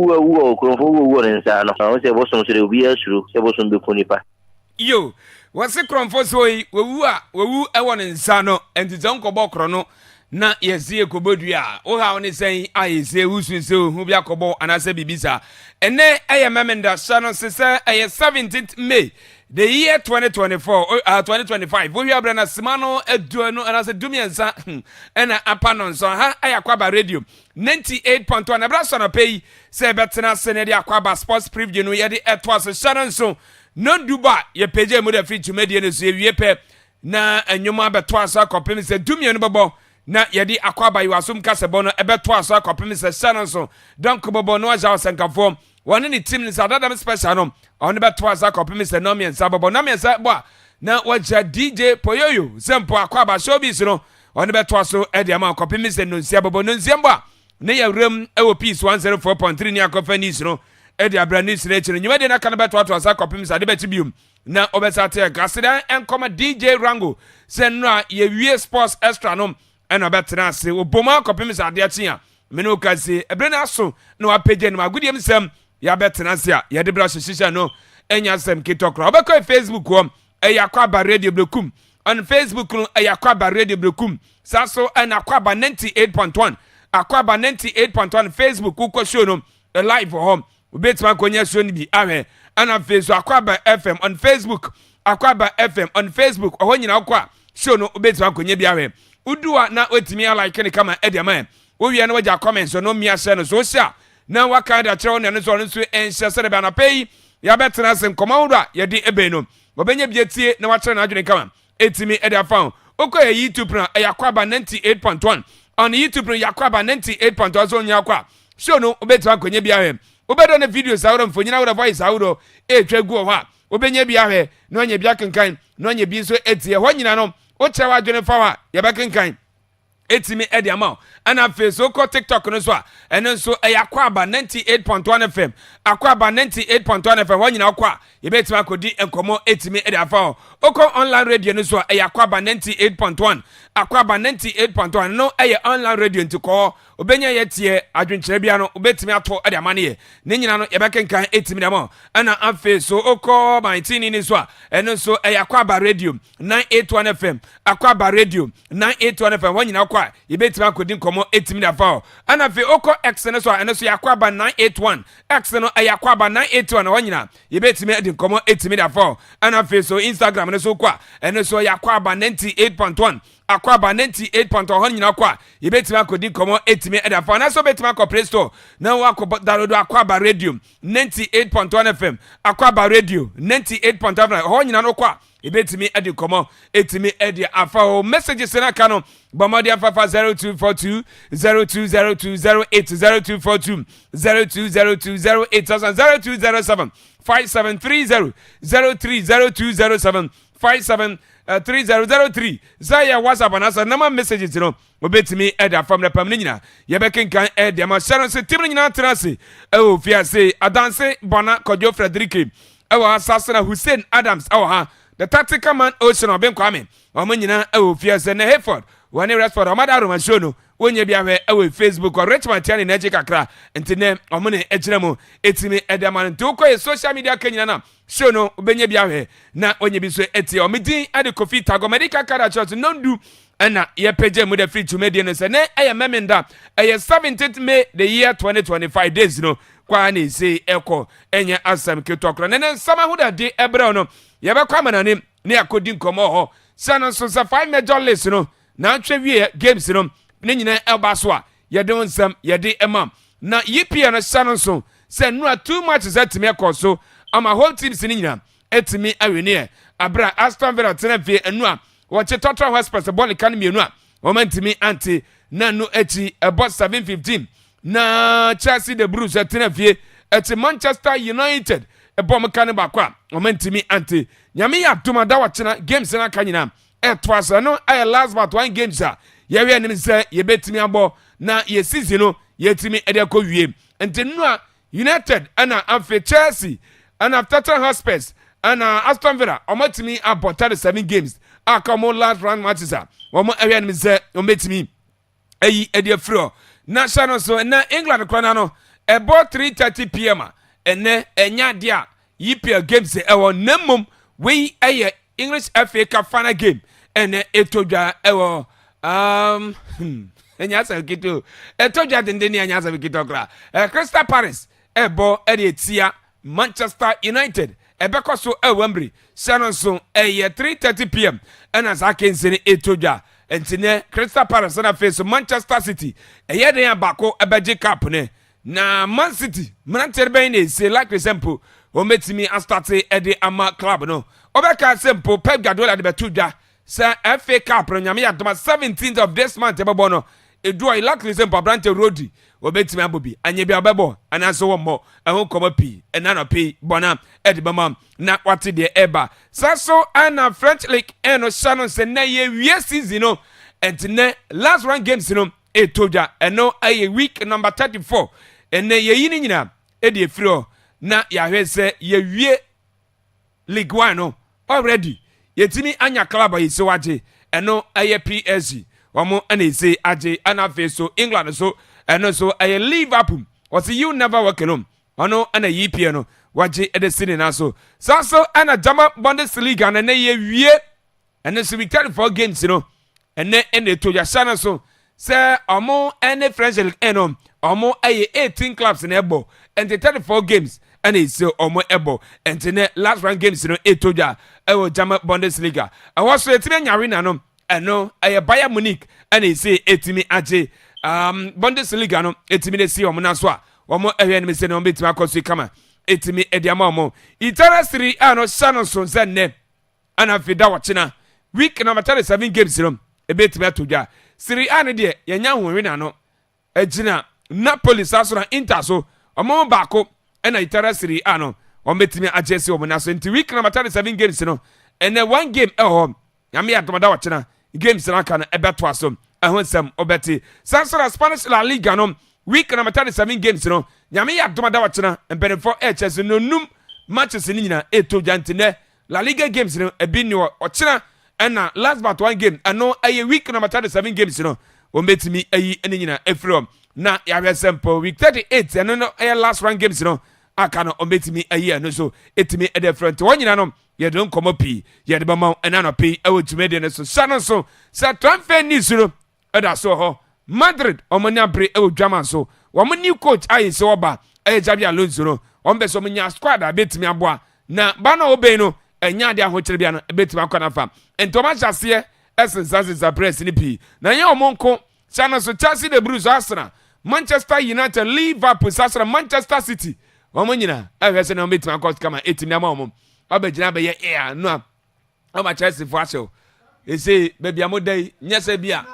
wo krofo wo nsa no o se boson so de obi asuru se boson be konipa yo wase krofo so yi wewu ewo nsa no entizan ko bokro no na yesi ekobodua o ha oni sen ayese usunse ohu bia kobo anase bibisa ene memenda sano sese 17th May the year 2025 we have na simano eduano anase dumiensa ena apanon so ha Akwaaba radio 98.1 abraso na pay se betena senedi Akwaaba sports preview no yede etwas sharon so no duba ye page mu da free to media no so ewie pe na anyuma betwas akopem se dumien no bobo na yedi Akwaaba yiwasum kasebo no ebeto aso akopem se sharon so donc bobo no aja osenkafo one ni team ni sadada special no on beto aso akopem se no mien sabobo na mien sa bo na waja DJ Poyoyo sempo Akwaaba showbiz no on beto aso e de ama akopem se no nsia bobo no nsia bo ne yawrem ewo peace 104.3 ni akofa news no e de abra news na chire nyuma de na kan beto aso akopem se de beti bium na obesate gasida enkoma DJ Rango se no ye wie sports extra no ena betena se oboma kopem se ade atia me no ka se ebrena so na wapage no agudiem sem ya betena se a ye de bra hyehyehye no enya sem kitokro obekọ Facebook wo Akwaaba radio blokum on Facebook no Akwaaba radio blokum saso ena Akwaaba 98.1 Akwaaba 98.1 Facebook ko show no live home obetima konya show ni bi ahwe ana Facebook Akwaaba FM on Facebook Akwaaba FM on Facebook oho nyina kwa show no obetima konya bi ahwe udua na otimi like ne kama ediama wo wi na waja comments no mia share no so sha na waka da kire no so nso enhye sere ba na pay ya betena sem komawura ye di ebe no obenye bietie na wakire na adwene kama etimi edia fan okọ YouTube na Akwaaba 98.1 on YouTube na Akwaaba 98.1 so nya kwa show no obetima konye bia he obedo na videos awro mfonyina awro voice awro etwegu ho a obenye bia he no nya bia kankan no nya bi so etie ho nyina no o chewa adwene fawa ye bekenkan etimi edi ama ana Facebook ko TikTok no so a eno so Akwaaba 98.1 FM Akwaaba 98.1 FM wanyina kwa ye betima akodi enkomo etimi edi afa oko online radio no so Akwaaba 98.1 Akwaaba 98.1 no online radio ntiko obenya yetie adwenkyere bia no obetimi ato edi ama ne ne nyina no ye bekenkan etimi demo ana afa so oko 19 ni so a eno so Akwaaba radio 981 FM Akwaaba radio 981 FM wanyina kwa ye betima akodi nkomo etimi da fa ana fe oko X ne so eno so Akwaaba 981 X no Akwaaba 981 wanyina ye betimi edi nkomo etimi da fa ana fe so Instagram ne so kwa eno so Akwaaba 98.1 Akwaaba 98.1 nyina kwa ye betima akodi nkomo etimi eda fa na so betima akọ Play Store na wako download Akwaaba radio 98.1 FM Akwaaba radio 98.1 ho nyina no kwa ebetimi edi komo etimi edi afa o messages na kano bomadi afa 0242 0202 080242 0202 5730 5730 573003 zaya WhatsApp anasa nama messages no obetimi edi afa mrepam nyina yebekenkan edi ama sharon se tim nyina trase o fiase adanse bona Kojo Frederick ewa asasana Hussein Adams ha the tactical man Ocean Obin Kwame omanyina ewo fiase na Hayford wani Rashford amada Roma show no wonye bia hwe ewo Facebook or Richmond Tiani na eje kakra ntine omune ejiremu etimi edaman ntoko e social media kanyina na show no obenye bia hwe na onye bi so eti omidin ade Kofi Tago medical card church nondu na ye page mu da free to media no se ne memenda 17th May the year 2025 days no kwa na ese eko enye asam kitokro ne sama hu da de ebre no ye be kwa manane ne akodi nkomo ho sana so sa 5 major list no na atwe games no ne nyina elba so a ye de onsam ye de emam na yipia no sana so se no too much that me so ama whole teams ne nyina etimi awene abra Aston Villa tenafie enu a wache Tottenham Hotspur ball kan mienu a omantimi anti na no echi about 7:15 na Chelsea the Blues tenafie eti Manchester United bom kan ba kwa omantimi anti nyame ya dumada wachena games na kanyina etwasa no last but one games a yewe anim se yebetimi abo na ye season no yetimi ede akọwie enti no a United ana afi Chelsea ana Tottenham Hotspur ana Aston Villa omatimi abo 37 games akamo last round matches a omo ewe anim se ometimi eyi ede afro na channel so na England kwana no about 3:30 p.m. ene enya dia EPL games ewo namum we eye English FA Cup final game ene etodwa ewo enya sa kito etodwa dendeni enya sa kito kra Crystal Palace ebo etia Manchester United ebekoso Wembley Shannon eye 3:30 p.m. ena za kensene etodwa entine Crystal Palace na face Manchester City eye den abako ebeje cup ne na Man City manterbe ne say like example o metimi astarte ede ama club no obeka simple Pep Guardiola de betudwa say FA Cup no nyame yadoma 17th of this month ebebo no edu like example Brante Rodi obetimi abobi anye bia obebo anaso wo mo ehun komo pi enano pi bona ede bama na wate de eba saso ana French League eno Shannon say na ye wie season no entine last round games no etodwa eno aye week number 34 ene ye yini nyina ede efiro na yahwe se ye wie League 1 no already yetimi anya club ayi se waje eno aye PSG omo ana ise aje ana fe so England so eno so aye Liverpool was you never work alone ono ana EPL no waje ede sini na so ana German Bundesliga na ye wie ene so week 34 games no ene etodwa sana so say omo any French League eno omo aye 18 clubs in ebo and the 34 games and it's omo ebo and the last round games no etodwa ewo German Bundesliga I was so etimi nyarena no eno aye Bayern Munich and he say etimi age Bundesliga no etimi de si omo na so a omo ehwe ne se no betimi akoso kama etimi ediama omo Italia Serie A no Shannon so ne ana fida wachina week number 37 games no ebetimi atodwa Serie A ne de yenya howe no ejina Napoli saso na Inter so omo baako ena Italia Serie A no ometimi agesi omo na so nti week number 37 games no ene one game eho nyame adomada wachena games na aka na ebeto aso ehonsem obeti saso na Spanish La Liga no week number 37 games no nyame adomada wachena embenefo HS no num matches ni nyina etodwa ntine La Liga games no ebi ni ochena ena last but one game ano aye week number 37 games no ometimi ayi eni nyina efrom na ya simple week 38 and no last round games no aka no ometimi ayi no so etimi e different wonyina no ye don komo pi ye de bama enano pi e wotumi de no so Shannon so sa transfer news no e da so ho Madrid omanya bre e wodwama so wo new coach ayi se oba e Javi Alonso no ombe so mnya squad abetimi aboa na ba na obey no enya de ahokyere bia no betimi akwana fa entoma jase essence press ni pi na ye omonko Shannon so Chelsea de Bruce Arsenal Manchester United Liverpool sasra Manchester City omo nyina ahwese na ometima akot kama etimi ama omo obegina be ye no ama Chelsea for asho ese baby amodai nyese bia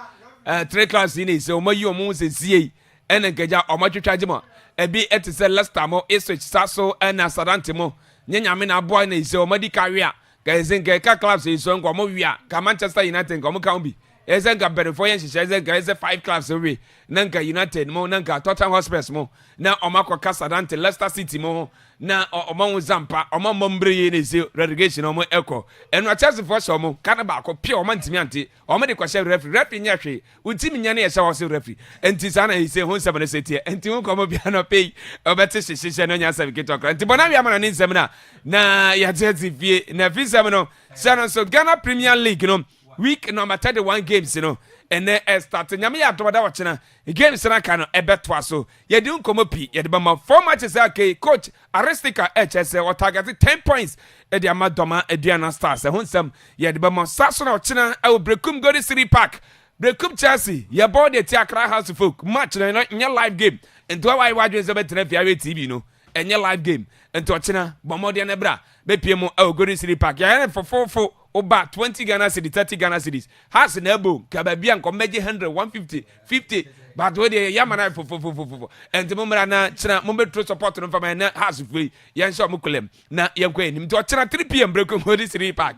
three class ni se omo yi omo se sie ene nkeja omo twetwaje mo ebi etise Leicester mo Ipswich saso na Southampton mo nyanyame na boy na ise omo di career ka ese nke ka clubs iso nko omo wia ka Manchester United nko omo ka obi ezenga Benfica yenhyehyɛ ezenga eze 5 clubs away nanka United mo nanka Tottenham Hotspur mo na omakɔ Casadante Leicester City mo na omanwo Zampa omamombre ye ne se relegation omo ekɔ eno Chelsea for so mo kana ba akɔ pia omantimi ante omo de kɔhyɛ referee nya hwe utimi nya ne yɛ hyɛ wɔ se referee enti sana yi se ho nsɛm ne setie enti ho kɔmɔ bia no pay obete hyehyɛ no nya certificate okra enti bona bia ma no nsɛm na ya tete fie na fi nsɛm no Shannon so Ghana Premier League no week number 31 games and then start nyame ya adomada wachena games na ka no ebeto aso ye di nkomo pi ye di ba ma 4 matches okay coach Aristika HS o target 10 points e di amadoma Aduana Stars e honsam ye di ba ma saso na wachena e Brekum Golden City Park Brekum Chelsea ye board the Accra House of Folk match na nya live game ento why wadwe ze betre fi awe TV no enye live game ento wachena bomode na bra be pie mo e Golden City Park ya for Oba 20 Ghana cedis 30 Ghana cedis has na ebo ka ba bia nko meje 100 150 50 but we dey yamana fo and momra na china mombetro support no fama na has free yan sha mo kolem na yanko enim to china 3 pm break on this 3 park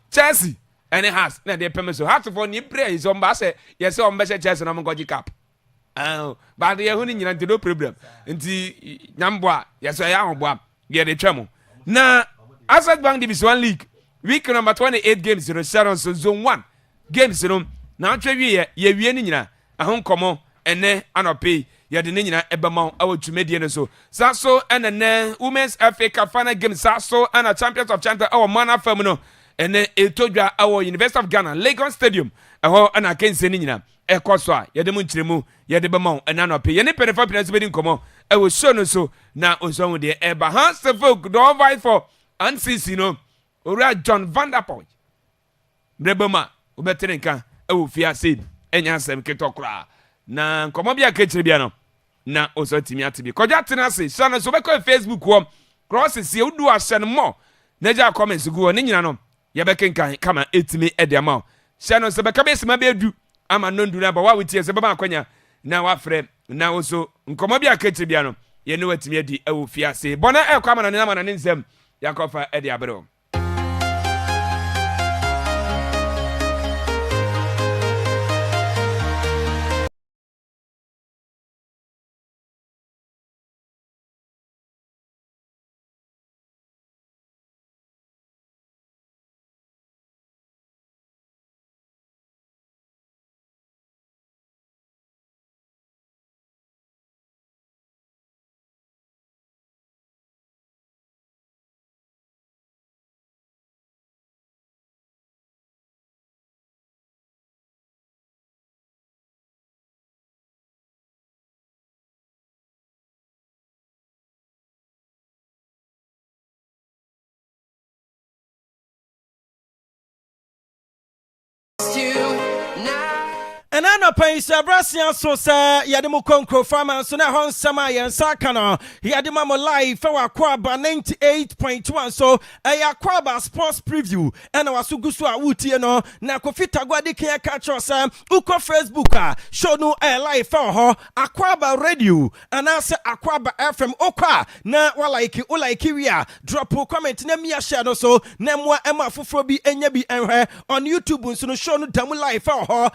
Chelsea and it has na dey peme so has for ni prayer is on ba say yes on be Chelsea na mo goji cap but ye hu ni nyina no problem nti nyambo a yes ya ho bo a ye dey twemo na Asset Bank Division 1 League week number 28 games Shannon so zone 1 games no na atwa wie ye wie ni nyina ahon komo ene anope ye de ne nyina ebema awo twumedie ne so sa so ene women's FA Cup final game sa so and champions of champions awo mana fam no ene etodwa awo University of Ghana Lagos Stadium eho ana kense ne nyina ekoso a ye de mu nkyiremu ye de bema ene anope ye ne penefa peneso bedi nkomo ewo show no so na onso de eba han se folk do fight for NCC no ora John Vanderpool brebema obetere nka ewo fia seed enya asem ketokra na nkomo bia kechire bia no na oso timi atibi koja tena se so na so be ko Facebook wo cross se udu ahye mo na ja comments go ne nyina no ye be kenkan kama etimi edema se no se be ka be sima be du ama no ndu na ba wa wetie se be ma akwanya na wa frɛ na oso nkomo bia kechire bia no ye ne watimi adi ewo fia se bona e kwa ma na ne nsem yakofa edi abero. And I know pay Sabrasian so say Yadimu Konkro Farmer so na hon sama yen sakano Yadimamo live for Akwaaba 98.1 so Akwaaba sports preview and our sugusu awuti no na Kofi Tagwadi can catch us uko Facebook show no live for her Akwaaba radio and I say Akwaaba FM okwa na walaiki ulaiki wia drop comment na me share no so na mwa ema fufuro bi enye bi enhwe on YouTube so no show no damu live for her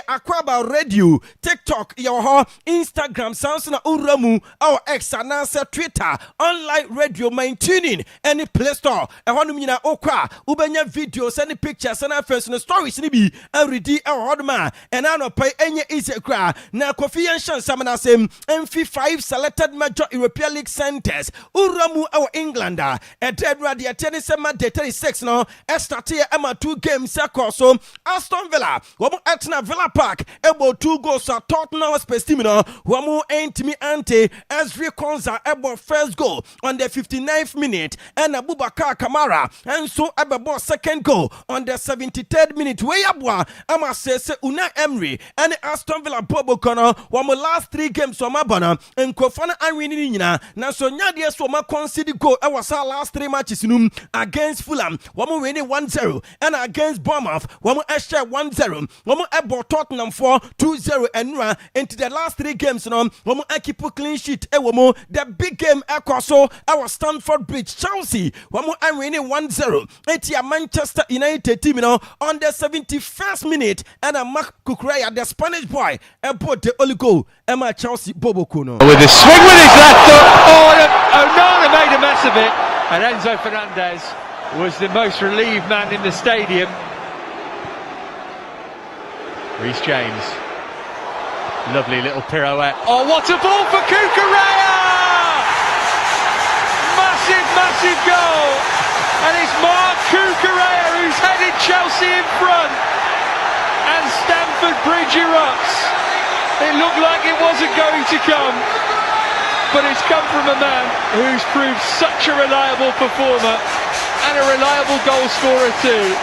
Akwaaba radio, TikTok, your Instagram, Samsung, Uramu, our X, and answer Twitter, online radio, main tuning, any Play Store. I want to mean okwa, ubenya videos, any pictures, and personal stories, nibi, and read our hardman, and I don't pay any easy cry. Now, Kofi and Shan Samana same MP5 selected major European League centers, Uramu, our Englander, and Ted Radia, tennis, and 36 no, Estatia, Emma 2 games, so Aston Villa, Woman Atna Villa Park. Ebo 2 goals at Tottenham Spestimino, Wamu Entimi Ante, Ezri Konza, Ebo first goal on the 59th minute, and Abubakar Kamara, and so Ebo second goal on the 73rd minute. Way Abwa, Ama Sese Una Emery, and Aston Villa Bobo Kono, Wamu last 3 games from Abana, and Kofana Arinina, Naso Nadia Swama conceded goal, I was our last 3 matches against Fulham, Wamu winning 1-0, and against Bournemouth, Wamu Esha 1-0, Wamu Ebo Tottenham 4-2-0 and into the last 3 games no womo akipu clean sheet womo the big game ekoso our Stamford Bridge Chelsea womo winning 1-0 etia Manchester United team no on the 71st minute and Mark Cucurella the Spanish boy put the only goal Emma Chelsea Bobo Kuno with a swing with his left foot. Onana made a mess of it and Enzo Fernandez was the most relieved man in the stadium. Reece James, lovely little pirouette. Oh, what a ball for Cucurella! Massive goal! And it's Mark Cucurella who's headed Chelsea in front. And Stamford Bridge erupts. It looked like it wasn't going to come. But it's come from a man who's proved such a reliable performer and a reliable goal scorer too.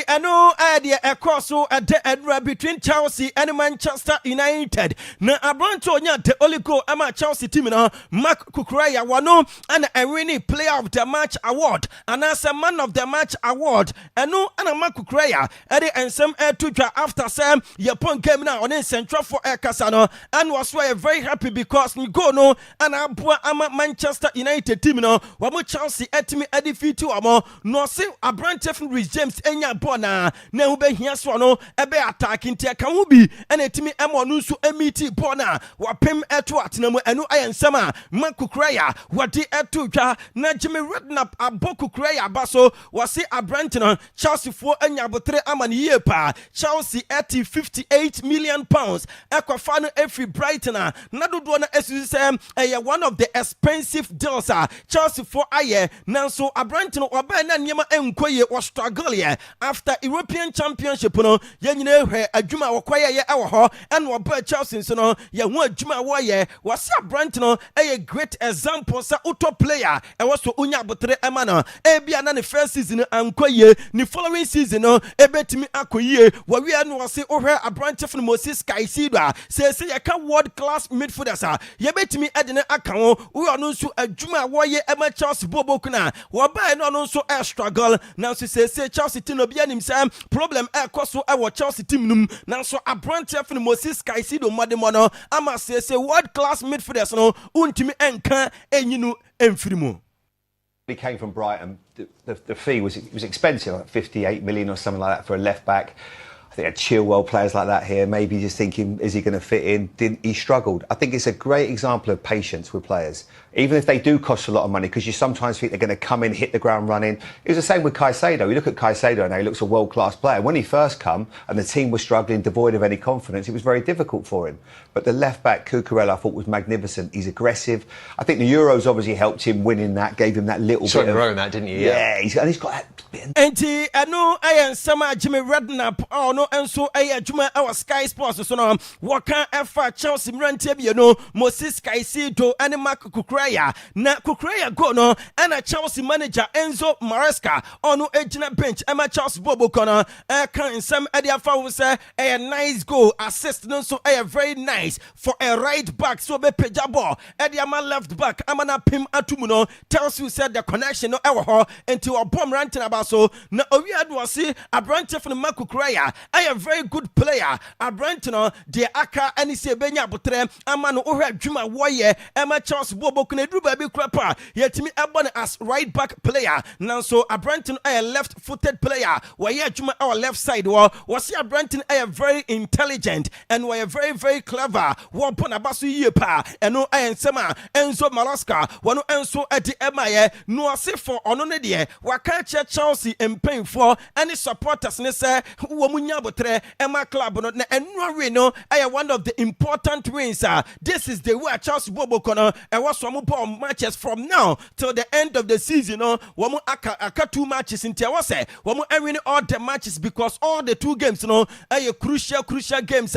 I know idea across so at the between Chelsea and Manchester United. Na Abranto nya the only goal ama Chelsea team na Mark Cucurella wano and a winning player of the match award and as a man of the match award. And no and Mark Cucurella and some air to after Sam Yapon game now on in central for Air Casano and was why very happy because we go no and ama Manchester United team no wamu Chelsea etimi defeat to amo no say Abranto from Reece James enya born na hu be hia so no ebe attack ntia ka ho bi ena etimi emo no nso emiti ball na wapem eto atena mu enu ayensam a Makukureya wadi eto twa na Jimmy Redknapp abokukureya abaso wasi abrantino Chelsea fo anya botre amane yie pa Chelsea at 58 million pounds ekwafa no every Brighton na dodo na esu se one of the expensive deals Chelsea for aye nanso abrantino oba na niema enkoye was struggle ye after European Championship no yenyine hwe adwuma wokoye ye ewo ho and oba Chelsea so no ye hu adwuma wo ye wasi abrantino a great example sa auto player was so unya botre emana ebia na the first season ankoye ni following season no ebetimi akoye wawi anu wase ohwe abrante fun Moses Caicedo say ye ka world class midfielders ye betimi edene aka ho we onu nso adwuma wo ye ema Chelsea bobo kuna wo ba no no nso struggle na so say Chelsea team no bia nim say problem ekoso e wo Chelsea team num na so abrante fun Moses Caicedo modemo no ama say world class midfielders no untimi enka enyinu emfirimu. He came from Brighton. The fee was expensive, like 58 million or something like that for a left back. I think Chilwell players like that here, maybe just thinking, is he going to fit in? He struggled. I think it's a great example of patience with players. Even if they do cost a lot of money, because you sometimes think they're going to come in, hit the ground running. It was the same with Caicedo. You look at Caicedo now, he looks a world-class player. When he first come and the team was struggling, devoid of any confidence, it was very difficult for him. But the left-back, Cucurella, I thought was magnificent. He's aggressive. I think the Euros obviously helped him winning that, gave him that little bit of... Rome, that, didn't you? Yeah, he's got that bit of... Enti eno ayen sama Jimmy Redknapp no enso adwuma our Sky Sports so no waka efa Chelsea mrantie bi no Moses Caicedo and Makukureya na Kukureya go no and Chelsea manager Enzo Maresca ono ejina bench ema Chelsea bobo kono kan nsem ade afa wo say a nice goal assist no so very nice for a right back so be peja ball ade ama left back ama na pim atumu no tells you said the connection no ewo ho enti obom ranting about so na owi adwase abrante for Makukureya a very good player abrante no de aka ani se benya botre ama no ohwa adwuma woye ema Chelsea bobo kuna duru ba bi krapa yetimi ebon as right back player nanso abrante a left footed player woye adwuma our left side was abrante a very intelligent and we very very clever wo pon abaso yie pa eno ayensema Enzo Maresca wono enso edi emaye no ase for ono ne de waka Chelsea empen for any supporters ne say wo munya botre ema club no na enu we no one of the important wins this is the way Chelsea bobo kono e was some matches from now till the end of the season no wo mu aka 2 matches in was say wo mu win all the matches because all the 2 games no crucial games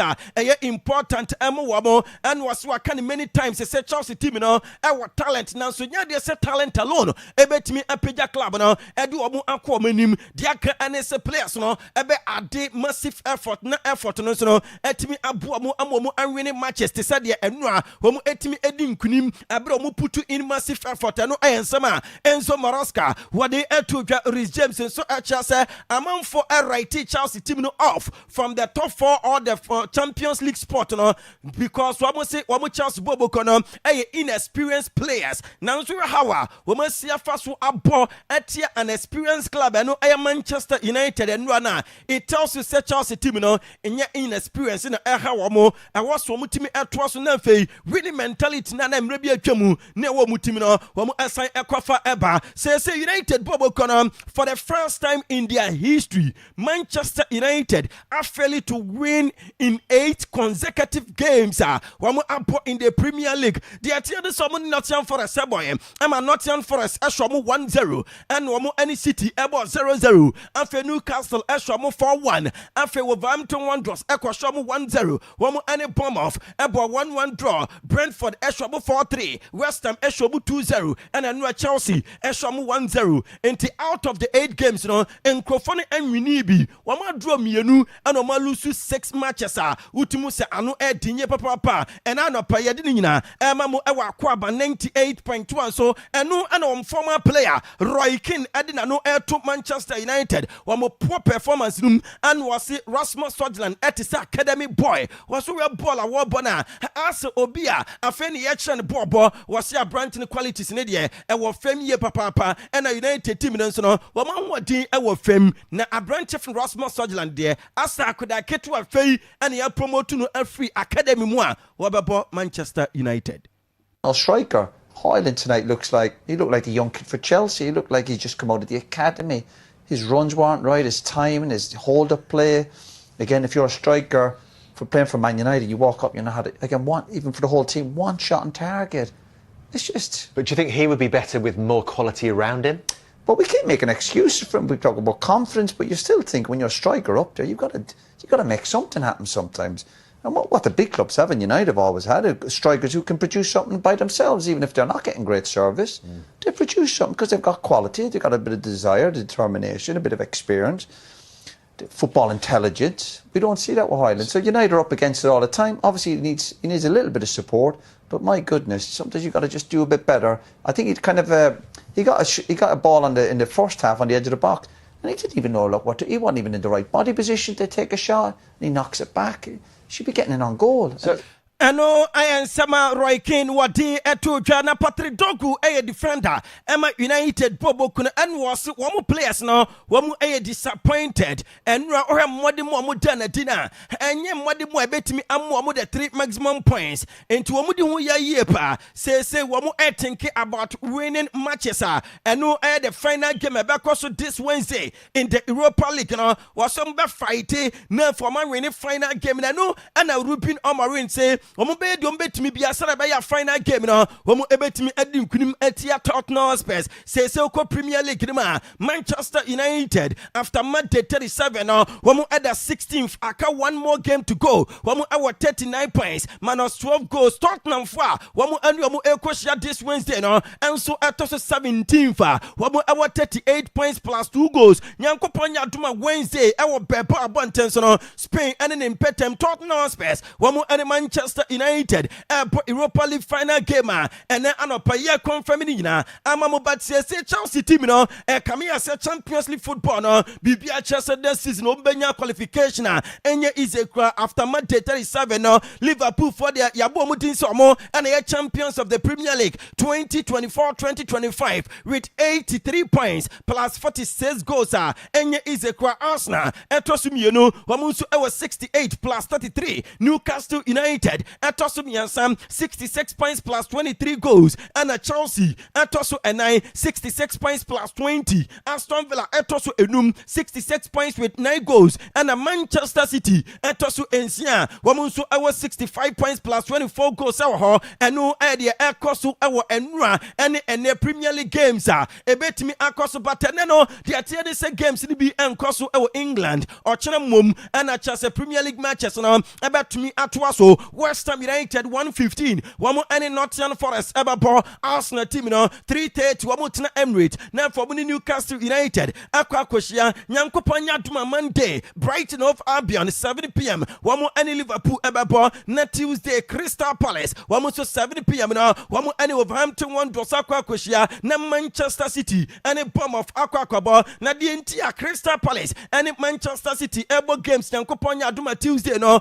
important wo mo and was waka many times say Chelsea team no our talent now so nya dey say talent alone ebetimi apeja club no e do wo mu akọ manim dia ka anese players no ebe ade massive effort no so no etimi abo mo amomu anwene matches te said de enu a wo mu etimi edi nkunim abere mo putu in massive effort no ayensama Enzo Maresca wade etu dwa Rhys James so acha say amanfo right Chelsea team no off from the top 4 or the Champions League spot no because wo mo say wo mo Chelsea bobo kono inexperienced players now so how wo mo see afa so abo etia an experienced club no Manchester United and na it tells you say Chelsea team no enya inexperience na wo mo was wo mutimi eto so na fei winning mentality na mre bi atwamu na wo mutimi no wo mo assign ekwafa eba say United bobo kono for the first time in their history Manchester United are failing to win in 8 consecutive games wo mo apo in the Premier League the atiade so mo Nottingham Forest boy am Nottingham Forest esho mo 1-0 and wo mo any City ebo 0-0 afe Newcastle esho mo 4-1 afe Wolverhampton Wanderers ekosho mo 1-0 wo mo any Bournemouth ebo 1-1 draw Brentford esho mo 4-3 West Ham esho mo 2-0 and anu Chelsea esho mo 1-0 enti out of the 8 games no enkrofo ne anwini bi wo mo draw mienu and wo mo lose 6 matches utimu se anu edinye papa and anopa yede ni nyina ema mo ewa Akwaaba 98.1 so enu and former player Roy Keane edina no to Manchester United wo mo poor performance num and was wɔse Rasmus Sutherland ɛte academy boy wɔso wɛ ball a wɔbɔ as obia afei ne yɛkyerɛ ne bɔɔbɔ wɔse aberante ne qualities ne deɛ ɛwɔ fam yie papaapa ɛna United team no nso no wɔma hoɔden ɛwɔ fam na aberante from Rasmus Sutherland deɛ asa akoda ketewa fei ɛne yɛ promote no afiri academy mu a wɔbɛbɔ Manchester United. Our striker Højlund tonight looked like a young kid for Chelsea. He looked like he'd just come out of the academy. His runs weren't right, his timing, his hold-up play. Again, if you're a striker for playing for Man United, you walk up, you know how to, again, even for the whole team, one shot on target. It's just... But do you think he would be better with more quality around him? But we can't make an excuse for him. We talk about confidence, but you still think when you're a striker up there, you've got to make something happen sometimes. And what the big clubs have, and United have always had, strikers who can produce something by themselves, even if they're not getting great service. They produce something because they've got quality, they've got a bit of desire, determination, a bit of experience, football intelligence. We don't see that with Højlund. So United are up against it all the time. Obviously, he needs a little bit of support, but my goodness, sometimes you've got to just do a bit better. I think he kind of he got a ball in the first half on the edge of the box, and he didn't even know he wasn't even in the right body position to take a shot, and he knocks it back. Should be getting an on goal. So, Ano ayan sama Roy Keane wadi eto Jana Patrick Dogu defender Emma United Bobo kuna and was one players no one disappointed and modi mo dana dinner and ye modi mo betimi amu the 3 maximum points into omudi hu ya yepa say one think about winning matches and no the final game so this Wednesday in the Europa League no was some fighting na for man winning final game na no and Ruben Omarin say Omo be do betimi bia sara be ya final game no omo ebetimi adi nkunim atia Tottenham Spurs say ko Premier League ma Manchester United after match 37 no omo at the 16th aka one more game to go omo our 39 points minus 12 goals Tottenham fa omo anu omo ekoshia this Wednesday no and so atoso 17th fa omo our 38 points plus 2 goals nyankopon yadoma Wednesday our beba abontenso no Spain and in petem Tottenham Spurs omo and Manchester United Europa League final game and then anopa ye confirming na amamu but say Chelsea team no come here say Champions League football no bibia Chelsea this season obenya qualification enye easy after match 37 no Liverpool for their yabo mudin somo and they champions of the Premier League 2024-2025 with 83 points plus 46 goals enye easy Arsenal etosumienu wamunsu 68 plus 33 Newcastle United Atosu Miansam 66 points plus 23 goals and a Chelsea Atosu Enai 66 points plus 20 Aston Villa Atosu Enum 66 points with 9 goals and a Manchester City Atosu Ensia Wamunsu our 65 points plus 24 goals our and no idea Ekosu our Enra and the Premier League games ebetimi Akosu Bateneno the Atiade games ni be Enkosu our England or Chenamum and a Chelsea Premier League matches no ebetimi Atwaso West Ham United 115 one more any Nottingham Forest Everball Arsenal team no 330 one more tina Emirates now for Newcastle United Akwaaba Nyankopon Duma Monday Brighton of Albion 7 p.m. one more any Liverpool Everball na Tuesday Crystal Palace one more 7 p.m. no one more any Wolverhampton one Akwaaba na Manchester City and Bournemouth Akwaaba na the entire Crystal Palace and Manchester City Ebo games Nyankopon Duma Tuesday no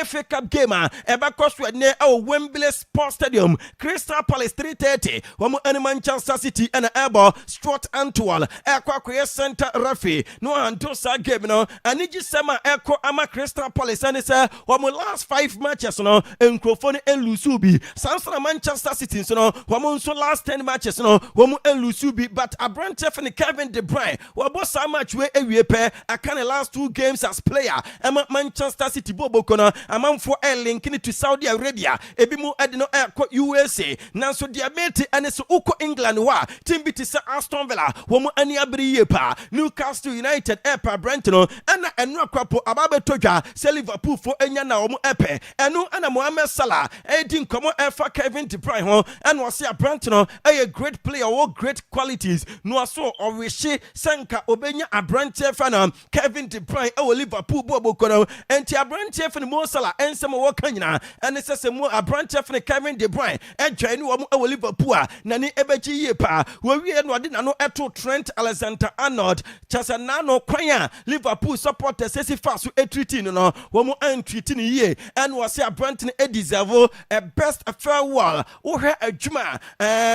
FA Cup game Ebakoswe ne Wembley Sports Stadium Crystal Palace 3:30 wamu and Manchester City and Ebo Stuart Antwall Ekwa Center referee no antosa game no aniji sema Eko ama Crystal Palace and say wamu last 5 matches no enkrofoni enlusubi Samsung Manchester City no wamu so last 10 matches no wamu enlusubi but Abrante and Kevin De Bruyne wabo sa match we ewie pe akane last 2 games as player Manchester City bobo kono amamfo linking to Saudi Arabia ebimu edino USA nanso diamete ane so uko England wa timbi ti sa Aston Villa womu ani abri yepa Newcastle United epa Brentno ana enu akwapo ababe todwa se Liverpool fo enya na womu epe enu ana Mohamed Salah edin komo efa Kevin De Bruyne ho and was ya Brentno a great player or great qualities no so owishi sanka obenya Abrante fana Kevin De Bruyne e Liverpool bobo kono enti Abrante fana Mo Salah ensema wo kanyina ɛne sɛ sɛ mu aberanteɛ fene Kevin De Bruyne ɛdwan ne wɔn ɛwɔ Liverpool a n'ani ɛbɛgye yie paa wɔwie no ɔde n'ano ɛto Trent Alexander-Arnold kyɛ sɛ n'ano kwan a Liverpool supporters ɛsi fa so ɛtiriti no wɔn ɛntiriti no yie ɛne wɔsɛ aberante no ɛdeserve a best farewell wohwɛ adwuma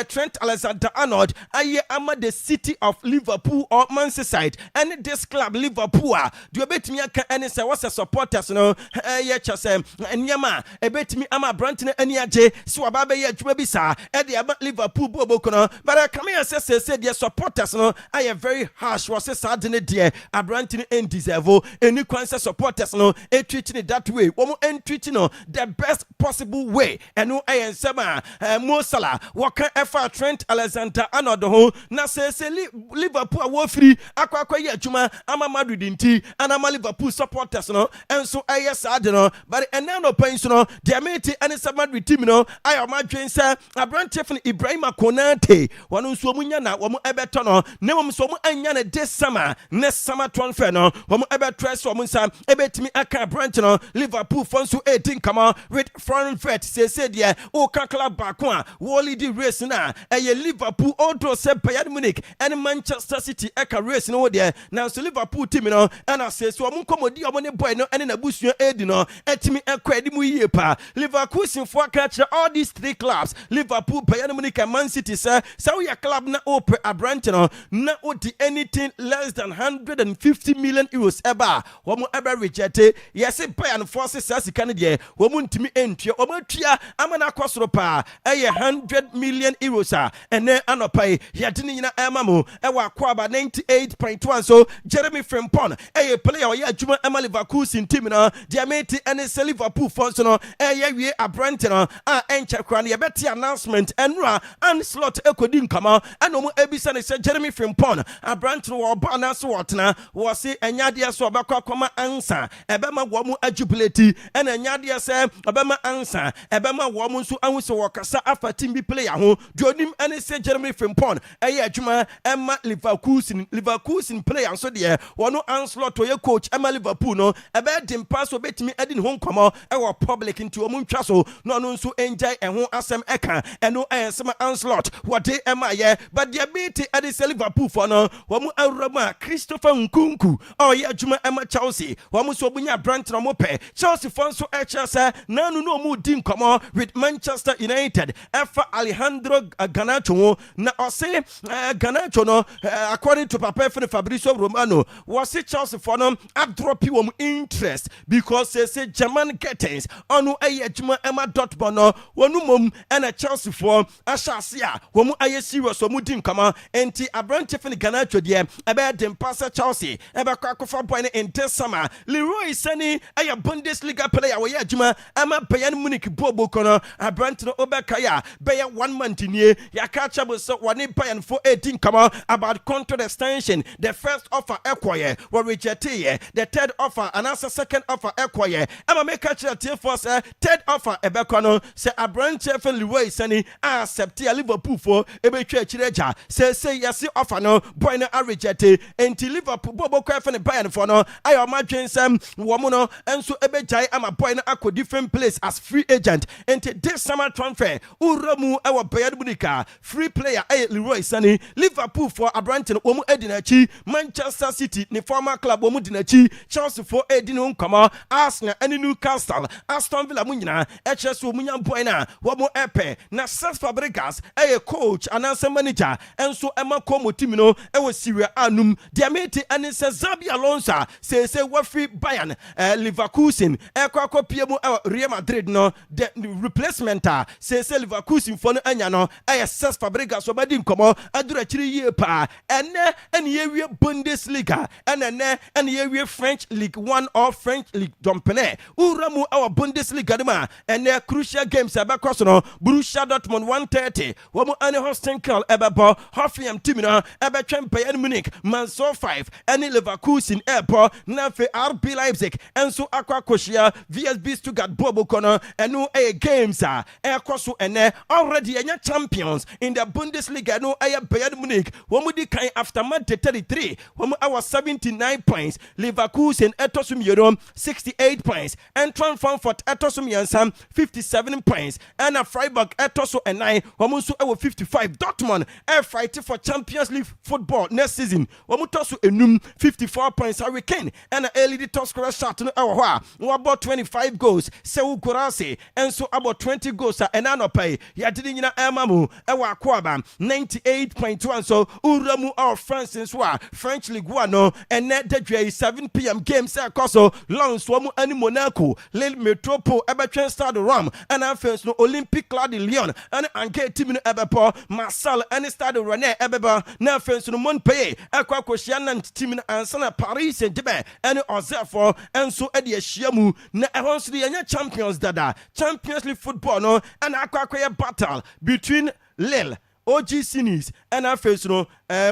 Trent Alexander-Arnold ayɛ ama the city of Liverpool or Merseyside ɛne this club Liverpool a deɛ obɛtumi aka ɛne sɛ wɔsɛ supporters no ɛyɛ kyɛ sɛ nneɛma a ɛbɛtumi ama aberante no ani agye sɛ wɔaba bɛyɛ adwuma bi saa ɛde aba Liverpool bɔbɔko no but ɛkame yɛ sɛ deɛ supporters no ayɛ very harsh wɔsɛ saa de ne deɛ aberante no ɛndeserve ɛni kwan sɛ supporters no ɛtwitwi ne that way wɔn ɛntwitwi no the best possible way ɛno ɛyɛ nsɛm a Mo Salah wɔka ɛfa Trent Alexander-Arnold ho na sɛ Liverpool a wɔfiri akɔyɛ adwuma ama Madrid nti anama Liverpool supporters no ɛnso ɛyɛ saa de no but ɛnɛ no pɛn so no deɛ mete ɛne sɛ Madrid team no ayɛ ɔmo adwen sɛ aberante fene Ibrahima Konate wɔn nso ɔmo nya na wɔn ɛbɛtɔ no na wɔn nso ɔmo anya ne this summer ne summer transfer no wɔn ɛbɛtrɛ so ɔmo nsa ɛbɛtumi aka aberante no Liverpool fɔ nso ɛɛti nkama with Frankfurt sɛsɛ deɛ ɔka club baako a wɔli di race na ɛyɛ Liverpool ɔdɔ sɛ Bayern Munich ɛne Manchester City ɛka race no wɔ deɛ nanso Liverpool team no ɛna sɛsɛ ɔmo nkɔmɔdi ɔmo ne boy no ɛne n'abusua ɛdi no ɛtumi ɛkɔ ɛdi mu yie paa Liverpool sinfo aka kyerɛ all these three clubs Liverpool, Bayern Munich and Man City sɛ woyɛ club na ɔpɛ aberante no na ɔdi anything less than 150 million euros ɛba a wɔn ɛbɛ reject yɛsɛ Bayern force saa sika no deɛ wɔn ntumi ntua wɔn atua ama no akɔ soro paa ɛyɛ 100 million euros a ɛnɛ anɔpa yi yɛde ne nyina ɛma mo ɛwɔ Akwaaba 98.1 so Jeremy Frimpong ɛyɛ player ɔyɛ adwuma ɛma Leverkusen team no deɛ meti ɛne sɛ Liverpool fɔ so no ɛyɛ wie aberante no a ɛnkyɛ kora no yɛbɛte announcement ɛnura Anslot ɛkɔdi nkama ɛna ɔmo ebisa ne sɛ Jeremy Frimpong aberante no wɔbɔ anaso wɔtena wɔse ɛnyadeɛ so ɔbɛkɔ akɔma ansa ɛbɛma wɔn ajubileti ɛna ɛnyadeɛ sɛ ɔbɛma ansa ɛbɛma wɔn nso ahu sɛ wɔkasa afa team bi player ho deɛ onim ɛne sɛ Jeremy Frimpong ɛyɛ adwuma ɛma Leverkusen player nso deɛ wɔn Anslot ɔyɛ coach ɛma Liverpool no ɛbɛyɛ dimpa so obɛtumi ɛdi ne ho nkɔmɔ ɛwɔ public nti wɔn ntwa so na ɔno nso ɛngyae ɛho asɛm ɛka ɛno ɛyɛ nsɛm Anslot wɔde ɛma yɛ but deɛ bɛti ɛde sɛ Liverpool fɔ no wɔn awura mu a Christopher Nkunku ɔyɛ adwuma ɛma Chelsea wɔn nso ɔbunya aberante na wɔn pɛ Chelsea fɔ nso ɛkyerɛ sɛ nanu na wɔn di nkɔmɔ with Manchester United ɛfa Alejandro Garnacho ho na ɔse Garnacho no according to papa fene Fabrizio Romano wɔse Chelsea fɔ no adropi wɔn interest because they say German Gettens ɔno ɛyɛ adwuma ɛma Dortmund no wɔn mom ɛna Chelsea fɔ ahyɛ ase a wɔn ayɛ serious wɔn di nkɔmɔ nti aberante fene Garnacho deɛ ɛbɛyɛ dimpa sɛ Chelsea ɛbɛkɔ akɔfa boy no in this summer Leroy Sané ɛyɛ Bundesliga player wɔyɛ adwuma ɛma Bayern Munich bobo kono aberante no obɛka bɛyɛ 1 month nie yɛaka kyɛbo sɛ wɔne Bayern fo 18 nkɔmɔ about contract extension the first offer ɛkɔyɛ wɔ reject the third offer anaasɛ second offer ɛkɔyɛ ɛma meka kyerɛ tiefoɔ sɛ third offer ɛbɛkɔ no sɛ aberante fene Leroy Sané accept a Liverpool fo ɛbɛtwa akyire agya sɛ yɛse offer no boy no a reject enti Liverpool bobo kɔ fene Bayern fo no ayɛ ɔma dwen sɛm wɔn no ɛnso ɛbɛgyae ama boy no akɔ different place as free agent enti this summer transfer ura mu ɛwɔ Bayern Munich free player ɛyɛ Leroy Sané Liverpool for aberante no wɔn adi n'akyi Manchester City ne former club wɔn di n'akyi Chelsea for edi ne nkɔmɔ Arsenal ɛne Newcastle Aston Villa mu nyinaa ɛkyerɛ so wɔn nya boy na wɔn ɛpɛ na Cesc Fabregas ɛyɛ coach anaasɛ manager ɛnso ɛma kɔn team no ɛwɔ Syria anum deɛ meti ɛne sɛ Xabi Alonso sɛ wɔfiri Bayern Leverkusen ɛkɔ akɔpie mu ɛwɔ Real Madrid no the replacement sɛ Leverkusen fo no anya no ɛyɛ Cesc Fabregas ɔbɛdi nkɔmɔ aduru akyiri yie paa ɛnɛ ɛne yɛwie Bundesliga ɛnɛ ɛne yɛwie French League 1 or French League Dompene ura mu ɛwɔ Bundesliga no ma ɛnɛ crucial games ɛbɛkɔ so no Borussia Dortmund 1:30 wɔn ɛne Holstein Kiel ɛbɛbɔ Hoffenheim team no ɛbɛtwɛn Bayern Munich Mainz 05 ɛne Leverkusen ɛbɔ na afei RB Leipzig ɛnso akɔ akɔhyia VSB Stuttgart bobo kono ɛno ɛyɛ games ɛkɔ so ɛnɛ already ɛnyɛ champions in the Bundesliga no ɛyɛ Bayern Munich wɔn di kan after match 33 wɔn ɛwɔ 79 points Leverkusen ɛtɔ so mmienu 68 points Eintracht Frankfurt ɛtɔ etoso miensa 57 points and a Freiburg etoso and 9 wamunso ewo 55 Dortmund fighting for Champions League football next season wamutoso enum 54 points Harry Kane and early the top scorer shot no ewo about 25 goals Sewu Gorase and so about 20 goals and anopai ya didi nyina emamu ewo Akwaaba 98.1 so uramu our France in French Ligue 1 no and net the 7 p.m. games koso Lens wamu ani Monaco Lille Metropole ebetwen Stade Rome and afens no Olympique Club de Lyon and Angers team no ebepo Marseille and Stade Rennais ebeba na afens no Montpellier akwa Koscielny team no ansana Paris Saint-Germain and Ozefo and so edi ahyiamu na ehonso de yanya champions dada Champions League football no and akwa battle between Lille OG Sinis and our face no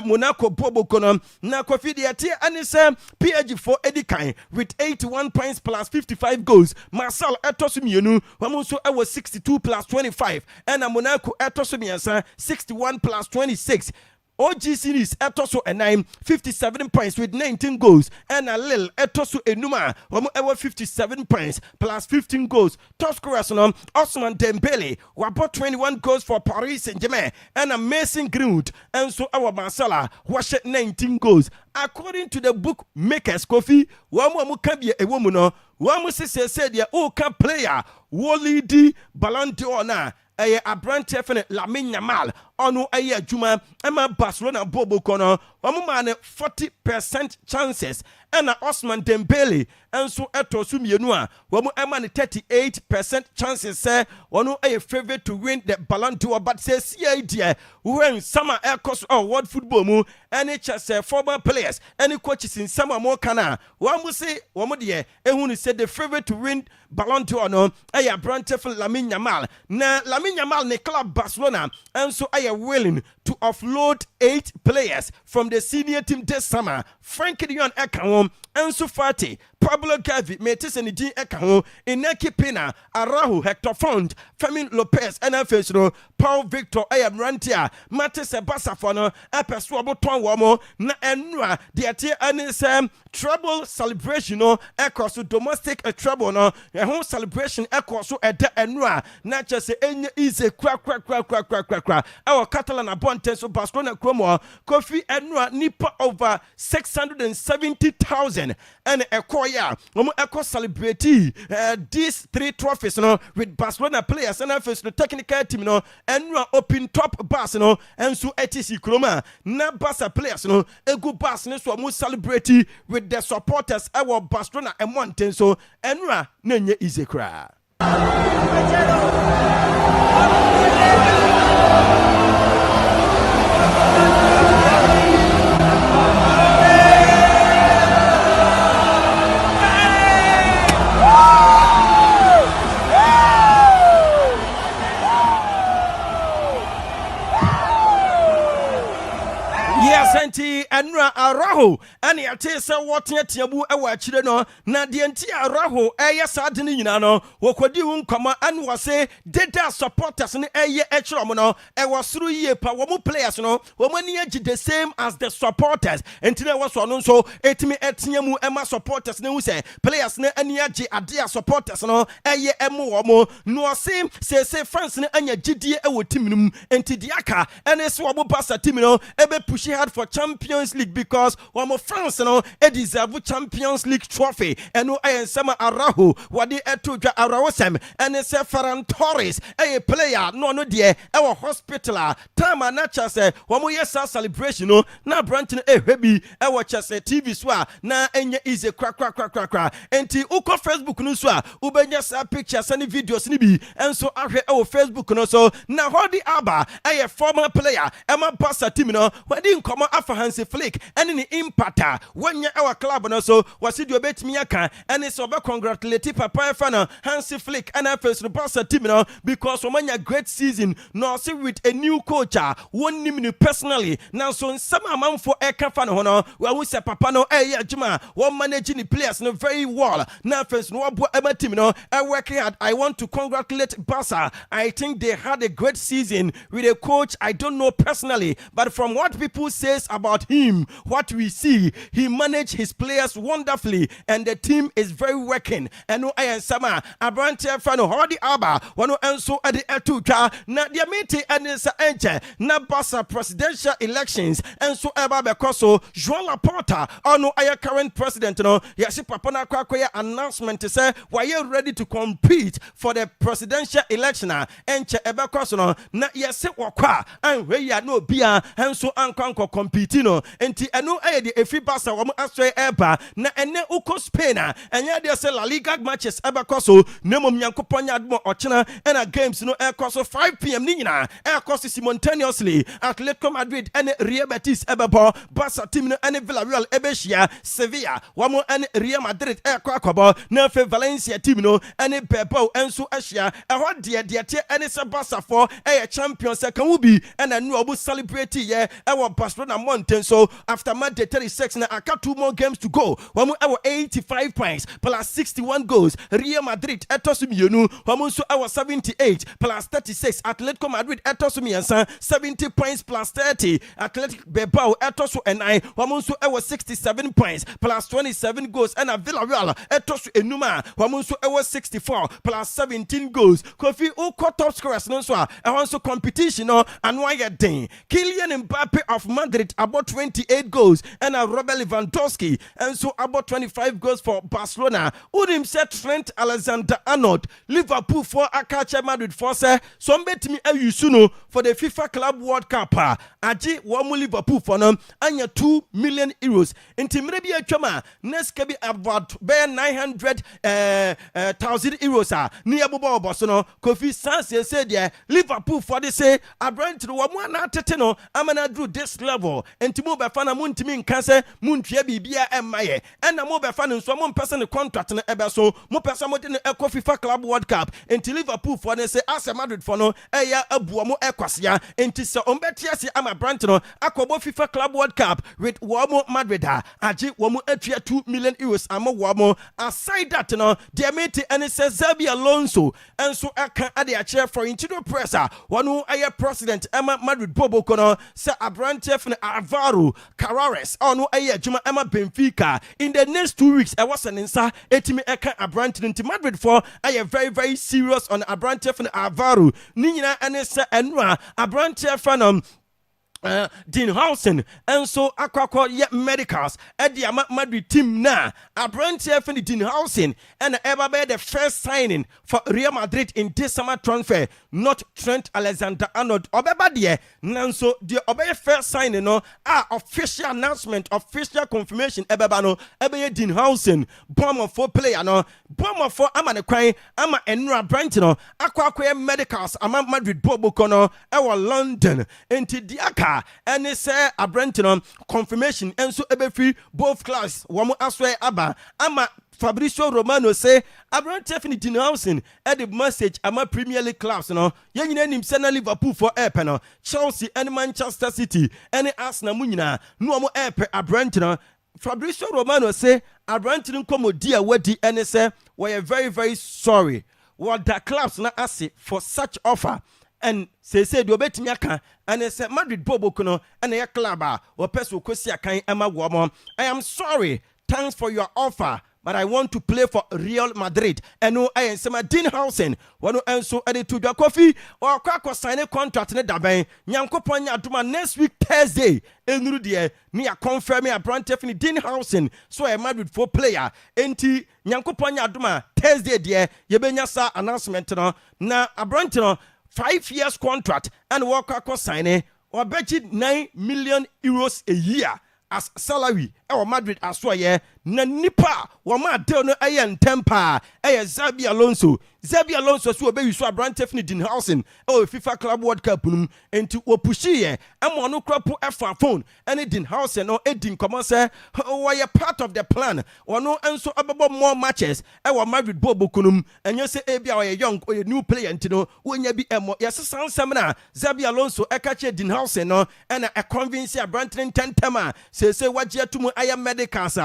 Monaco Bobo Konom na Kofi Diatia and his PG4 Edikan with 81 points plus 55 goals. Marcel Etosumienu Wamuso was 62 plus 25 and a Monaco Etosumiansa 61 plus 26. OG series etoso and 9 57 points with 19 goals and a Lille etoso enuma ever 57 points plus 15 goals. Top scorers no Ousmane Dembele wabought 21 goals for Paris Saint-Germain and a Mason Greenwood and so our Marcella was 19 goals. According to the bookmakers Kofi wamu can be a woman no wamu said ya oka player Wally D Ballon d'Or na Abrante Fene Lamine Yamal onu adwuma ema Barcelona bobo kono omumane 40% chances and Ousmane Dembele enso etosu mienu a womu ema 38% chances say onu favorite to win the Ballon d'Or but say idea when summer course world football mu NHS former players any coaches in summer more kana wamu say womu de ehunu say the favorite to win Ballon d'Or no Abrante Fene Lamine Yamal na Lamine Yamal ne club Barcelona enso willing to offload 8 players from the senior team this summer. Frankie de Jong Ekahom, Ansu Fati, Pablo Gavi, Metis and Jean Ekahom, Inaki Pina, Araujo, Hector Font, Fermin Lopez, and Afesro, Paul Victor, Rantia, Matis Basafono, Apeswabo Tonwamo, Na Enra, the Atia Anisam, trouble celebration, no, across to domestic trouble, no, a home celebration across to a Enra, not just any easy crack. Our Catalan abundance of Barcelona Chromo, Kofi Enra Nipa over 670,000 and a choir. Echo celebrate these 3 trophies no, with Barcelona players and first the technical team no, Enra open top bass no, and so ATC Chroma. Na Barca players no, a good bass no, so we celebrate with the supporters our Barcelona and Monten so Enra Nenye easy cry. Senti Enra Araujo ani ate se wote tiabu ewa chire no na de enti Araujo eye sade ni nyina no wokodi hu nkoma an wose deda supporters ni eye echiro mo no e wosoro yie pa wo players no wo mani agi the same as the supporters enti na woso no so etimi etiamu ema supporters ne hu se players ne ani agi ade supporters no eye emu wo mo no se France ne anya gidie e wo team num enti diaka ene se wo Barca team no ebe push hard for Champions League because one of France no deserve Champions League trophy and no Sama Araujo wadi etuja Araujo and say Ferran Torres a player no dear our hospitaler time na chase one more yes celebration no na branch heavy our chase TV swa na enye easy crack enti uko Facebook no swa ubenya sa pictures and videos ni bi enso ahwe our Facebook no so na hodi aba a former player Emma Barca team no wadi come afa Hansi Flick and ni impacta when our club no so wasi do betimi aka and so be congratulate papa fan Hansi Flick and first the Barca team no because omanya great season no see with a new coach one nim personally now so some amount for eka fan ho no we say papa no adwuma one managing the players no very well now first no abo ema team no working hard. I want to congratulate Barca. I think they had a great season with a coach I don't know personally but from what people says about him, what we see, he managed his players wonderfully, and the team is very working. And no iron summer, Abrante Fano, Hardy Abba, one also at the Etuka, na the meeting and sa enche, na basa presidential elections, and so Eba Bekoso, Joan Laporta, or no aya current president, no, Yasi Papana Kwakwaya announcement to say, why you ready to compete for the presidential election, enche Eba Kosono, na Yasi Wakwa, and where you no beer, and so Ankanko competino, and Anu aya the Efi Basa, Wamu Astre Eba, na ene uko Spain, and ya there say La Liga matches Eba Koso, Nemo Myankoponya Admo Ochina, and a games no air Koso 5 p.m. Nina, air Koso simultaneously, Atletico Madrid and Real Betis Ebebo, Barca team and Villarreal Ebeshia, Sevilla, Wamo and Real Madrid air Akwaaba, Nerfe Valencia team no, and Bebo and so Asia, a hot dear and it's a Barca for a champion second be and a new celebrate yeah, our Barcelona Mountain. So after Monday 36 now I got 2 more games to go. Wamo our 85 points plus 61 goals. Real Madrid etosumi yenu, wamo so our 78 plus 36. Atletico Madrid etosumi yansa 70 points plus 30. Athletic Bilbao etosu and I wamo so our 67 points plus 27 goals. And a Villarreal etosu enuma wamo so our 64 plus 17 goals. Kofi Oko top scorers no so also competition no and why a day. Kylian Mbappe of Madrid about 28 goals and a Robert Lewandowski and so about 25 goals for Barcelona. Udim said Trent Alexander-Arnold Liverpool for Akacha Madrid for say some bet me Ayusuno for the FIFA Club World Cup. Aji wamu Liverpool for them anya 2 million euros. Inti mrebi choma next be about 900,000 euros. Ni abubo bosono Kofi Sanse said yeah Liverpool for the say Abrant wamu na teteno amana drew this level. Inti mo be fana muntimi nkanse muntua bibia emaye. Ena mo be fana so mo person contract na ebe so mo person mo de Eco FIFA Club World Cup. Inti Liverpool for the say Asa Madrid for no eya abuo mo ekwasia. Inti se ombetia si ama Brant no akobo FIFA Club World Cup with Wamo Madrid aji wamo etua 2 million euros ama wamo. Aside that no the mate and it says Xabi Alonso and so aka ade a chair for Intino Presser wanu aye president Emma Madrid Bobo kono se Abrante from Alvaro Carreras onu aye adwuma Emma Benfica in the next 2 weeks I was an insa etimi eka Abrante into Madrid for aye very serious on Abrante from Alvaro ni nyina ene se enwa Abrante from Dean Housen and so Akwaaba medicals at the Madrid team na Abrante from Dean Housen and ever be the first signing for Real Madrid in this summer transfer, not Trent Alexander-Arnold Obeba die nanso the obey first signing no official announcement, official confirmation ebeba no ebe Dean Housen bomber for player no bomber for amane kwan ama enra Abrante no Akwaaba medicals ama Madrid bobo kono ewa London enti diaka and they say Abrante confirmation and so ebe free both class wamu aswe aba ama Fabrizio Romano say Abrante Dean Housen at the message ama Premier League clubs no yenyina nim say na Liverpool for airpe no Chelsea and Manchester City and Arsenal munyina no amo airpe Abrante no Fabrizio Romano say Abrante nkomo dia wadi and say we are very sorry what the clubs na ask for such offer. And say do betimi aka and say Madrid Bobo kono and a club or person kwesi akan Emma Womo. I am sorry. Thanks for your offer, but I want to play for Real Madrid. And no I am Sema Dean Housen. Wano enso edit to the coffee or kwako sign a contract ne daben. Nyankopon nya aduma next week Thursday. Enuru de ni a confirm me Abrante Dean Housen so a Madrid for player. Enti Nyankopon nya aduma Thursday de yebenya sa announcement no na Abrante no 5 years contract and work across signing or budget 9 million euros a year as salary. Our Madrid as well, yeah. Na nipa wama del no ayen tempa Xabi Alonso so be you so Abrante Dean Housen FIFA Club World Cup into opushi am no crop for phone and Dean Housen no Edin come say why part of the plan or no enso ababo more matches our Madrid bobo kunum and you say ebia or young or new player ntino when you be yes sound semina Xabi Alonso ekache Dean Housen no and a convince Abrante 10 tema say what you to I am medicals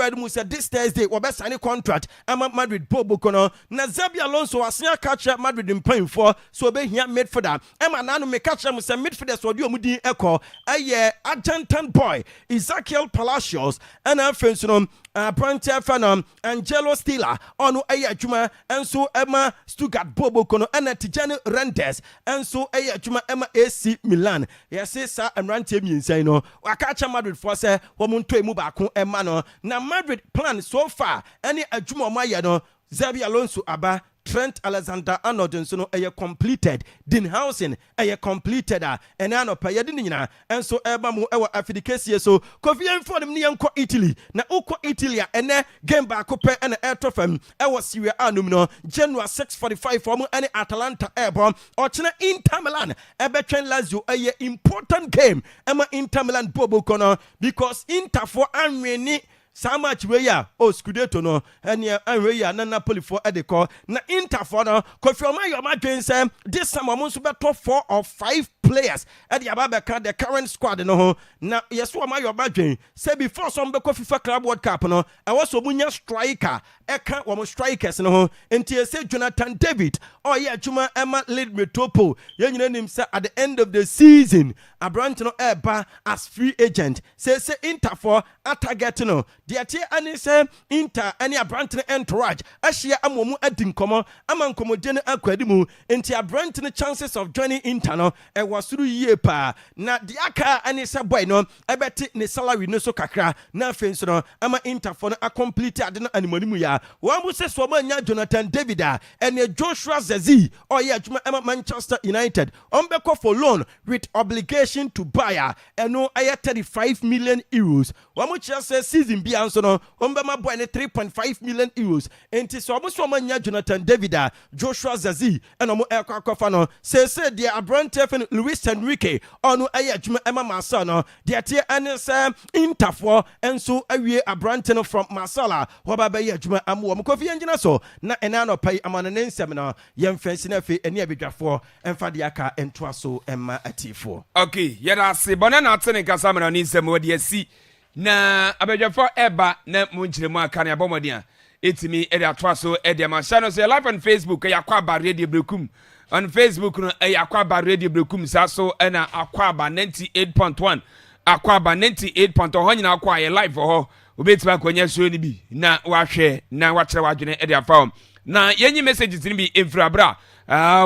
Fred mu say this Thursday we be sign contract ama Madrid Bobo kono na Xabi Alonso asia catch Madrid in playing for so be here midfielder ema nanu me catch am say midfielder so di omudi eko aye Argentine boy Ezekiel Palacios and afenso no Prantia Fanum Angelo Stila onu aye adwuma enso ema Stuttgart Bobo kono and Tijani Rendes enso aye adwuma ema AC Milan yes sir Emrantie mi insane no wakacha Madrid for say womunto emu ba ko ema no na Madrid plan so far any adwuma o maye no Xabi Alonso aba Trent Alexander-Arnold nso no completed Dinhausen completed and anopa yedi nyina enso eba mu ewa afidikesie so Kofi Enfo dem ne yenko Italy na uko Italy ene game ba ko pe ene etofam ewa Serie A num no January 6:45 for mu ene Atalanta ebo ochine Inter Milan ebetwen Lazio important game ema Inter Milan bobo kono because Inter for anweni so much we ya Scudetto no ene anwe ya na Napoli for edeko na Inter for no confirm your match say this time we so better 4 or 5 players at the ababeka the current squad no ho na yes wo ma your match say before some be FIFA Club World Cup no e was omunya striker eka wo strikers no ho enti say Jonathan David yeah chuma Emma lead Metopo yenyina nim say at the end of the season Abrant no eba as free agent say Inter for target no the tie ani say Inter any Abrant no entourage ahia amomu adinkomo amankomo ne akwadimu enti Abrant no chances of joining Inter no e wasuru yie pa na the aka ani say boy no ebeti ne salary no so kakra na afenso no ama Inter for no complete ade no animanimu ya wa mu say so ma nya Jonathan David and Joshua Zezi yeah juma ema Manchester United ombeko for loan with obligation to buy and no 35 million euros wa mu say season bi anso no ombema boy ne 3.5 million euros enti so mo so ma nya Jonathan David Joshua Zezi and omo akwafa no say dia Abrante Luis Enrique onu juma ema Marcel no dia tie ane say Interfor enso awie Abrante no from Marcel wa ba juma amu mo Kofi engina so na ena no pai amana ne nsem no yemfansi na fe eni abedwafo emfa de aka entoa so emma atifo okay yeda se bona na atene kasa mena ni nsem wo de asi na abedwafo eba na munchiremu aka ne abomodi a etimi e de atoa so e de ma channel so live on Facebook Akwaaba Radio Brekum on Facebook no Akwaaba Radio Brekum so na Akwaaba 98.1 Akwaaba 98.1 ho nyina akwa ye live ho obetima kwanya so ni bi na wahwe na wachire wadwene e de afa na yenyi messages ni bi efrabra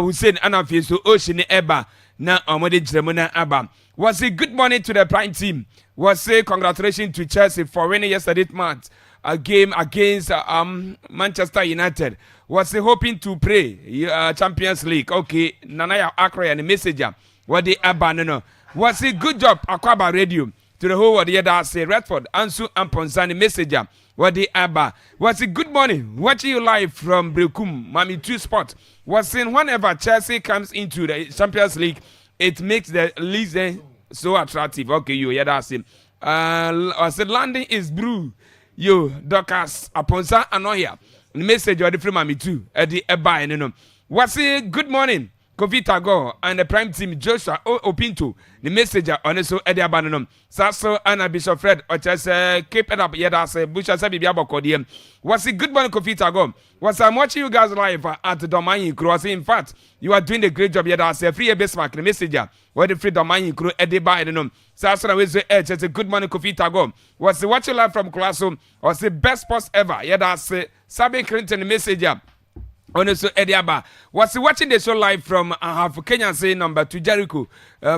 Hussein Anafie so ocean eba na omode jiremu na aba was a good morning to the prime team was a congratulations to Chelsea for winning yesterday month a game against Manchester United was hoping to play Champions League okay Nanaya Akra and messenger what the aba no was a good job Akwaaba Radio to the whole world that say Redford Ansu Amponsani messenger what the aba was a good morning watching you live from Brekum Mami 2 Sport was saying whenever Chelsea comes into the Champions League it makes the league so attractive okay you yeah that's it I said landing is brew yo Docas Aponsa Anoya message or the free Mami 2 at the eba no was a good morning Kofi Tago and the prime team Joshua Opinto the messenger on so Eddie Abanonum Sasso and Bishop Fred or just keep it up yet as a Busha Sabi Biabocodium. Was it good morning Kofi Tago? Was I'm watching you guys live at the Domain Crew. In fact, you are doing a great job yet as a free base mark the messenger where the free Domain Crew Eddie Biden. Sasso with the edge as a good morning Kofi Tago. Was the watching live from classroom was the best post ever yet as Sabi Clinton the messenger. Also, Ediaba was watching the show live from Kenya say number 2 Jericho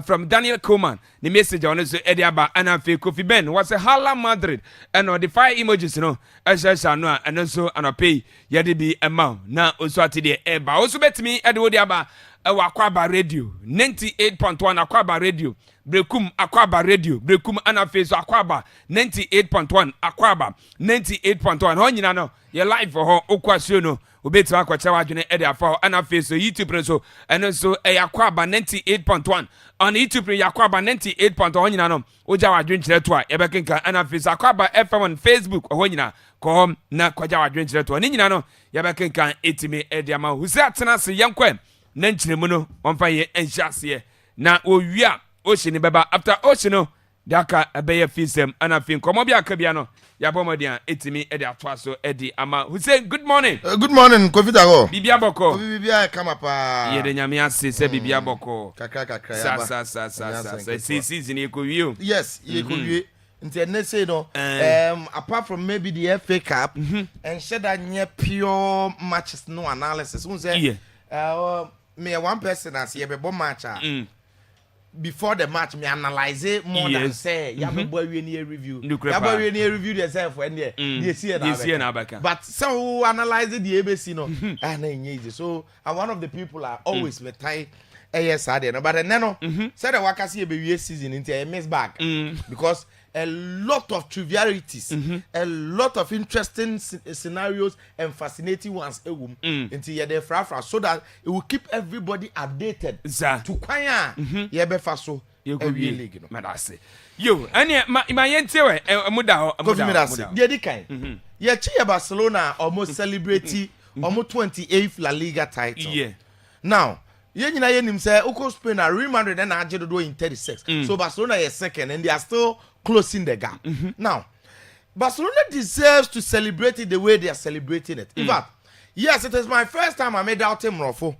from Daniel Coleman. The message on also Ediaba and Kofi Ben was a Hala Madrid and on the 5 emojis, you know, Asha and also an pay Yadibi amount. Now also at the Eba. Also bet me Ediaba Akwaaba Radio 98.1 Akwaaba Radio. Brekum Akwaaba Radio Brekum Anafe so Akwaaba 98.1 Akwaaba 98.1 ho nyina no ye live for ho okwasuo no obetu akwacha wadwene e de afa Anafe so YouTube so eno so Akwaaba 98.1 on YouTube Akwaaba 98.1 ho nyina no oja wadwene kire to a ye bekenka Anafe so Akwaaba FM on Facebook ho nyina ko na kwaja wadwene kire to ni nyina no ye bekenka etimi e de ama husi atena se yenkwa na nkyiremu no wonfa ye enhyase na owia Ocean beba after Ocean daka ebeye fisem ana fin komo bia ka bia no ya bomodian etimi e de atoa so e di ama Hussein good morning. Good morning Kofita go bibia boko bibia kama pa ye de nyame ase se bibia boko kakra ya ba sa season e ko wie yes ye ko wie nti ne say no apart from maybe the FA Cup and said that nye pure matches no analysis we say me one person as ye be bo match before the match me analyze it more than say ya be boy we near review ya boy we near review yourself when there dey see na back but so analyze the ABC no na easy so one of the people are always me tie sad no but then no say the wakasi e be we season into a miss back because a lot of trivialities, a lot of interesting scenarios and fascinating ones until you're there so that it will keep everybody updated. To kwaya, you be faso. You go league, no. Madase. You, and my yentewe, muda. The kind. Yeah, Chia Barcelona almost celebrating almost 28th La Liga title. Yeah. Now. Yenina yenim say Uko Spain are Real Madrid and Argentina in 36. So Barcelona is second and they are still closing the gap. Now, Barcelona deserves to celebrate it the way they are celebrating it. In fact, yes, it is my first time I made out him Rofo.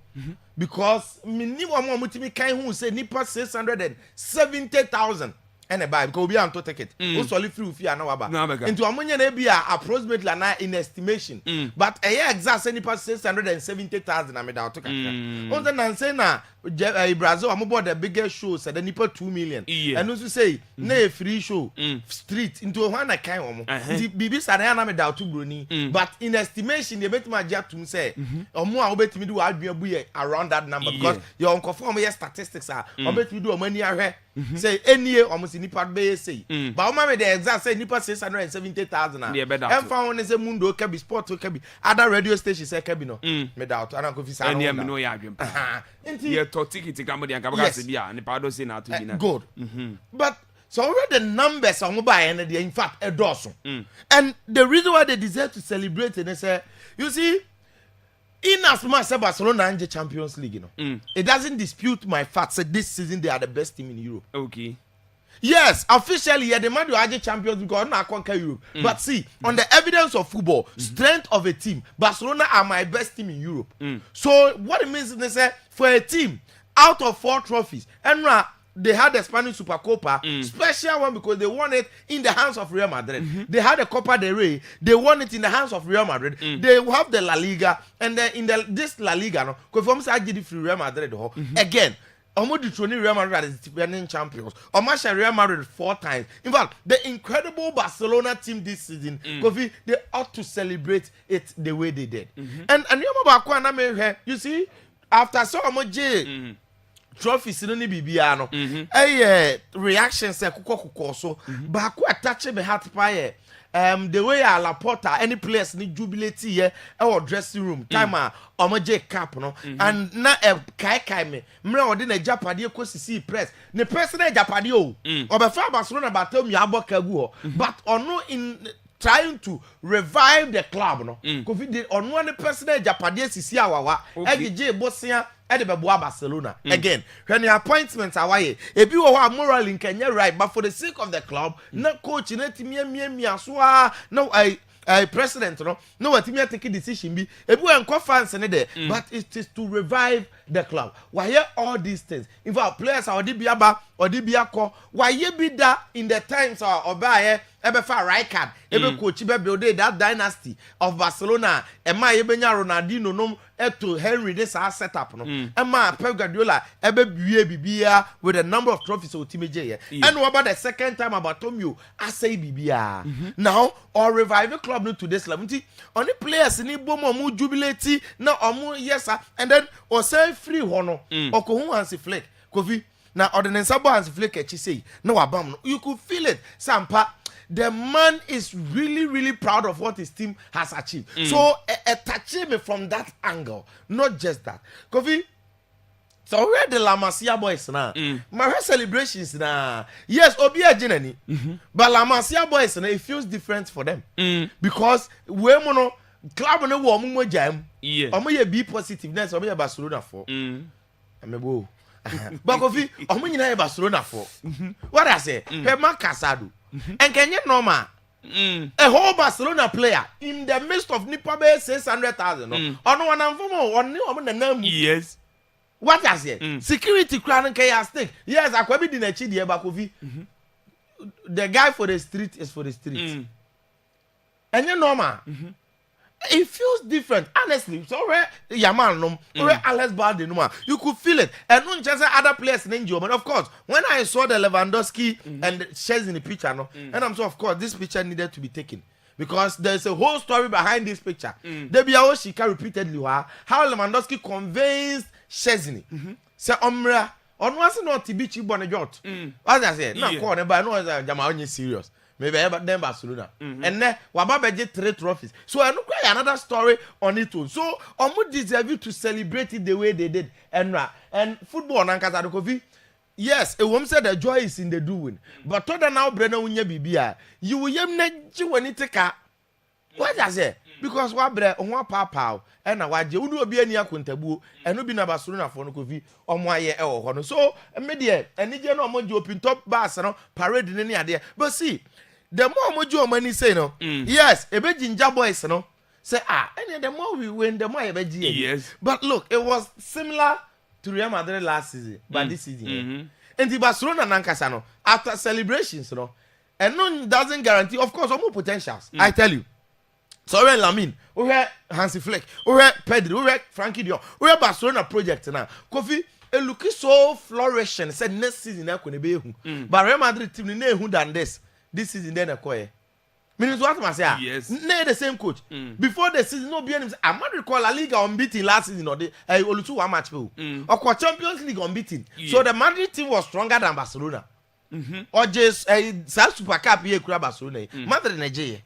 Because me wa mo mutimi kan hu say nipa 670,000 and a buy because we are to take it. Also live through fear now about. Into amonya na be approximately na in estimation. But a year exact nipa 670,000 I made out to catch. On the say na Brazil am about the biggest shows at the nipa 2 million. And also say na free show street into one I kind omo. The bibi sana na made out to broni. But in estimation they bet my jet to say omo a obet me do adwe around that number because your conform your statistics are obet me do money ahwe. Say any year almost nipa be say but o me the exact say nipa 670,000 and found is a mundo can be sport can be other radio stations say can be no me doubt and go fit and me no ya adwem ye to ticket gambo dia kabaka se bia nipa do say na to bi na good but so already the numbers on buy and they in fact a dozen and the reason why they deserve to celebrate and say you see in as much as Barcelona and the Champions League, you know, it doesn't dispute my fact that this season they are the best team in Europe. Okay. Yes, officially, yeah, the man who are the champions because not conquer Europe. But see, on the evidence of football, strength of a team, Barcelona are my best team in Europe. So what it means is they say for a team out of 4 trophies, and they had the Spanish Supercopa, special one because they won it in the hands of Real Madrid. They had the Copa del Rey, they won it in the hands of Real Madrid. They have the La Liga, and then in this La Liga, no, because I did it for Real Madrid again. Almost the Real Madrid as defending champions. Almost Real Madrid 4 times. In fact, the incredible Barcelona team this season, they ought to celebrate it the way they did. And you see, after so much trophies no ni bibia no reactions e kuko so ba ko attach me heart pa the way Laporta any players ni jubilate here our dressing room time omoje cap no and na kai me mre odi na japade ko sisi press ne personal japade o obefa Barcelona batom ya abokagu but ono in trying to revive the club no covid ono ne personal japade sisi awawa egeje bosia e de bebo Barcelona again when the appointments are why e bi wo moral in Kenya right but for the sake of the club na coach na timia so no president no watimi take decision bi e bi enko fans ne there but it is to revive the club why all these things in fact players are odibiaba odibiako why be that in the times oba ebefa right card ebe coach be build that dynasty of Barcelona ema ebenya Ronaldinho nom eto Henry this setup no ema Pep Guardiola ebe bie bibia with a number of trophies o team je and what about the second time about Tomio asay bibia now or revive the club to this level only players ni bomo mu jubilate na omu yes and then or say free hono okohu Hansi Flick kofi na ordinance abo Hansi Flick echi say na wabam no you could feel it sampa the man is really proud of what his team has achieved. So touching me from that angle, not just that. Kofi, so where the La Masia boys now? My celebrations now. Yes, Obia Jenny, but La Masia boys now it feels different for them because we mono club no wo mo jam. Yeah, omo ye be positiveness omo ye Barcelona for. Amebo. But Kofi, omo nyina e Barcelona for. What I say? He man Casado. And can you normal? A whole Barcelona player in the midst of Nipa Bay 600,000. On one and on the name. Yes. What I say? Security crown and chaos stake. Yes, Akwaaba didn't achieve the Bakovi. The guy for the street is for the street. And you normal. It feels different, honestly. So where Yaman where Alex Balde you could feel it, and not just other players in India. But of course, when I saw the Lewandowski and the shares in the picture, and I'm so of course this picture needed to be taken because there's a whole story behind this picture. Debiao Shika repeatedly how Lewandowski convinced Szczesny. Say Omra on was not Tibichi Bonajot. As I said, no corner, but no Jamaoni serious. Maybe ever then Barcelona. And then Wababeje 3 trophies. So I look like another story on it too. So Omu deserve you to celebrate it the way they did. And football on Ankara. Yes, a woman said the joy is in the doing. But other now Brenna Unya Bibia, you will yem neji when it take a what I say? Because what bre on one pow and a waje udu be any akuntabu and no be na Barcelona for no kofi on one year or so media and ni no mo open top bars no parade in any idea. But see, the more mojo money say no, yes, a bit ginger boys no say and the more we win, the more a bit yes. But look, it was similar to Real Madrid last season, but this season, and the Barcelona Nankasano after celebrations, no, and none doesn't guarantee, of course, more potentials. I tell you. Sorry, Lamin. We have Hansi Flick. We have Pedri. We have Frankie Dion. We have Barcelona project now. Kofi, it looks so flourishing. Said next season I couldn't be but Real Madrid team ne who than this season then a coy. Means what I say? Yes. Ne the same coach. Before the season, no be any. I'm not recall La Liga unbeaten last season or the only 2 match people. Or Champions League unbeaten. So the Madrid team was stronger than Barcelona. Or just South Super Cup here Barcelona. Madrid Nigeria.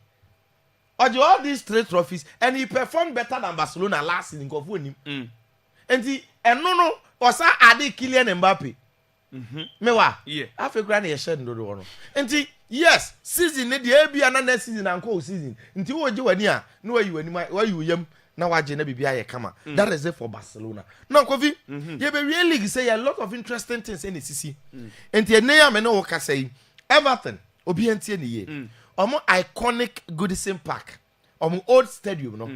All these 3 trophies, and he performed better than Barcelona last season. And no, was Adi Kylian Mbappe. Mewa, yeah. After granny a shed no one. And yes, season the AB and next season and co season. Until what you were near, no you anymore, why you yam now I never be a camera. That is it for Barcelona. Now, Kofi, you be really say a lot of interesting things in the CC. And the name I know what say Everton, Obianti in the year. Omo iconic Goodison Park. Omo old stadium no.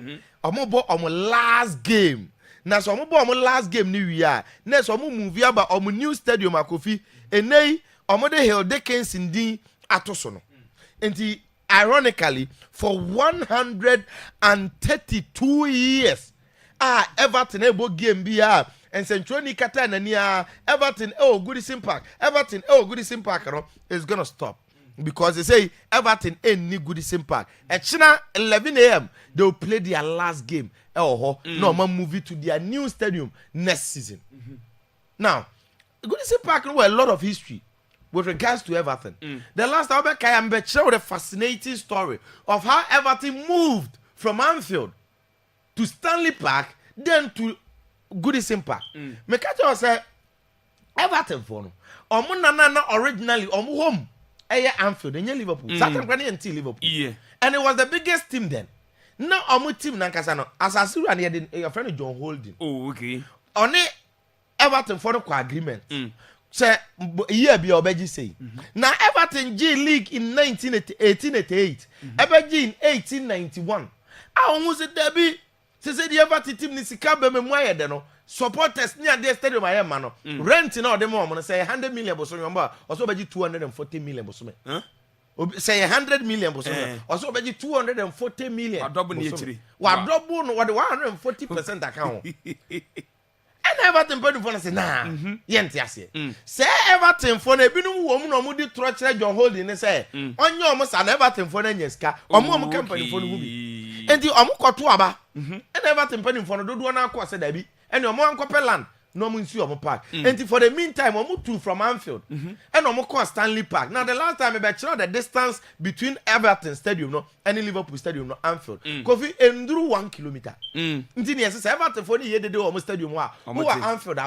Omo bo omo last game. Na so omo bo omo last game ni wi a. Na so omo move aba omo new stadium Akofi. Enei omo de Hill Dickinson din atoso no. Enti ironically for 132 years Everton ebo game bia and Centroni Kata na nia Everton Goodison Park. Everton Goodison Park no is going to stop. Because they say Everton ain't need Goodison Park. At China 11 a.m. they will play their last game. No man move it to their new stadium next season. Now, Goodison Park know a lot of history with regards to Everton. The last time I am with a fascinating story of how Everton moved from Anfield to Stanley Park, then to Goodison Park. Mekato say Everton for no. Originally home. Anfield and Liverpool. Saturn until Liverpool. Yeah. And it was the biggest team then. No, our team Nankasano. As I see, and your friend John Holding. Oh, okay. Only Everton for no agreement. Say, year be obeji say. Now Everton G League in 1888. Everton in 1891. I almost said there be. Say the Everton team ni sikabe memoya de no. Supporters near the stadium I am man. Rent in all the more. Say 100 million bosom number. Also be 240 million bosom. Huh? Say 100 million bosom. Also be 240 million. What double nature? What double? What 140% account? And Everton pay for say nah. Yenti ase. Say Everton for na binu wo mu no mu di trotchere John Holding say. Onye omo sa na Everton for na nyeska. Omo company for no bi. Enti omo koto aba. And Everton pay for no dodo na akọ say da bi. And your mom land, no one see your park. And for the meantime, we moved from Anfield and we call Stanley Park. Now, the last time I bet the distance between Everton Stadium and Liverpool Stadium, Anfield, Kofi endure 1 kilometer. Indeed, yes, Everton for the year they do almost stadium. Who are Anfield?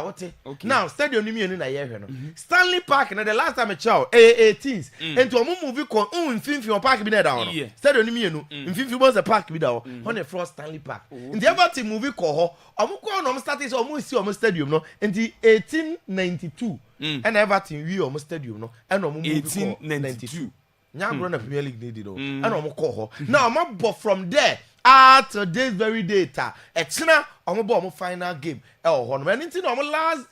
Now, Stadium ni me na year no. Stanley Park. Now, the last time I chow 18s. And to move we call Infinity Park be there down. Stadium ni me no. Infinity was the park be there on the floor Stanley Park. In the Everton movie call. Omo started almost see almost stadium no until 1892 and Everton we almost stadium no and no 1892 Nyambro na Premier League need no and no call now I'm from there to this very data Echina omo final game no anything omo last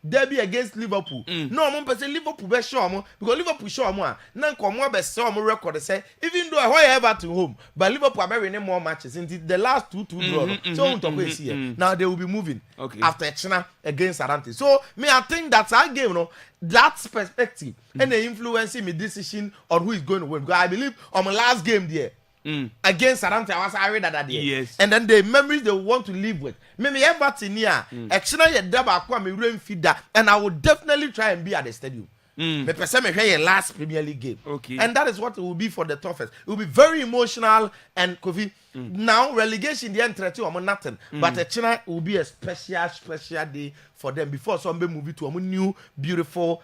derby against Liverpool no omo person Liverpool be show omo because Liverpool show omo na nkomo be say omo record say even though why Everton home but Liverpool are winning more matches until the last 2-2 draw so on top here now they will be moving after Echina against Arante so me I think that's our game no that perspective and the influencing me decision on who is going to win because I believe on my last game there against Arante I was worried that day yes and then the memories they want to live with me Everton here Echina ye double akwa me rain feeder and I will definitely try and be at the stadium me person me hear last Premier League game and that is what it will be for the toughest it will be very emotional and Kofi now relegation the entry or nothing but Echina will be a special day for them before somebody move it to a new beautiful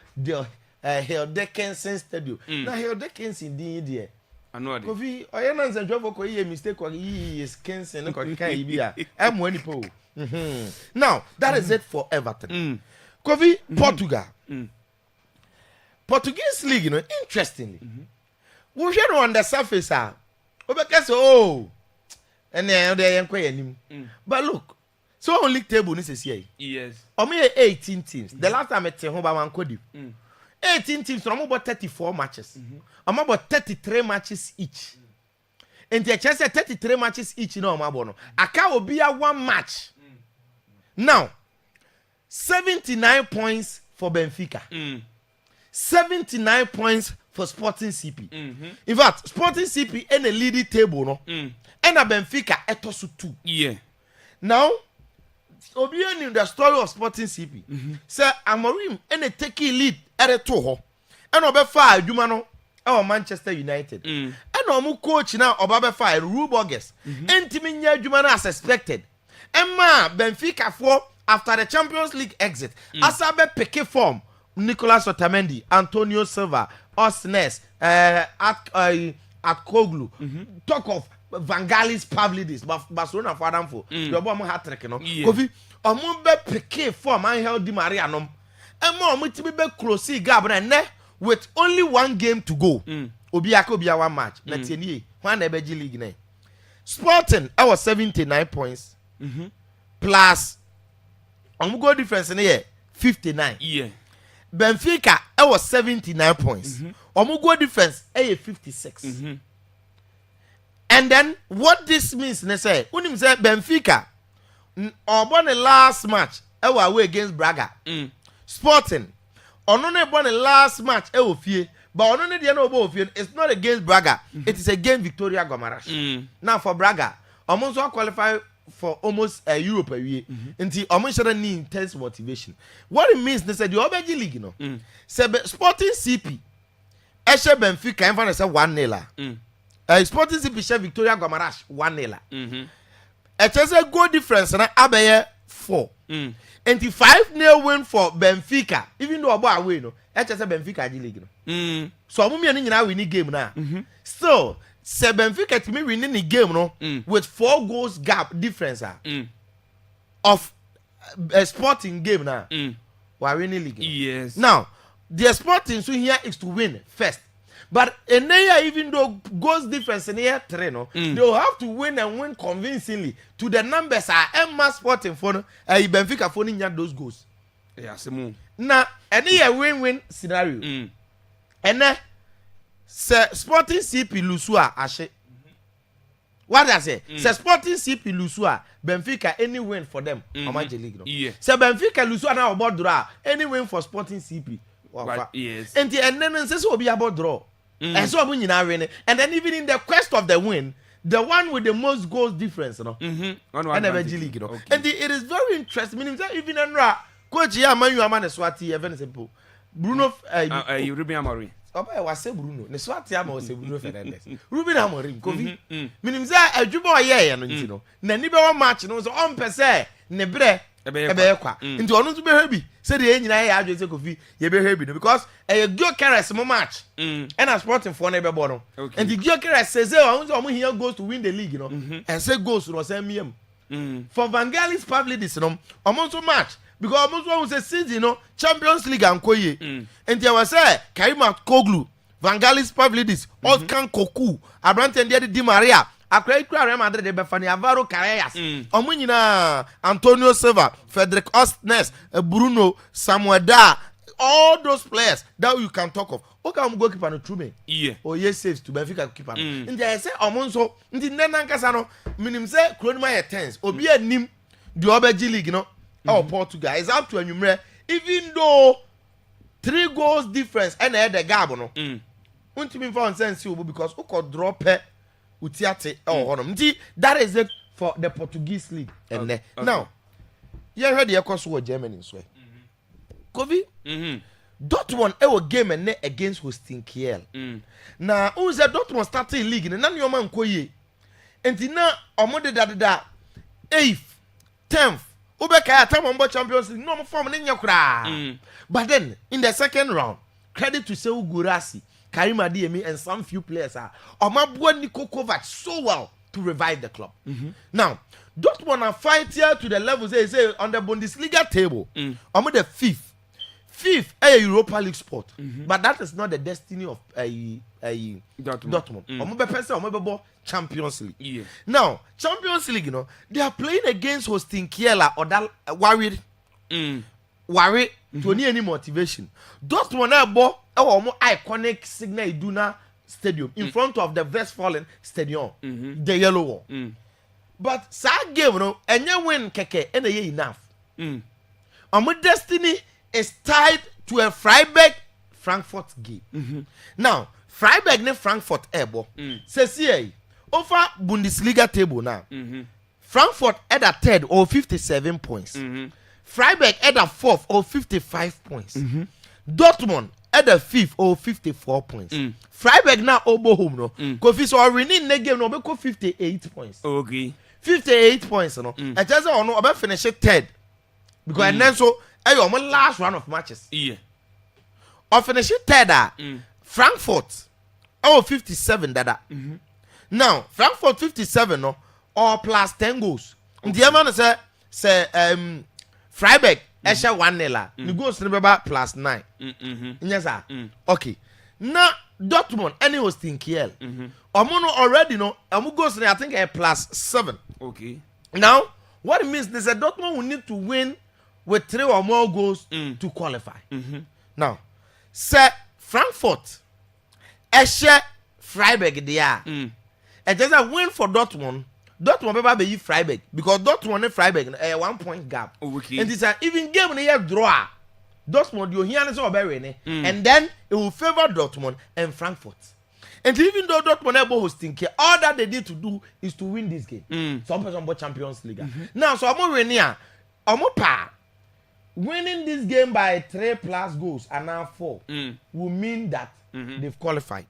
Hill Dickinson stadium now Hill Dickinson there Kofi oyena nze jofo ko ye mistake ko is Kensen ko kan yi bia emo ani po now that is it for Everton Kofi Portugal Portuguese league you know interestingly we hear on the surface obeka say oh and they enquire him but look so on league table ni say yes omo 18 teams the last time I tell home ba man kodi 18 teams from about 34 matches. I'm about 33 matches each. And the chance 33 matches each no amabono. Aka will be a one match. Now 79 points for Benfica. 79 points for Sporting CP. In fact, Sporting CP in the leading table no. And a Benfica etosu 2. Yeah. Now Obian in the story of Sporting CP. Say Amorim and a taking lead at a toho. And Obefa adwuma no e Manchester United. And omu coach now Obabefa Rue Borges. Entimi nya adwuma no as expected. Emma Benfica for after the Champions League exit. Asabe pick form Nicolas Otamendi, Antonio Silva, Osnes, at Koglu. Talk of Vangalis Pavlidis, Barcelona for Adam for the bomb hat trick, no. Kofi, Omumbe piqué form Angel Di Maria nom. And more multiple close Gabriel with only one game to go. Obiako be one match. Let's say one Ebeji League name. Sporting, I was 79 points. Plus goal difference in here 59. Yeah. Benfica, I was 79 points. Goal difference 56. And then what this means, they say, when you say Benfica, on the last match, I was away against Braga. Sporting, on the last match, I was fear, but on the end of it's not against Braga, it is against Victoria Gomarash. Now for Braga, almost all qualify for almost a Europe a year until almost need intense motivation. What it means, they said the Obeji League, you know, say Sporting CP, Eshe Benfica, and find 1-0. Sporting CP share Victoria Gomarash 1-0. It's a goal difference and Abaye 4. And the 5-0 win for Benfica, even though about away no, it's a Benfica league no. So I'm meaning now winning game now. Still, say Benfica to me winning the game no with 4 goals gap difference of a Sporting game now. We're winning league. Yes. Now, the Sporting so here is to win first. But in there, even though goals difference in here 3, no, they'll have to win and win convincingly to the numbers are Emma Sporting for Benfica for those goals. Yeah, Simon. Now, any a win-win scenario. And then Sporting CP Lusua Ashe. What I say? Say Sporting CP Lusua Benfica any win for them on Major League. No? Yeah. Say Benfica Lusua now about draw any win for Sporting CP. Right, yes. And then says will be about draw. And so win and then even in the quest of the win, the one with the most goals difference, you know. And the league, you know. Okay. And it is very interesting. Meaning that even in coach here, man, you are man Swati, even simple. Bruno, you Ruben Amorim. Oh, I say Bruno. The Swati Amo say Bruno Fernandes. Ruben Amorim, Kofi. Meaning that a jubo yeah, you know. Na nibe one match, no so on per se, nebre. Ebe kwa nti onu to be happy say the nyina ya adwe say Kofi ye be happy no because e go caress mo match and a Sporting for na be bo no and the go caress say onu here goes to win the league no and say goes no say miem for Vangalis Pavlidis no omo so match because most one say season no Champions League and koye and there was say Karima Koglu Van Galis Pavlidis Oskan Koku Abrante Ndi Di Maria Akra Real Madrid de Befani Alvaro Carreras omo nyina Antonio Silva Frederick Ostnes Bruno Samuel all those players that you can talk of. Okay, I'm goalkeeper no true me. Yeah. Oh yes, saves to Benfica keeper. Nti I say omonso nti nena nkasa no minim say Kronima ye tens. Obi anim the Obeji League no. Oh Portugal is up to anumre even though 3 goals difference and the gap no. Untimi for sense you because who could drop utiate honom. Nti that is it for the Portuguese league. And now you heard the course of Germany so. Kovi Dortmund ewo game ene against hosting Kiel. Na unze Dortmund starting league na nyo man koye. Enti na omode da 8th, 10th. Ubeka ya time on Champions League no form ne nyakura. But then in the second round, credit to Seu Gurasi, Karim Adeyemi and some few players are Omabua Niko Kovac so well to revive the club. Now, Dortmund are fight here to the level say on the Bundesliga table. Omode 5th a Europa League spot, but that is not the destiny of Dortmund. Omo Champions League. Yeah. Now Champions League, you know, they are playing against hosting Kiela or that worried to any motivation. Dortmund are more iconic Signal Iduna Stadium in front of the Westfalen Stadium, the yellow one. But sad game, you know, and you win keke and enough. Our destiny is tied to a Freiburg Frankfurt game. Now, Freiburg ne Frankfurt ebo. Says here, over Bundesliga table now. Frankfurt at a third or 57 points. Freiburg at a 4th or 55 points. Dortmund at a 5th or 54 points. Freiburg now obo home no. Kofi so winning the game no be 58 points. Okay. 58 points no. I just say no about finish third. Because and then so ayo my last round of matches. Yeah. Or finish third Frankfurt 57 dada. Now Frankfurt 57 no or plus 10 goals. The man say Freiburg esha 1-0. The goals remember plus 9. Yes sir. Okay. Now Dortmund any hosting Kiel. Omono already no amu goals I think plus 7. Okay. Now what it means is that Dortmund will need to win with 3 or more goals to qualify. Now, say Frankfurt, Eshe Freiburg there. And just a win for Dortmund. Dortmund be Freiburg because Dortmund and Freiburg a 1 point gap. Okay. And it's an even game when you draw. Dortmund you hear so very and then it will favor Dortmund and Frankfurt. And even though Dortmund are hosting here, all that they need to do is to win this game. Some person about Champions League. Now, so I'm winning here. Winning this game by 3+ goals and now 4 will mean that they've qualified.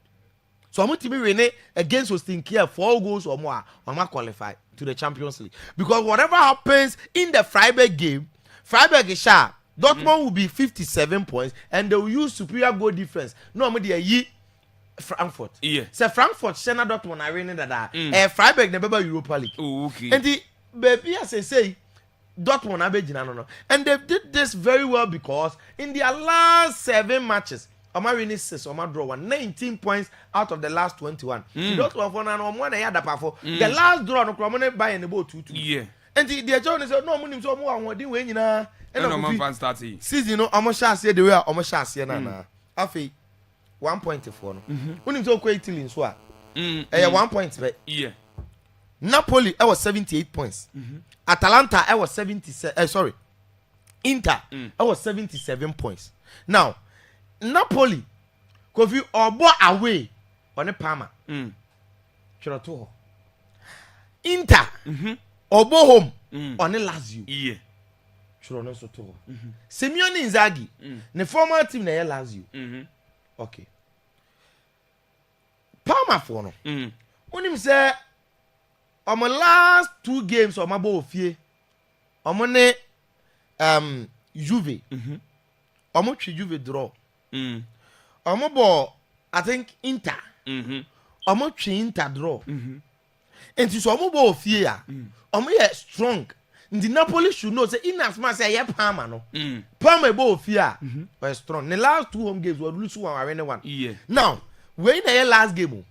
So I'm going to be winning against hosting here 4 goals or more. I'm going to qualify to the Champions League because whatever happens in the Freiburg game, Freiburg is sharp. Dortmund will be 57 points and they will use superior goal difference. No, I'm going to Frankfurt. Yeah. So Frankfurt, Senna Dortmund are winning that. Freiburg never Europa League. Okay. And the baby as I say. Dortmund no. And they did this very well because in their last 7 matches, Oma winning 6, Oma draw 1, 19 points out of the last 21. Dortmund for now, the last draw no Kromone buy in the boat 2-2. Yeah. And the John said no money so more one win and no man fan start season no Oma chance the way Oma chance na. Afi 1 point for no. Unim so quite in so a 1 point be. Yeah. Napoli was 78 points. Atalanta I was 77 Inter I was 77 points. Now Napoli Kofi obo away on the Parma. Chirato. Inter obo home on the Lazio. Yeah. Chirono so to. Simeone Inzaghi the former team na Lazio. Okay. Parma for no. Unim say on my last 2 games on my ball fie on my Juve on my Juve draw on my ball I think Inter on my Inter draw and so on my ball fie on my strong The Napoli should know say in as much as a Parma no. Parma bo fear was strong. The last 2 home games were lose one. Yeah. Now, we in the last game.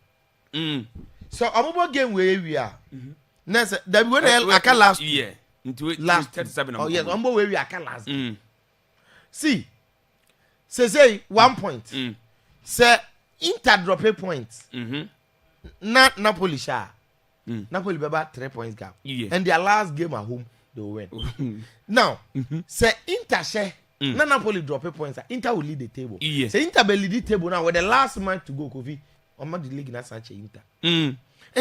So our game where we are. Next that we the last yeah. Into last 37. Oh yes, where we are last. See. Say 1 point. Say Inter drop a point. Not Napoli sha. Napoli beba 3 points gap. Yeah. And their last game at home, they will win. Now, say Inter share. Na Napoli drop a point. Inter will lead the table. Yeah. Say Inter will lead the table now with the last man to go, Kofi. On the league na Sanchez Inter. And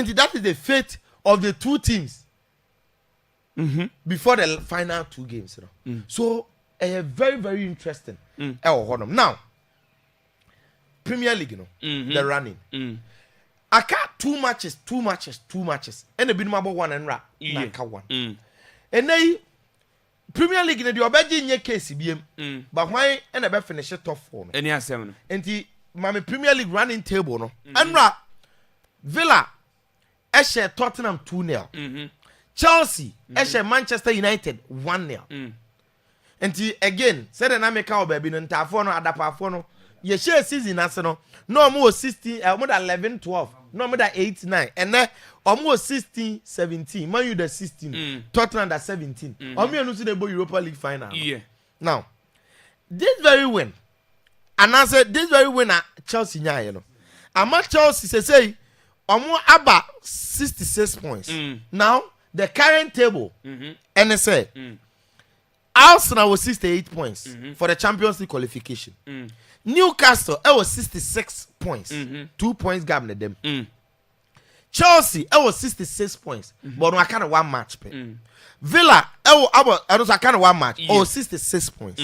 that is the fate of the 2 teams before the final 2 games. You know? So, very, very interesting. Now, Premier League, you know, the running. I got 2 matches. And the been about 1 and rap. Yeah. 1. And then Premier League, the obedi in your case, but why and I finish it top 4. Any assembly. And the Premier League running table, no. And rap Villa, Eshe Tottenham 2-0. Chelsea, Eshe Manchester United 1-0. And again, said an American baby, and Tafono, Adapafono. You share season national no more 16 more than 11 12 no more than 8 9 and then almost 16 17 Man U the 16 Tottenham the 17 me and see the Europa League final. Yeah. Now this very win and I said this very win at Chelsea nya you know I'm Chelsea say about 66 points. Now the current table and they say Arsenal was 68 points for the Champions League qualification. Newcastle, it was 66 points. 2 points gap in them. Chelsea, it was 66 points. But I kind of 1 match. Villa, it was kind of 1 match. Or 66 points.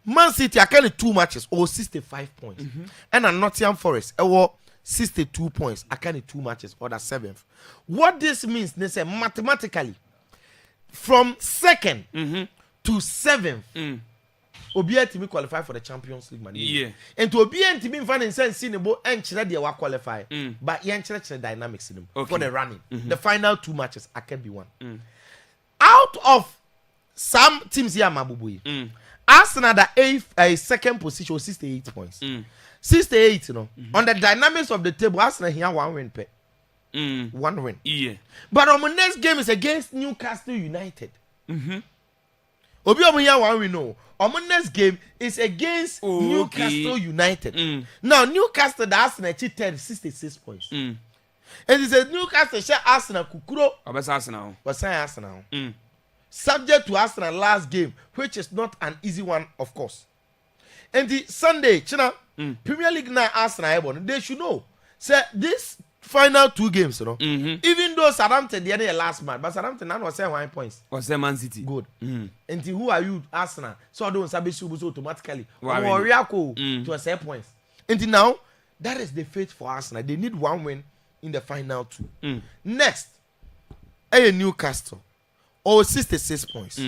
Man City, I kind of 2 matches. Or 65 points. And at Nottingham Forest, it was 62 points. I kind of 2 matches. Or the 7th. What this means, they say mathematically, from 2nd to 7th, Obia to qualify for the Champions League. Yeah. And to Obia to be fan in sense cinebo and Chile they were qualify. But yen Chile dynamics in them for the running. The final 2 matches I can be one. Out of some teams here, Mabubu. Arsenal the 2nd position was 68 points. 68, you know. On the dynamics of the table, Arsenal here 1 win per. 1 win. Yeah. But our next game is against Newcastle United. Obi here 1 win no. Our next game is against Newcastle United. Now Newcastle the Arsenal cheated 66 points. And it says Newcastle share Arsenal kukuro. Arsenal. But Arsenal. Subject to Arsenal last game, which is not an easy one, of course. And the Sunday, China Premier League now Arsenal, they should know. Say this final 2 games, you know. Even though Southampton the other last match, but Southampton now was 1 points. Was there Man City? Good. And who are you, Arsenal? So I don't sabi subu automatically. Warrior to a 7 points. And now that is the fate for Arsenal. They need 1 win in the final 2. Next, Newcastle. 66 points.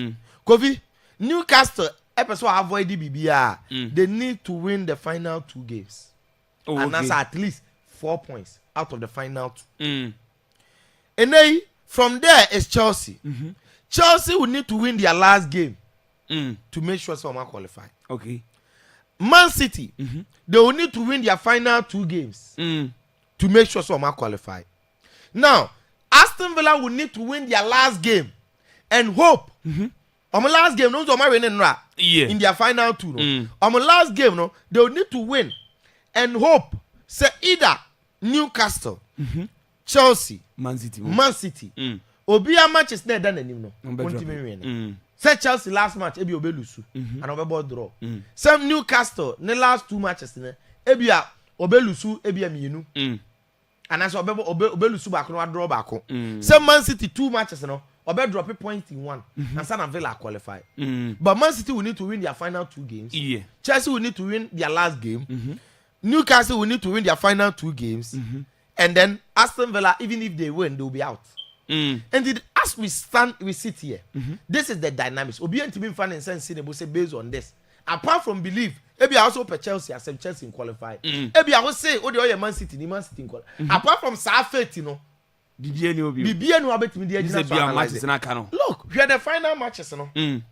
Kofi, Newcastle episode avoid the BBR. They need to win the final 2 games. And that's at least 4 points out of the final 2. And then from there is Chelsea. Chelsea will need to win their last game to make sure someone qualify. Okay. Man City, they will need to win their final 2 games to make sure someone qualify. Now, Aston Villa will need to win their last game and hope. On the last game, no in their final 2. No? On the last game, no, they will need to win and hope. Say either Newcastle, Chelsea, Man City. Obia match is not done anymore. Say Chelsea last match, ebi obe lusu, and obe draw. Some Newcastle, the last 2 matches, ebi obe lusu, ebi mienu, and as obe lusu back no draw back. Some Man City 2 matches, no, obe drop a point in 1, and San Villa qualify. But Man City will need to win their final 2 games. Yeah. Chelsea will need to win their last game. Newcastle will need to win their final 2 games, and then Aston Villa, even if they win, they will be out. And as we sit here, this is the dynamics. Obedient to be fan and sense say based on this. Apart from belief, maybe I also per Chelsea, I said Chelsea in qualify. Maybe I will say, oh, the Man City, Man City in qualify. Apart from faith, you know, Bibia ni obi. Bibia ni wabetimi de agina so analyze. Look, we had the final matches no.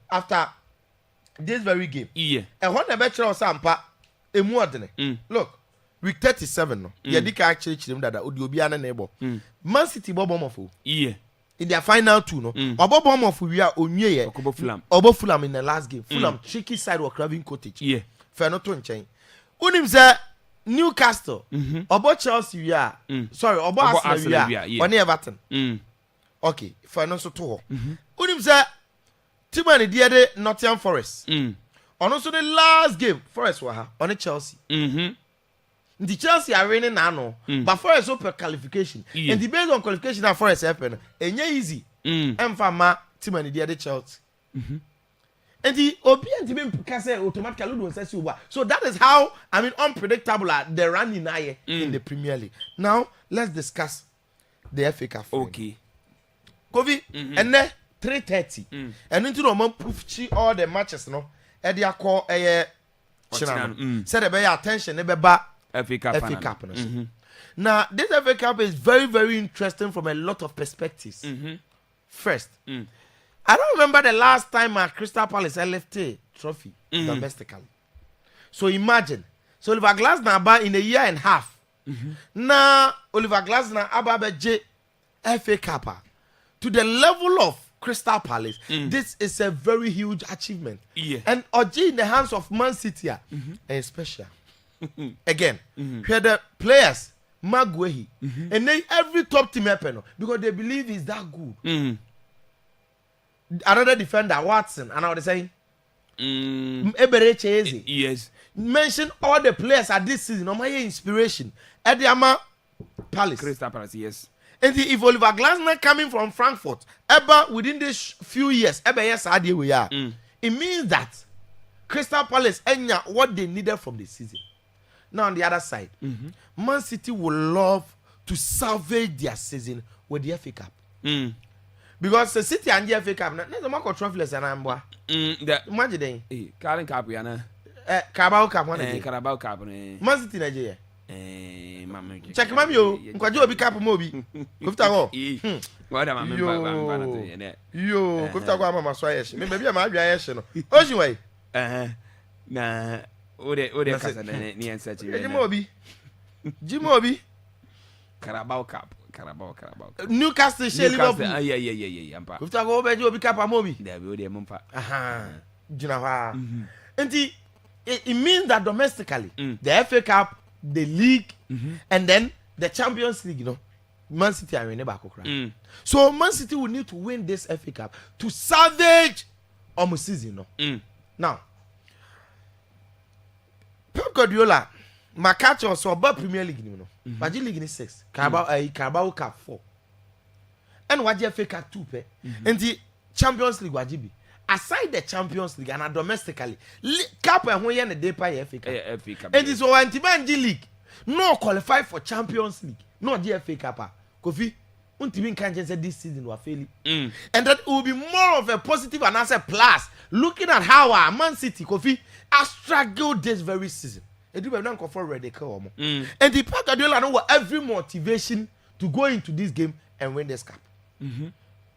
After this very game. Yeah. And when the better or sampa emu odene. Look, week 37 no. Yedika actually chim dada odi obi ana neighbor. Man City bobo mofo. Yeah. In their final two no. Obobo mofo we are onye ye. Obo Fulham in the last game. Fulham tricky side were Craven Cottage. Yeah. Fair not to nchen. Unim say Newcastle. Obo Chelsea we are. Sorry, Obo Arsenal we are. One Everton. Okay, fair not so to. Unim say Timani Diade Nottingham Forest. On also the last game, Forest were on Chelsea. The Chelsea are winning now, but Forest open qualification. And the based on qualification that Forest happen, and easy. And for ma Timani Diade Chelsea. And the opinion to be automatically don't say so that is how unpredictable the running in the Premier League. Now let's discuss the FA Cup. Okay. Kofi and then 3:30 and into the man proof all the matches no e dey call China said the attention e be ba FA Cup no. Now this FA Cup is very very interesting from a lot of perspectives. First, I don't remember the last time Crystal Palace left a trophy domestically. So imagine, so Oliver Glasner about in a year and a half. Now Oliver Glasner about J FA Cup to the level of Crystal Palace. This is a very huge achievement. Yeah. And Oji in the hands of Man City is special. Again, where the players Maguehi and then every top team happen because they believe he's that good. Another defender, Watson, and I was saying, Ebereche. Yes. Mention all the players at this season. My inspiration. Ediama Palace. Crystal Palace, yes. And if Oliver Glasner coming from Frankfurt, ever within this few years, ever yes, we are. It means that Crystal Palace enya what they needed from the season. Now on the other side, Man City would love to salvage their season with the FA Cup. Because the City and the FA Cup, there's a market trophyless and I'm imagine. Carling Cup, Yana. Carabao Cup, one Carabao Cup. Man City, Nigeria. Check mami yo, nkwaje obi cap mobi. Kufta go. What am I? Yo, kufta go mama so ayesh. Me baby ma adwa ayesh no. Oji wai. Na ode kasa na ni ensa chi. Jimobi. Carabao Cup. Newcastle she Liverpool. Yeah, ampa. Kufta go obi obi cap mobi. There be ode mumpa. Jina wa. Enti it means that domestically the FA Cup, the league, and then the Champions League, Man City are in the So Man City will need to win this FA Cup to salvage almost season. Now, Pep Guardiola, my catch also about Premier League, Magic League is 6, Carabao Cup 4, and what FA Cup 2, and the Champions League wajibi. Aside the Champions League and domestically, Cup and when the day pay FA Cup. And this one Anti-Banji League no qualify for Champions League, no the FA Cup. Kofi, Untimin can't say this season will fail. And that will be more of a positive and answer plus looking at how our Man City Kofi has struggled this very season. And do not conform radical. And the Pep Guardiola know every motivation to go into this game and win this cup.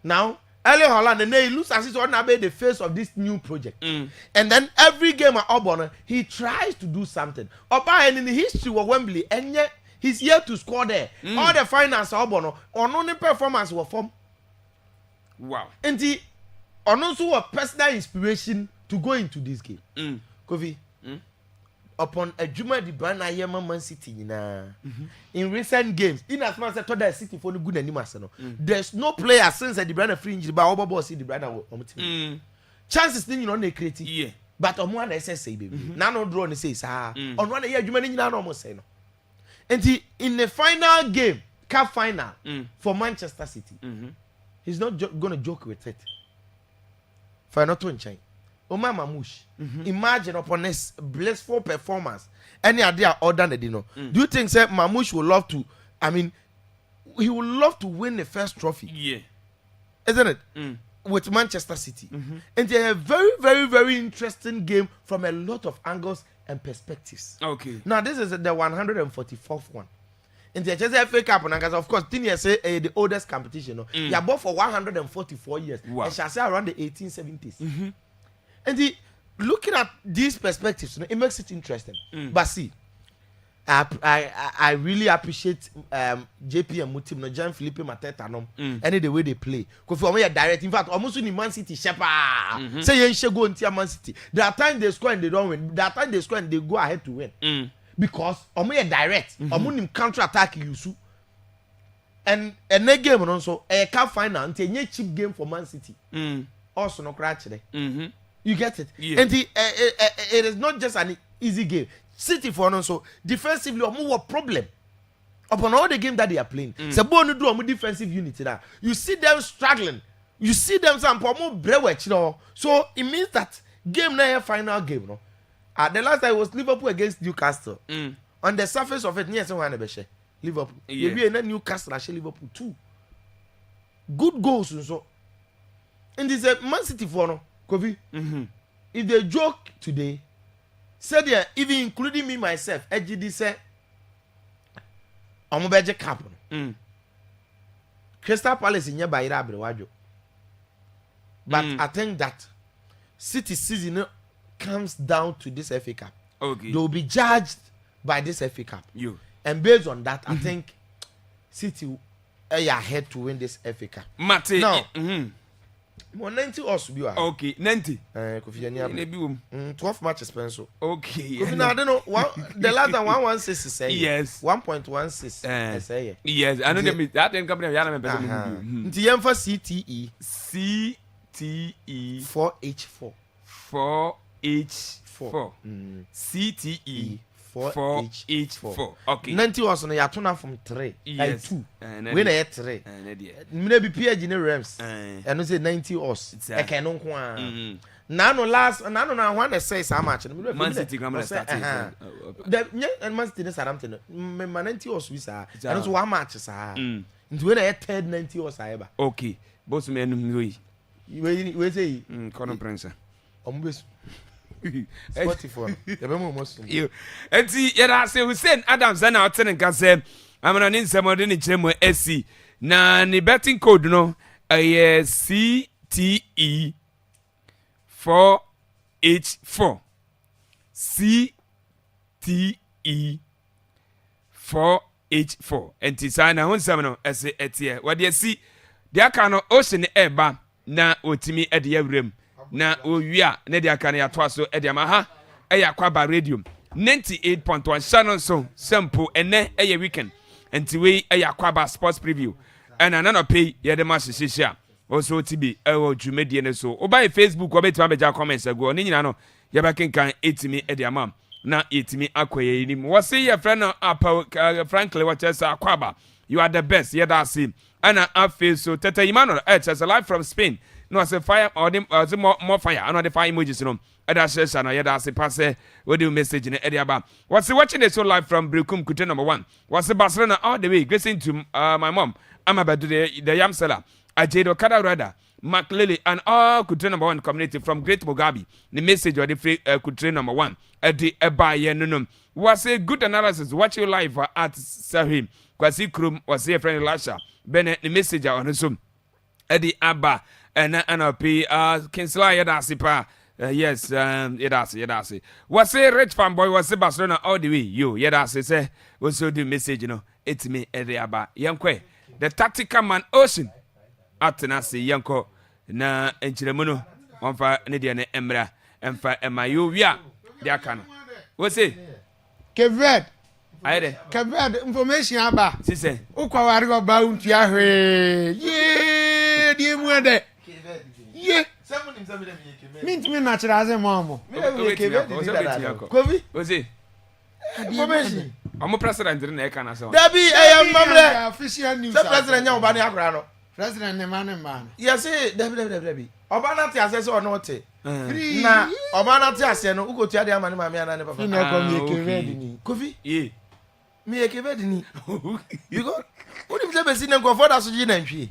Now Early Holland and they lose as he's on the face of this new project. And then every game at Auburn, he tries to do something. Oba in the history of Wembley, and yet he's here to score there. All the finance Auburn on only performance were from. Wow. And he on also a personal inspiration to go into this game. Kofi. Upon a Juma di brand Man City in recent games, in as much as the City for the good animation, there's no player since the brand free injury by Oba see the brand chances thing on the creative, but on one SSA baby. Nano drone says on one year Juma almost say no. And in the final game, cup final for Manchester City, he's not gonna joke with it. For not to change. Omar Mamouche, imagine upon this blissful performance, any idea other than do you think that Mamouche would love to? I mean, he would love to win the first trophy. Yeah, isn't it? With Manchester City, and they have a very, very, very interesting game from a lot of angles and perspectives. Okay. Now this is the 144th one. in the FA Cup and of course 10 years the oldest competition no you bought for 144 years and shall say around the 1870s and looking at these perspectives it makes it interesting but see I really appreciate JP and Mutim no Jean Philippe Mateta no any the way they play because for me direct in fact almost in Man City shepa say you should go into Man City there are times they score and they don't win there are times they score and they go ahead to win because omo direct omo nim counter attack you and a game also a cup final until a cheap game for Man City also no crash there you get it and it is not just an easy game City for no so defensively omo problem upon all the game that they are playing se bo no do omo defensive unit that you see them struggling you see them some omo brewe no so it means that game na final game no the last time it was Liverpool against Newcastle. On the surface of it, yes, one be Liverpool. Yeah. We Newcastle actually Liverpool 2. Good goals so. And this Man City for no, Kofi. If they joke today, said yeah, even including me myself, EGD said, I'm beje cap. Crystal Palace in your Bayra Brewajo. But I think that City season comes down to this FA Cup. Okay. They will be judged by this FA Cup. And based on that, I think City are ahead to win this FA Cup. Mate. Now, 90 us be okay, 90. Kofi 12 matches pencil. Okay. Kofi now I don't know the last one 116 is saying. Yes. 1.16 say. Yes, I know that then company yana me person. Nti yem for CTE 4H4 CTE 4H4 okay 90 was no yatuna from 3 yes. 2 we na 3 me be PG ne Rams and no say 90 us e can no ko a na no last na no na one say how much Man City grammar start the Man City Southampton me 90 us we sa and so one match sa into we na third 90 us eba okay boss me enum we say Conor Prince ombesu Spotify ebe mo mo so yo enti yeda say Hussein Adams na oten nka say amana ni nsemo de ni kiremo SC na ni betting code no CTE 4H4 CTE 4H4 enti say na honsam no ese etie wode si de aka no ocean eba na otimi ede yawrem na owia na de aka na ya to so ede ma ha Akwaaba radio 98.1 channel so simple ene weekend enti we Akwaaba sports preview and another pay ye de match shishia also tibi dwumedie ne so oba Facebook obetima beja comments ago ni nyina no ye ba kenkan etimi ede ama na etimi akoye ni wo say your friend frankly what is Akwaaba you are the best ye da see ana afi so tete Emmanuel it's live from Spain no say fire or them more fire and the fire emojis no eda shesha na ye da see pass we do message in area ba what's watching the show live from Brekum Kutre number 1 what's Barcelona all the way listening to my mom I'm about the yam seller Ajedo Kadarada Maklele and all Kutre number 1 community from Great Mugabe the message or the free Kutre number 1 at the Ebaye no was a good analysis watch you live at Sahim Kwasi Krum was a friend Lasha Bennett the messenger on his own Eddie Abba and NLP Kinsla Yadasipa yes Yadasi was a rich fanboy was a Barcelona all the way you Yadasi say was so the message you know it's me Eddie Abba Yankwe the tactical man ocean Atenasi Yanko na enchiremuno onfa ne de ne emra emfa emayo wia dia kan what's it Keved ayede Keved information aba sise ukwa wari go ba untu ahwe ye die mu de ye mint me na chira ze mamo Kofi what's it information amo president na e kana so Dabi mamle official news the president nya oba ne akra no president ne man yes Dabi oba na ti ase so no te na oba na ti ase no ukotu ade ama ne ma me ana ne papa na ko me Keved ni Kofi ye me Keved ni you go woni be be si na go for da so ji na ntwie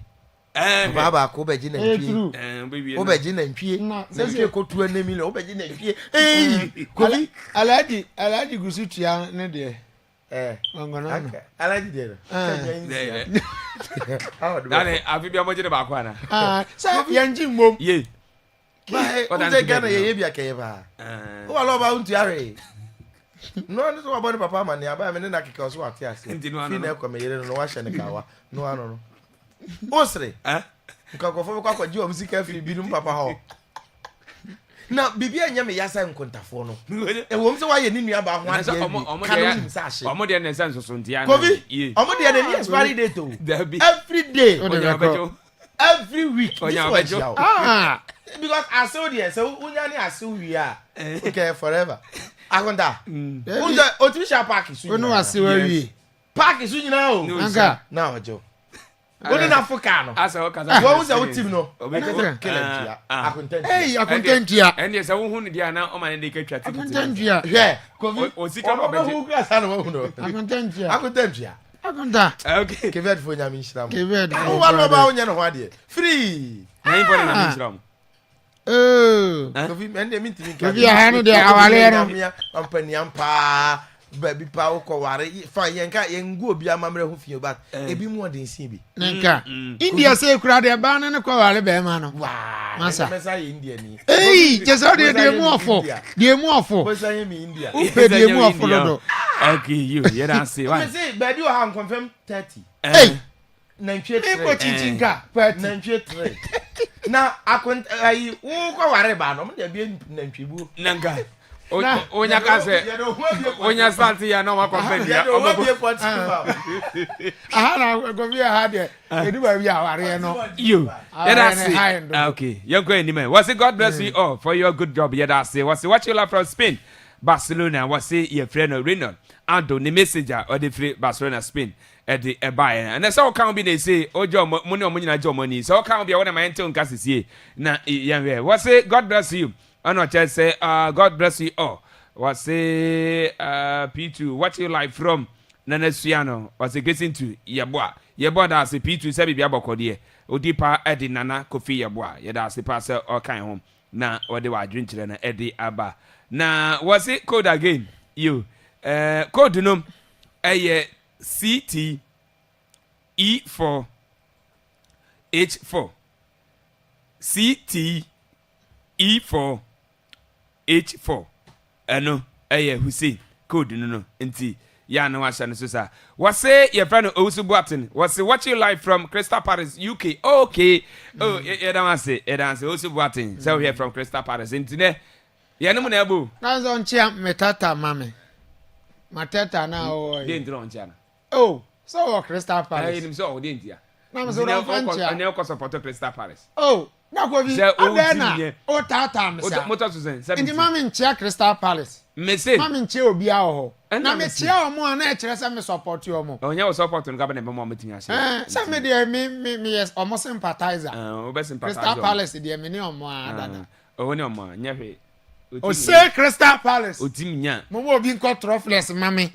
baba ko be ji na ntwie o be ji na ntwie se se ko tu anemi le o be ji na ntwie Kofi Alhaji gusutia ne de Ngona. I like it. Dale, I've been able to back one. So yanji mom. Ye. But I'm gonna be a cave. Oh, I love out to no, this is about Papa man. I mean, I can cause what? Yes, no come here, no wash and kawa. No, I don't know. Mostly, because of you, music every bidum Papa. Now, Bibi and Yami Yasa and Contafono. And won't say why you need me about one. Omodi and Sans of Sundia. Omodi and the expiry day too. Every day, every week. Because I saw the so Unyani as we are. Okay, forever. Akonda. Unja Otisha Park is we know as we. Park is now. Now, Joe. Only na Africano. As a what was our team no? Hey, I content here. And yes, I won't dia na o man dey catch I content here. Yeah. O sika no beje. Who grass and who no? I content here. I content here. I content. Okay. Kevet for nyame nhram. Kevet. Who wa no ba onya no ho ade. Free. Na info na nhram. Kofi ende mintimi ka. Kofi ha no de awale no. Ampani ampa. Baby pa ko ware fa yenka yengu obi amamre ho fie bat ebi mu odin sin bi nka India say kura de ba na ko ware be ma no masa mesa ye India ni just how de mu ofo mesa ye mi India pe de mu ofo do okay you don't say why say baby o han confirm 30 na ntwe 3 na ntwe 3 na akon ai wo ko ware ba no mo de bi na ntwebu nanga Onya kase onya santi ya na wakofendi ya aha na go bi ha de edu ba bi aware no you okay you go any man was it God bless you all for your good job yeah that's it was what you love from Spain Barcelona was it your friend Renal Ando the messenger or the free Barcelona Spain at the Bayern and that's all can be they say ojo money nyina jo money so can be one of my ento nkase sie na yeah was it God bless you. I know just say God bless you all. Was say P2 what you like from Nanesiano was it getting to Yabwa. Yabwa that's a P2 say be aboko there. Odipa Eddie Nana Kofi Yabwa. Yeah that's the parcel all kind home. Na what they were drinking na Eddie Abba. Na was it code again? You code num CT E4 H4 CT E4 H4 eno Hussein code no enti ya no asha no so sa what say your friend Owusu Boatin what say what you like from Crystal Palace UK okay oh you don't say Owusu Boatin so we here from Crystal Palace enti ne ya no mo na ebo na zo nchia metata mame matata na o dey ndro nchia na oh so Crystal Palace nim so o dey ntia na mo so na fancha ane ko support Crystal Palace oh na ko bi abena o tata me sa moto so sen ndi mame nchia Crystal Palace me say mame nchia obi a ho na me tia omo na e kire se me support omo onya wo support no ka be na be mo metinya se se me dey me yes omo sympathizer o be sympathizer Crystal Palace dey me ni omo adada o ni omo nya hwe o say Crystal Palace o tim nya mo mo obi nko trophless mame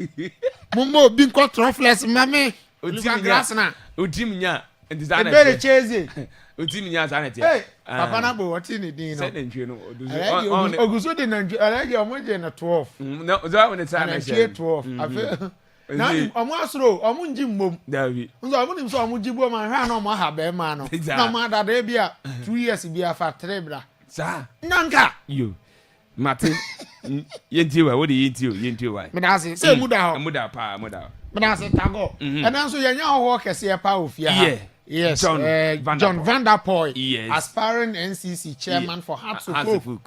mo obi nko trophless mame o tim nya o tim nya ndizana be cheze Otimi nya sa na tie. Papa na bo wati ni din no. Say ntwe no oguso de na alaje omo je na 12. No, zo when the time na 12. Afi na omo asro omo nji mmom. Davi. Nzo omo nim so omo jibu ma hwa na omo ha be ma no. Na ma dada bia 2 years bia fa 3 bra. Sa. Nanka. Yo. Martin. Yenti wa what yenti wa. Me da say muda ho. Muda pa muda. Me da say tago. E na so yenya ho kese pa ofia ha. Yeah. Yes, John Van Der Poel, yes. aspiring NCC chairman for Hearts of Oak.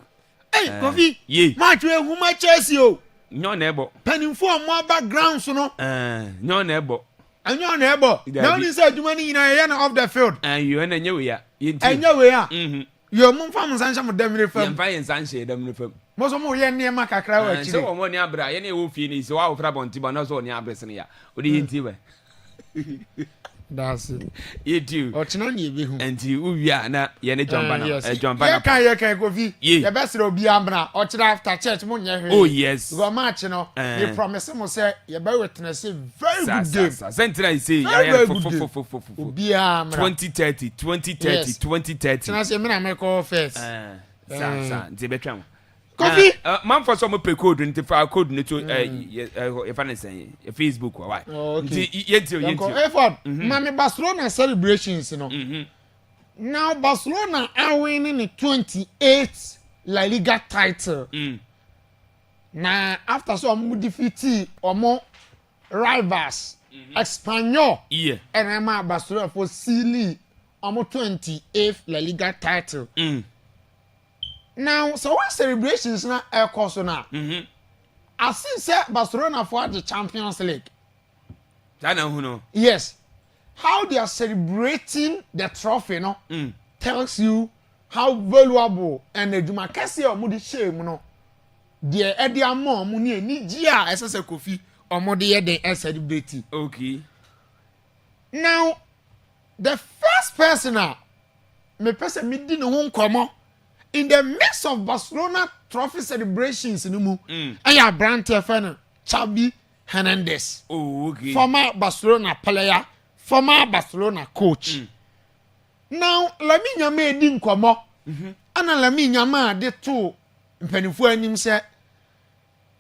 Hey, Kofi, match we who match Chelsea o. Nyo na ebo. Penifo mo background so no. Nyo na ebo. Anyo na ebo. Now ni say adwuma ni na ya na off the field. You na nye we ya. Enye we ya. Yo mo fam sancha mo dem ni fam. Yem fa yen sanche dem ni fam. Mo so mo ye ne ma kakra wa chire. So wo mo ni abra, ye na wo fie ni so wa wo fra bonti ba na so ni abra ne ya. O de yenti we. That's it. You do. Or china ni bi hu. Enti uwia na ye ne jumpa na jumpa na. Ye kan Kofi. Ye be sere obi amra. O chira after church mo nye hwe. Oh yes. Go match no. They promise mo say ye be witness very good game. Sentina say ya fo. Obi amra. 2030. China say me na me call first. Sa nti betwa. Coffee. Man for some pay code into for code into if I say Facebook or why. Okay. Yenti. Effort. Mami Barcelona celebrations, you know. Now Barcelona are winning the 28th La Liga title. Now after some defeat or more rivals, Espanyol. Yeah. And I'm Barcelona for silly almost 28th La Liga title. Now, so what celebrations now air course now? I see say Barcelona for the Champions League. I know who know. Yes. How they are celebrating the trophy, no? Tells you how valuable and the Jumakasi or Moody shame, no? The Edia Mom, Muni, Nijia, as a coffee, or Modi, they celebrating. Okay. Now, the first person now, me person me didn't home come in the midst of Barcelona trophy celebrations in Umu, I have brand fan Xavi Hernandez. Oh, okay. Former Barcelona player, former Barcelona coach. Now, let me nyame din komo. Ana let me nyama de to mpanifo anim se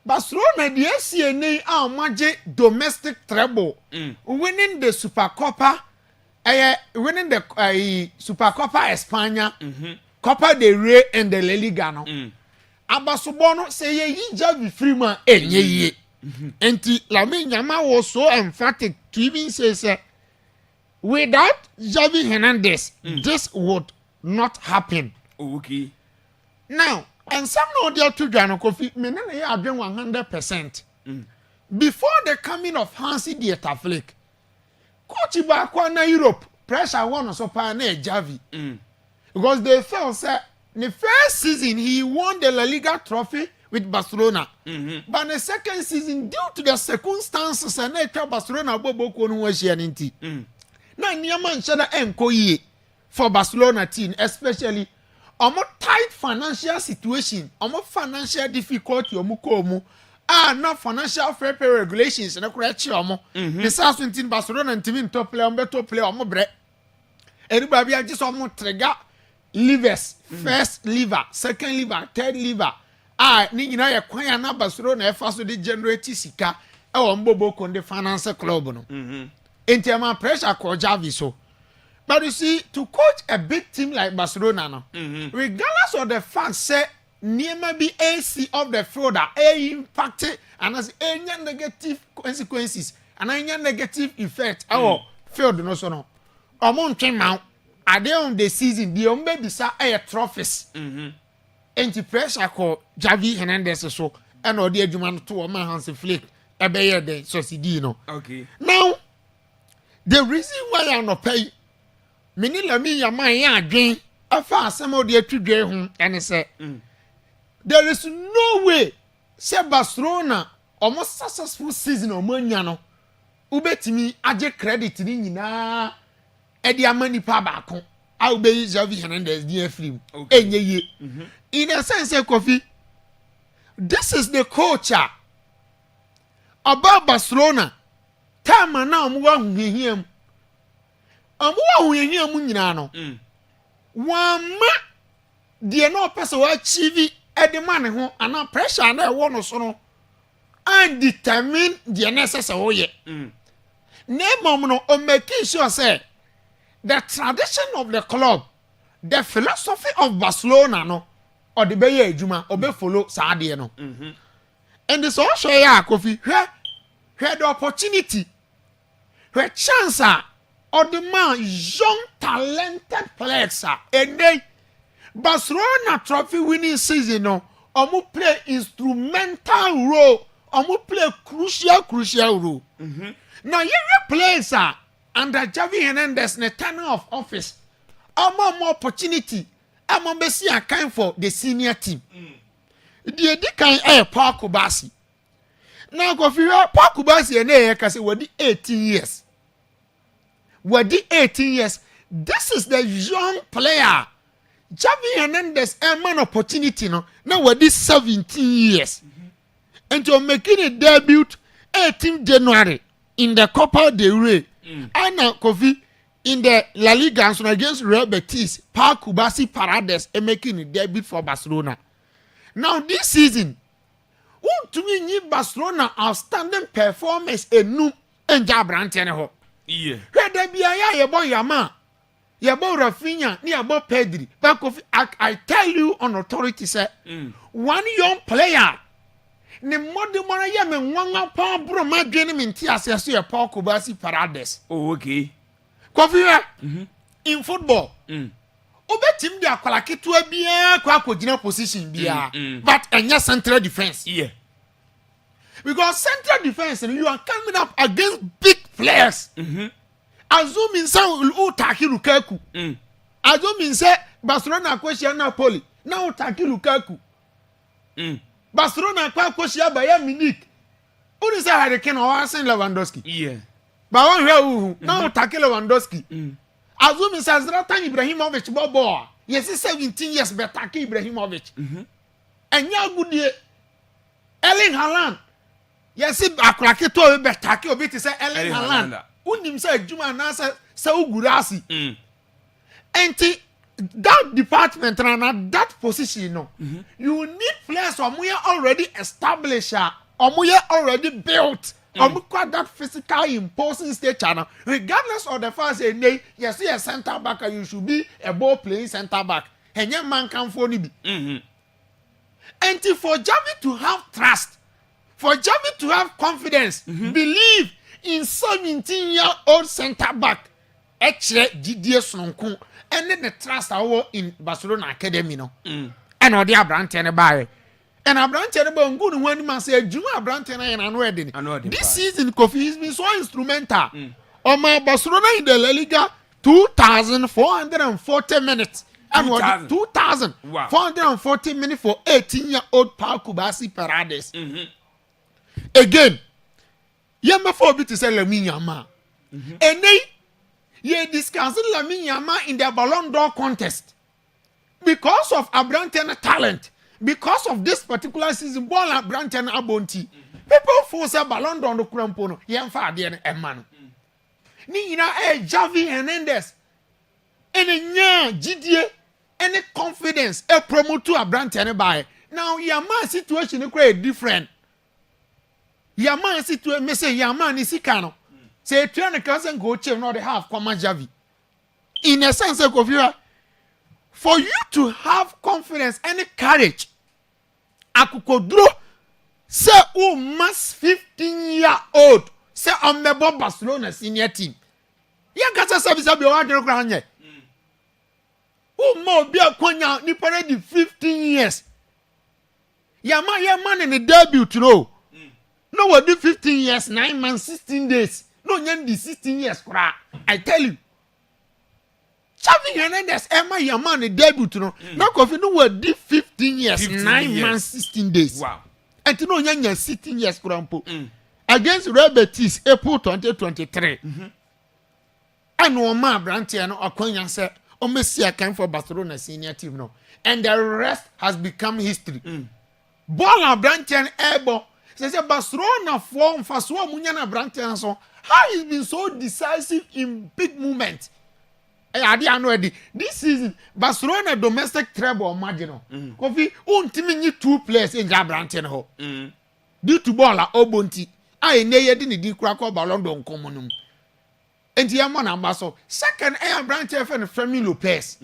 Barcelona the SCNA are maje domestic treble, winning the Supercopa, winning the Supercopa España, Copa del Rey and the La Liga. No, Abasobono say ye Javi Freeman ye. Enti Lamine Yamal was so emphatic to even say, without Javi Hernandez, this would not happen. Okay. Now. And some know they are too Jano Kofi, Menene are doing 100%. Before the coming of Hansi Dieter Flick, Coach Ibakwana Europe, pressure one or so pioneer Javi. Because they felt that the first season he won the La Liga trophy with Barcelona. But the second season, due to the circumstances and nature Barcelona Bobo Konuashianinti. Now Niaman Shada Enkoye for Barcelona team, especially. Omo tight financial situation, omo financial difficulty omo ko omo na financial fair play regulations na correct omo. The South team Barcelona team top player omo bre. Everybody are just omo trigger levers, first lever, second lever, third lever. Ni nyina ye kwan na Barcelona e fa so de generate sika e wo mbobo kon de finance club no. Enti pressure ko Javi so. But you see, to coach a big team like Barcelona, no, regardless of the fact say near maybe AC of the field that impacted and as any negative consequences and any negative effect our field no so no. Among came out at the end of the season, the maybe sa trophies. Anti pressure called Javi Hernandez so and or the Juman to a man Hansi Flick a bear de Sosidino. Okay. Now the reason why I not pay Mini Lami Yamai again, a fast some of the attribute home, and he said, there is no way, say Barcelona, almost successful season of Moniano, Ubet me, I get credit in na Eddie Amani Pabacon, I'll be Javi Hernandez, dear film. In a sense, coffee, this is the culture about Barcelona. Time and now, I'm him. Who you hear Munano? One dear no person will achieve at the man who and no pressure and I want to so and determine the necessary. Name on making sure say the tradition of the club, the philosophy of Barcelona, no, or the Bayer Juma, or be follow Sadiano. And this also ya coffee, where the opportunity, where chance or the man young talented players and they Barcelona trophy winning season no omo play instrumental role omo play crucial role. Now you players under Javi Hernandez ne tenure of office more opportunity am be see account for the senior team. The kan Paul Kubasi. Now go fi Paul Kubasi na ka say we 18 years. We're 18 years. This is the young player. Javi Hernandez man opportunity no. Now we're 17 years. And you're making a debut 18 January in the Copa del Rey. And now Kofi in the La Liga against Real Betis, Paul Kubasi Parades making a debut for Barcelona. Now this season, want to win Barcelona outstanding performance enum enja brante ne ho. Yeah. Where there be a boy Yama, Yabo Rafinha, ni Yabo Pedri. Back of I tell you on authority, sir. One young player. Ne mode mara ya me nwanga pa bro ma dwene me nti aseso ye Paul Kubasi Parades. Oh, okay. Kofi in football. Obetim de akwala ketua bia kwa akogina position bia. But enya central defense. Yeah. Because central defense you are coming up against big players. Assuming some utaki Lukaku. Assuming say Barcelona akweshia Napoli. Now utaki Lukaku. Barcelona kwa akweshia Bayern Munich. Uni say Hurricane or Arsene Lewandowski. Yeah. But one here now utaki Lewandowski. Assuming say Zlatan Ibrahimovic bobo. Yes, 17 years but taki Ibrahimovic. And ya good ye Erling Haaland. Yes, akwala ketua be taki obi te say Erling Haaland. Unim say adwuma na say ugurasi. Enti that department and that position no. You need players who are already established, already built. Got that physical imposing stature. Regardless of the fact say nay, you see a center back and you should be a ball playing center back. And your man can for be. And for Javi to have trust, for Javi to have confidence, believe in 17-year-old center back, actually GDS Sonko, and then the trust our in Barcelona Academy no. And all the Abrante buy. And Abrante good when man say Juma Abrante and wedding. This season Kofi has been so instrumental. On my Barcelona in the La Liga 2,440 minutes. And 2,440 minutes for 18-year-old Paul Kubasi Parades. Again, Yamba for to say Lamine Yamal. And they ye discussing Lamine Yamal in the Ballon d'Or contest. Because of Abranten talent, because of this particular season, ball Abranten Abonti. People force a Ballon d'Or no Crampono, Yamfa Dian Emman. Nina Javi Hernandez. Any GDA, any confidence, a promote to Abranten by. Now Yamal situation is quite different. Yaman situation me say Yaman is ikano. Say 300,000 go check not the half come Javi. In a sense of for you to have confidence and courage, akukodro say who must 15-year-old say on the Barcelona senior team. Ya kasa service be one grand. Who more be a konya ni parade 15 years. Yaman in the debut to know. No, what do 15 years, 9 months, 16 days. No, the 16 years, I tell you. Xavi Hernandez, Emma Yaman, the debut, no. No, coffee, no, what do 15 years, 9 months, 16 days. Wow. And to know, young 16 years, against Real Betis, April 2023. And no man, Brantiano, or Konya said, oh, Messi, came for Barcelona senior team, no. And the rest has become history. Ball of Brantian Ebo. Say Barcelona form for so munyana Brantian so how he's been so decisive in big moments. I know this season Barcelona domestic treble marginal. Kofi untimi 2 players in Brantian ho. Due to ball obonti. I ne yedi di kura ko Ballon d'Or komonum. Enti yamon ambaso second air Brantian friend Femi Lopez.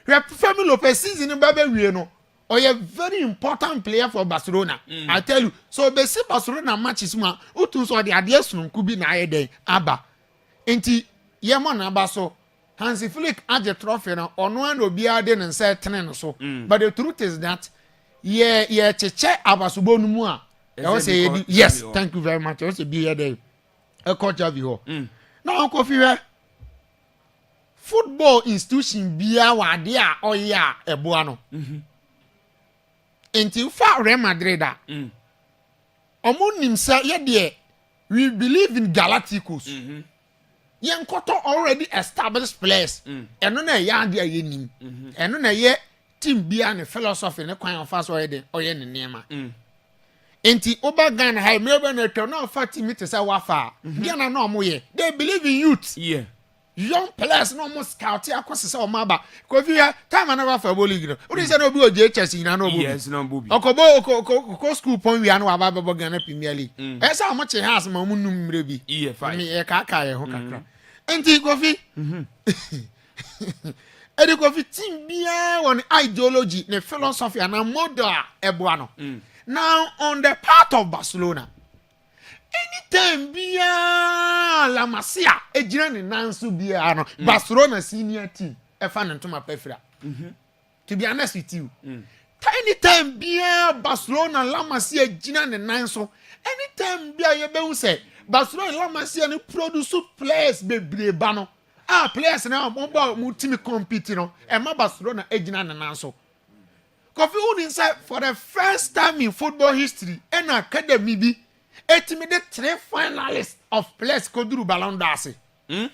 Femi Lopez season babe wie no. Or a very important player for Barcelona. I tell you. So they see Barcelona matches ma. Utu so the ideas no could be na day. Aba. Enti Yeman Abaso. Hansi Flick had the trophy na on one will be added and said 10 so. But the truth is that cheche Abasubonu mua. I say yes, thank you very much. I say be here day. A coach of you. Now Kofi football institution bia wa dia oya ebuano. Until far Real Madrid Omunim ye de we believe in Galacticos. Yen koto already established players. Eno na ya de yenim. Eno na ye team bia ne philosophy ne kwan of us oye ne nema. Enti oba Ghana high mebe na to na fa team te say wafa. Dia na no mo ye. They believe in youth. Yeah. young players no almost scout akose say o ma ba ko fi time na wa fa bowling no o say no bi o je chess na no bobi yes no bobi okobo school pon wi anu aba bebo Ghana Premier League e say am che house ma mu num mre bi me e ka ye ho kakra enti ko fi edi ko fi team bia one ideology ne philosophy and a model eboa no now on the part of Barcelona anytime bia La Masia ejina ne nanso bia no Barcelona senior team e fa ne ntoma pefra to be honest with you anytime bia Barcelona La Masia ejina ne nanso anytime bia ye be hu say Barcelona La Masia ne produce players bebre ba no players na mo team compete no e ma Barcelona ejina ne nanso Kofi Udin said for the first time in football history an academy bi etimi the 3 finalists of players koduru Ballon d'Or se e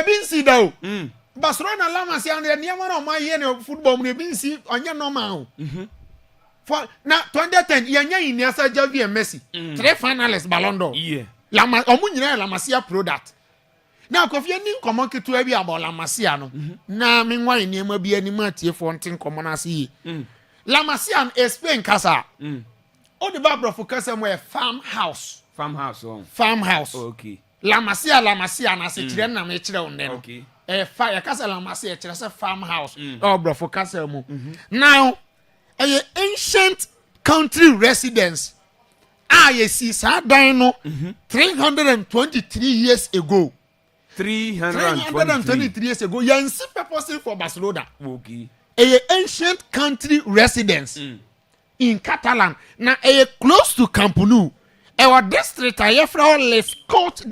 bin si da o Barcelona La Masia and niam na ma ye ne football mu e bin si onye normal for na 2010 yanya Iniesta Xavi and Messi 3 finalists Ballon d'Or La Masia omu nyina La Masia product na Kofi ani nkomo ketu abi about La Masia no na me nwan niam bi ani ma tie fo ntin nkomo na se La Masia Spain kasa o de ba brofo kasa mo farmhouse okay La Masia na se kire na me kire onde no okay fire kasa La Masia kire se farmhouse o brofo kasa mo now a ancient country residence ye see sa dan no 323 years ago 323 years ago yansi purposely for Barcelona okay a ancient country residence in Catalan na close to Camp Nou our district from Les Côtes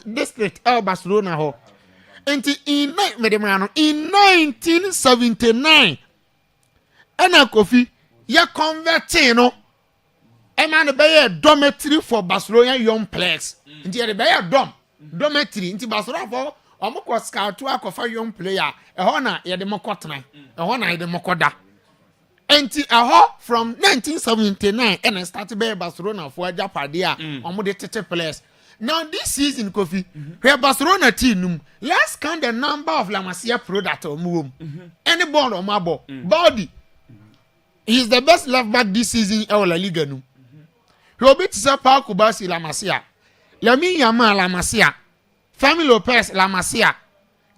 district Barcelona ho in 1979 ana Kofi ya converting no e man be dormitory for Barcelona young players nti e be dormitory nti Barcelona for omko scout akofa young player e ho na ye de mokotena e ho na ye de mokoda enti from 1979 and started by Barcelona for Japade a omo de tete players now this season Kofi where Barcelona team let's count the number of La Masia product omo any ball or mabo body he's the best left back this season in La Liga no Robert Sapa Kubasi La Masia Lamine Yamal La Masia Femi Lopez La Masia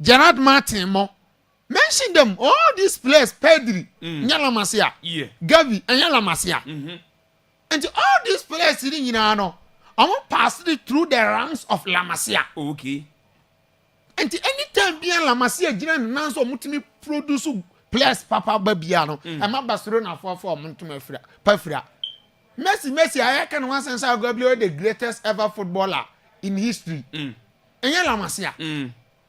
Gerard Martin mo mention them all these players Pedri La Masia Gavi and La Masia and all these players sitting in no I passed it through the ranks of La Masia okay and anytime bien La Masia jina nanso mutimi produce players papa babiano and my Barcelona for mutumi pafra Messi I can one sense I go be the greatest ever footballer in history and La Masia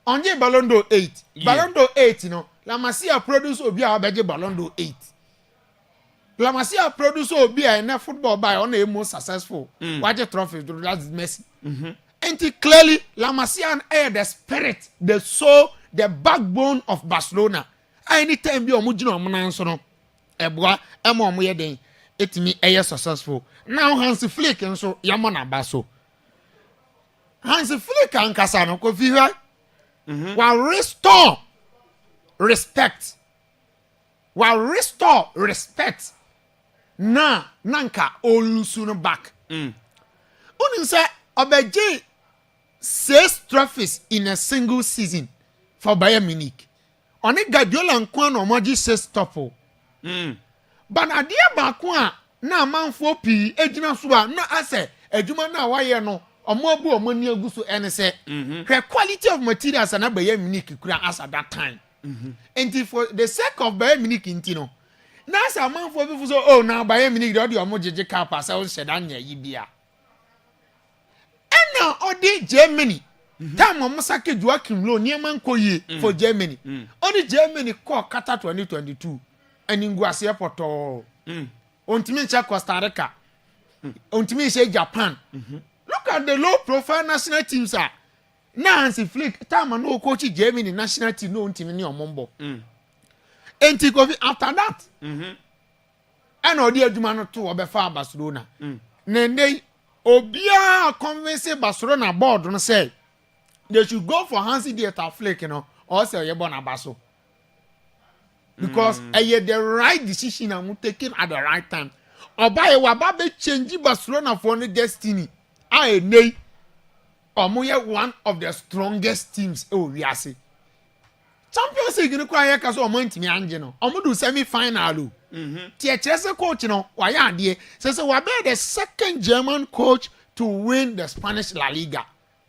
on the Ballon d'Or 8 Ballon d'Or 8 you know La Masia produce obi a beje Ballon d'Or 8 La Masia produce obi a na football by on the most successful watch trophy that's Messi and clearly La Masia air the spirit the soul the backbone of Barcelona anytime bi omugina omunanso no eboa omo ye den etimi eye successful now Hansi Flick nso yamo na baso Hansi Flick ankasa no ko fi ha while restore respect na nanka olusu no back unin say obeje 6 trophies in a single season for Bayern Munich oni Guardiola nko na omoji 6 topo banadia ba ko a na amanfo pi ejina so a na ase adwuma na waye no omo abu omo ni aguso ene se the quality of materials na Bayern Munich kura as at that time and for the sake of Bayern Munich intino na asa amanfo bi fu so oh na Bayern Munich do omo jeje cap asa o sheda nya yi bia ena odi Germany time omo sake Joachim Low niam nkoye for Germany odi Germany call Qatar 2022 aningwase poto ontimi che Costa Rica ontimi che Japan look at the low profile national teams are Nancy Flick time no coach Germany national team no ontimi ni omombo enti go after that and odi aduma no to obefa Barcelona nende obia convince Barcelona board no say they should go for Hansi Dieter Flick, you know, or say Yebona Basso. Because the right decision I'm taking at the right time. Or by a wababe change Barcelona for the destiny. I know. Or one of the strongest teams. Oh, we are see. Champions League, you know, quiet because I'm going to me, Angelo. I'm going to semi-final. Chelsea coach, you know, why are they? Says we be the second German coach to win the Spanish La Liga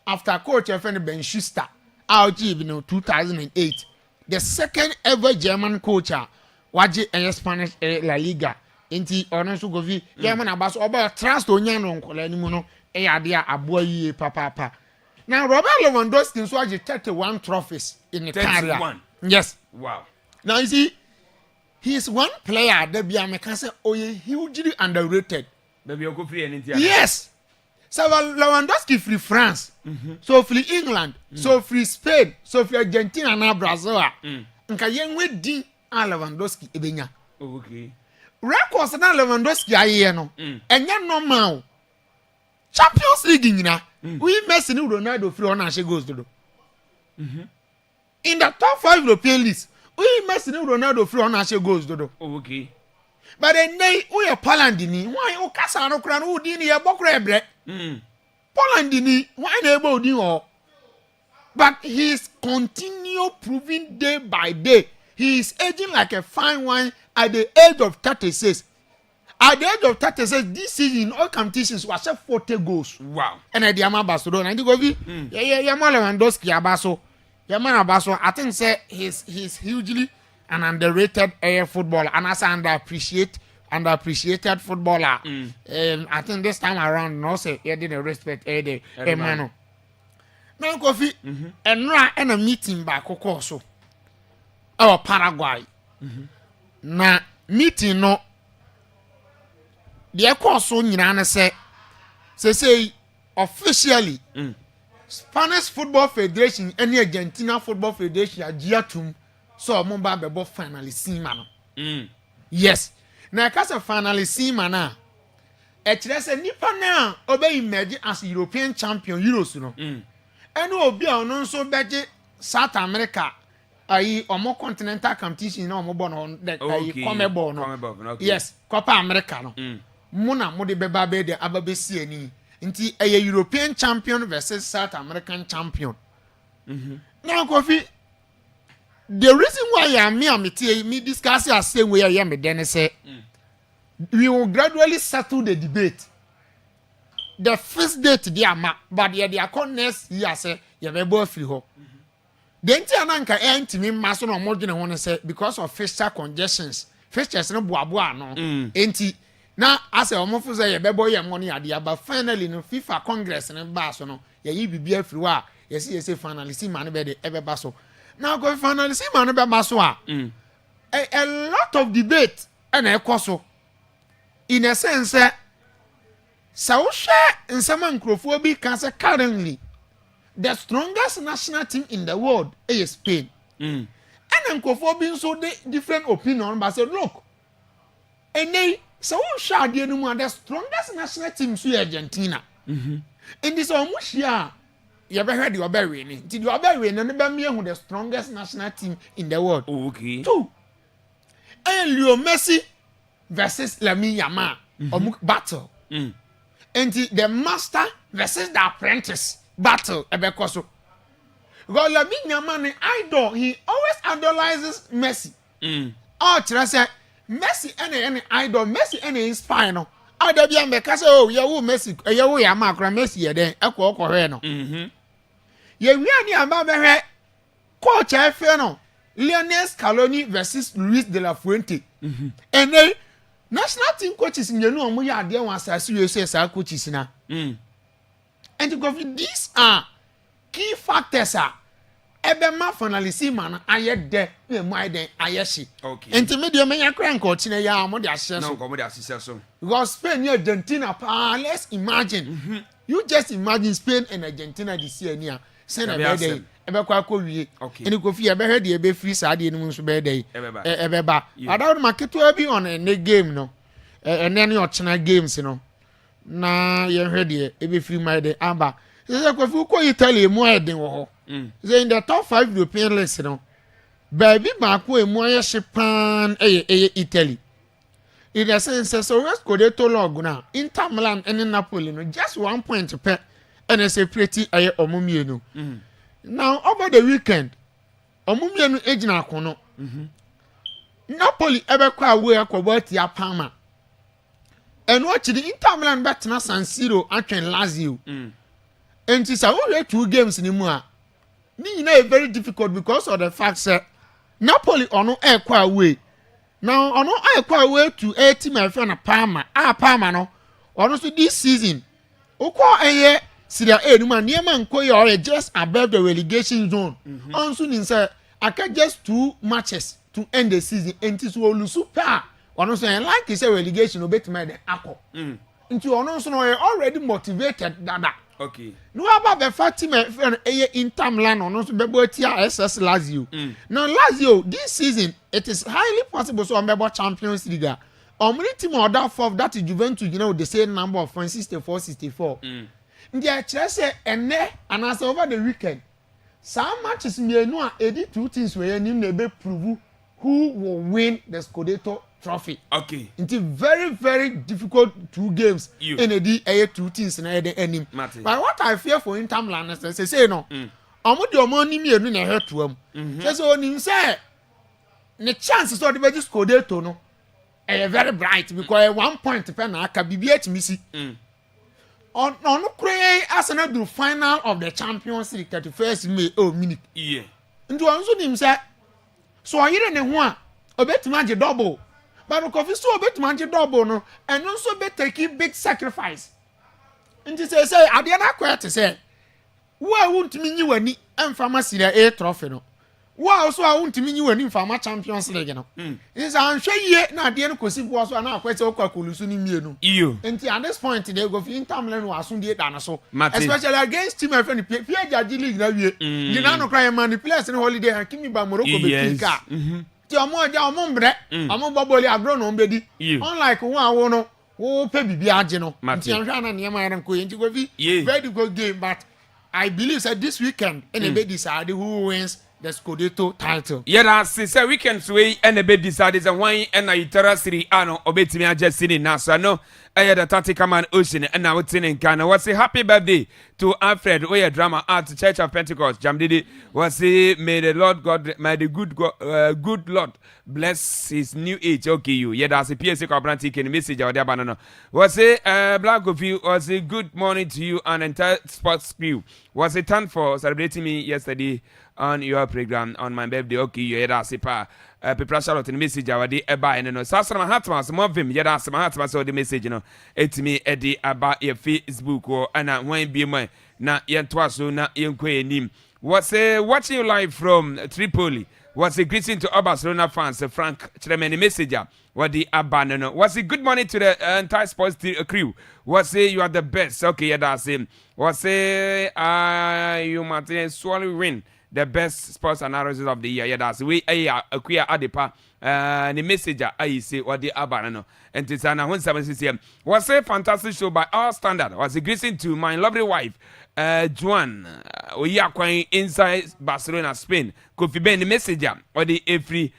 after coach FN Ben Schuster out in 2008. The second ever German coach waje in Spanish La Liga. Inti honest go vi German abaso oba trust onya no nkola ni mu no e ade aboa yie papa. Now Robert Lewandowski so waje 31 trophies in the career. Yes. Wow. Now you see he's one player that be American say hugely underrated. Baby you go free anything. Yes. So Lewandowski free France. So free England. So free Spain. So free Argentina and Brazil. Nka yen we di Lewandowski ebenya. Okay. Records na Lewandowski aye no. Enya normal. Champions League nyina. We Messi ni Ronaldo free on and goes to. In the top 5 European leagues, we Messi ni Ronaldo free on and goes to. Okay. But then we are Poland ni. Why o kasa no kra no di ni e bokra ebre. Poland ni why na ebo di o. But he is continue proving day by day. He is aging like a fine wine at the age of 36. At the age of 36, this season in all competitions was 40 goals. Wow. And at the Yama Barcelona, and you go Yama Lewandowski Abaso. Yama Abaso, I think say he's hugely an underrated footballer and as underappreciated footballer. I think this time around, no say he didn't respect the man. Now, Kofi, and a meeting back, so. Our Paraguay. Na meeting no. The course on Yana say officially Spanish Football Federation and the Argentina Football Federation are Giatum so Mumba Bebo finally see man. Yes. Now cause of finally see man. Let's nipa now obey imagine as European champion Euros no. And will be on so beje South America. Ayi omo continental competition na omo born on the CONMEBOL no. Yes, Copa America no. Muna mo de beba be de ababesi ani. Nti European champion versus South American champion. Now Kofi, the reason why me discuss the same way I am then say we will gradually settle the debate. The first date they are but they are next year say you be both free ho. The ananka entimi maso no modwene ho say because of fiscal congestions. Fixtures no boaboa no. Enti na ase omofo say ye bebo ye money ade aba finally no FIFA Congress ne ba so no ye yi bibia free wa ye say finally see man be de ebeba so. Now go finally see man be ba so a lot of debate and ekoso in a sense so share in some nkrofo bi can say currently the strongest national team in the world is Spain. And nkrofo bi so different opinion but say look and so share the strongest national team is Argentina. In this almost year you ever heard you are winning. Did you ever win and the strongest national team in the world? Okay. 2. And Leo Messi versus Lamine Yamal battle. And the master versus the apprentice battle. Because Lamine Yamal idol, he always idolizes Messi. Oh, Teresa, Messi any idol, Messi any inspire no. I don't be because oh you Messi, you Yamal, Messi then echo no. Ye we are near Mama coach no. Lionel Scaloni versus Luis de la Fuente. And then national team coaches in the no mo ya dey wan say USA coaches na. And because these are key factors ebema finalisi man aye de we mo aye den aye shi. Okay. Intermediate menya kran coach na ya mo de ahye so. No go mo de assess so. Because Spain and Argentina let's imagine. You just imagine Spain and Argentina this year near. Send a birthday. Ebekwa ko wie. Eni Kofi ebe de ebe free sade ni nso be dey. Ebeba. Adawon marketo bi on a game no. Ene ne ochena games no. Na ye hwe de ebe free my day amba. say ko Italy mu ayden wo ho say in the top 5 European leagues no baby ba ko emu aye shepan Italy in the sense so West Scudetto log na Inter Milan and Napoli no just 1 point per and a separate aye omumienu now over the weekend omumienu ejina kono Napoli ebe kwa away akwa tia Parma and watch the Inter Milan bet na San Siro atwen Lazio and it's only 2 games in a ni na very difficult because of the fact that Napoli ono ekwa away now ono ekwa away to a team my friend Parma Parma no ono so this season ukwa eye Serie A numa niema nkoye or just above the relegation zone onso nin say aka just 2 matches to end the season and it will lose super ono so like he say relegation obetima the akọ nti ono so no already motivated dada. Okay. No about the fact team Inter Milan ono so bebo tia SS Lazio. Now Lazio this season it is highly possible so mebo Champions League. Omni team order for that is Juventus you know the same number of points 64. Ndi a kire say ene and as over the weekend. Some matches mienu a edi 2 teams we anim na be prove who will win the Scudetto trophy. Okay. It's very, very difficult 2 games in a day, 2 teams in a day. But what I fear for Inter Milan is they say no. Omo di omo ni mi enu na head to am. So oni say the chances of the Scudetto no very bright because 1 point per na aka bibia timisi. On kure Arsenal do final of the Champions League 31st May minute. Yeah. Nti onso nim say so ayire ne ho a obetima je double. But because so obetima je double no and also be take big sacrifice. Nti say ade na kwete say wo a wontimi nyi wani emfama Serie A trophy no. Wo also a wontimi nyi wani emfama Champions League no. Is anhwe ye na ade no kosi bo so na akwete okakolusu ni mienu. Nti at this point they go for Inter Milan wa so die da no so. Especially against team friend PSG league na wie. Di na no cry man the players in holiday and Kimi ba Morocco be pika. Ti omo ja omo mbre omo boboli agro no mbedi. Unlike one a wo no wo pe bibi age no. Nti anhwe na ne ma yan ko nti go fi very good game but I believe that this weekend NB decide who wins the Scudetto title. Yeah, say weekends way NB decided the wine and I terasiri ano obetimi ajesini nasa no the Tactical Man Ocean and now it's in Ghana. Was a happy birthday to Alfred Oye Drama at Church of Pentecost. Jamdidi was a may the Lord God, may the good Lord bless his new age. Okay, you. Yeah, that's a PSC Cobrantic in message or the banana. Was a black of you was a good morning to you and entire sports crew. Was a time for celebrating me yesterday on your program on my birthday. Okay, you. Yeah, that's a pa. People Charlotte in message awadi eba ene no sasa ma hatma so mo vim yeda asema hatma so the message no etimi edi aba your Facebook or ana wan bi mo na yentwa so na yenkwa enim was watching you live from Tripoli was a greeting to all Barcelona fans Frank Chiremeni messenger what the aba no was a good morning to the entire sports crew was you are the best okay yeda same was you Martin swallow win the best sports analysis of the year. Yeah, that's we Akwaaba Adepa the messenger I say what the abanano and it's an 176 was a fantastic show by our standard. Was a greeting to my lovely wife Juan we are going inside Barcelona Spain Kofi Ben the messenger or the every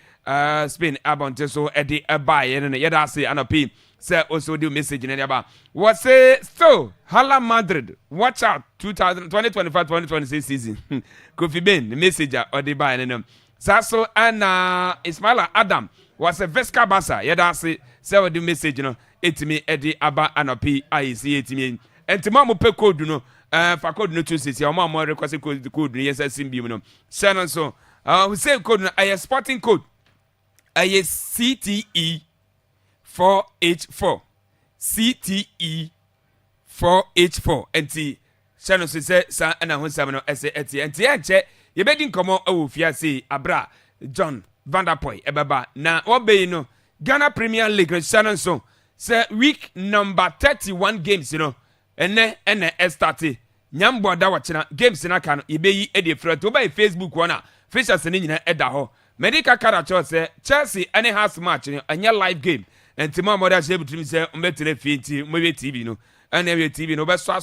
Spain abonte so at the buy and yeah that's it and a say also do message in about was still Hala Madrid watch out 2025-2026 season Kofi Ben the messenger or the buy and Sasso and Ismaila Adam was a Vesca Basa yeah that's it say do message you know it me Eddie Aba and I see it me and tomorrow pe code you know for code no choose your mom request code yes simbi you know Shannon so who say code I sporting code I CTE 4H4 CTE 4H4 NT Channel say sa na ho sam no ese eti NT enche ye bedi nkomo awofia say abra John Vanderpoy ebeba na obey no Ghana Premier League channel so say week number 31 games you know ene start nyambo da wachina games na ka no ibeyi e de front obey Facebook wana features ni nyina eda ho medical card say Chelsea any house match anya live game and tomorrow mother say between say umbetire fienti mwe TV no and every TV no best so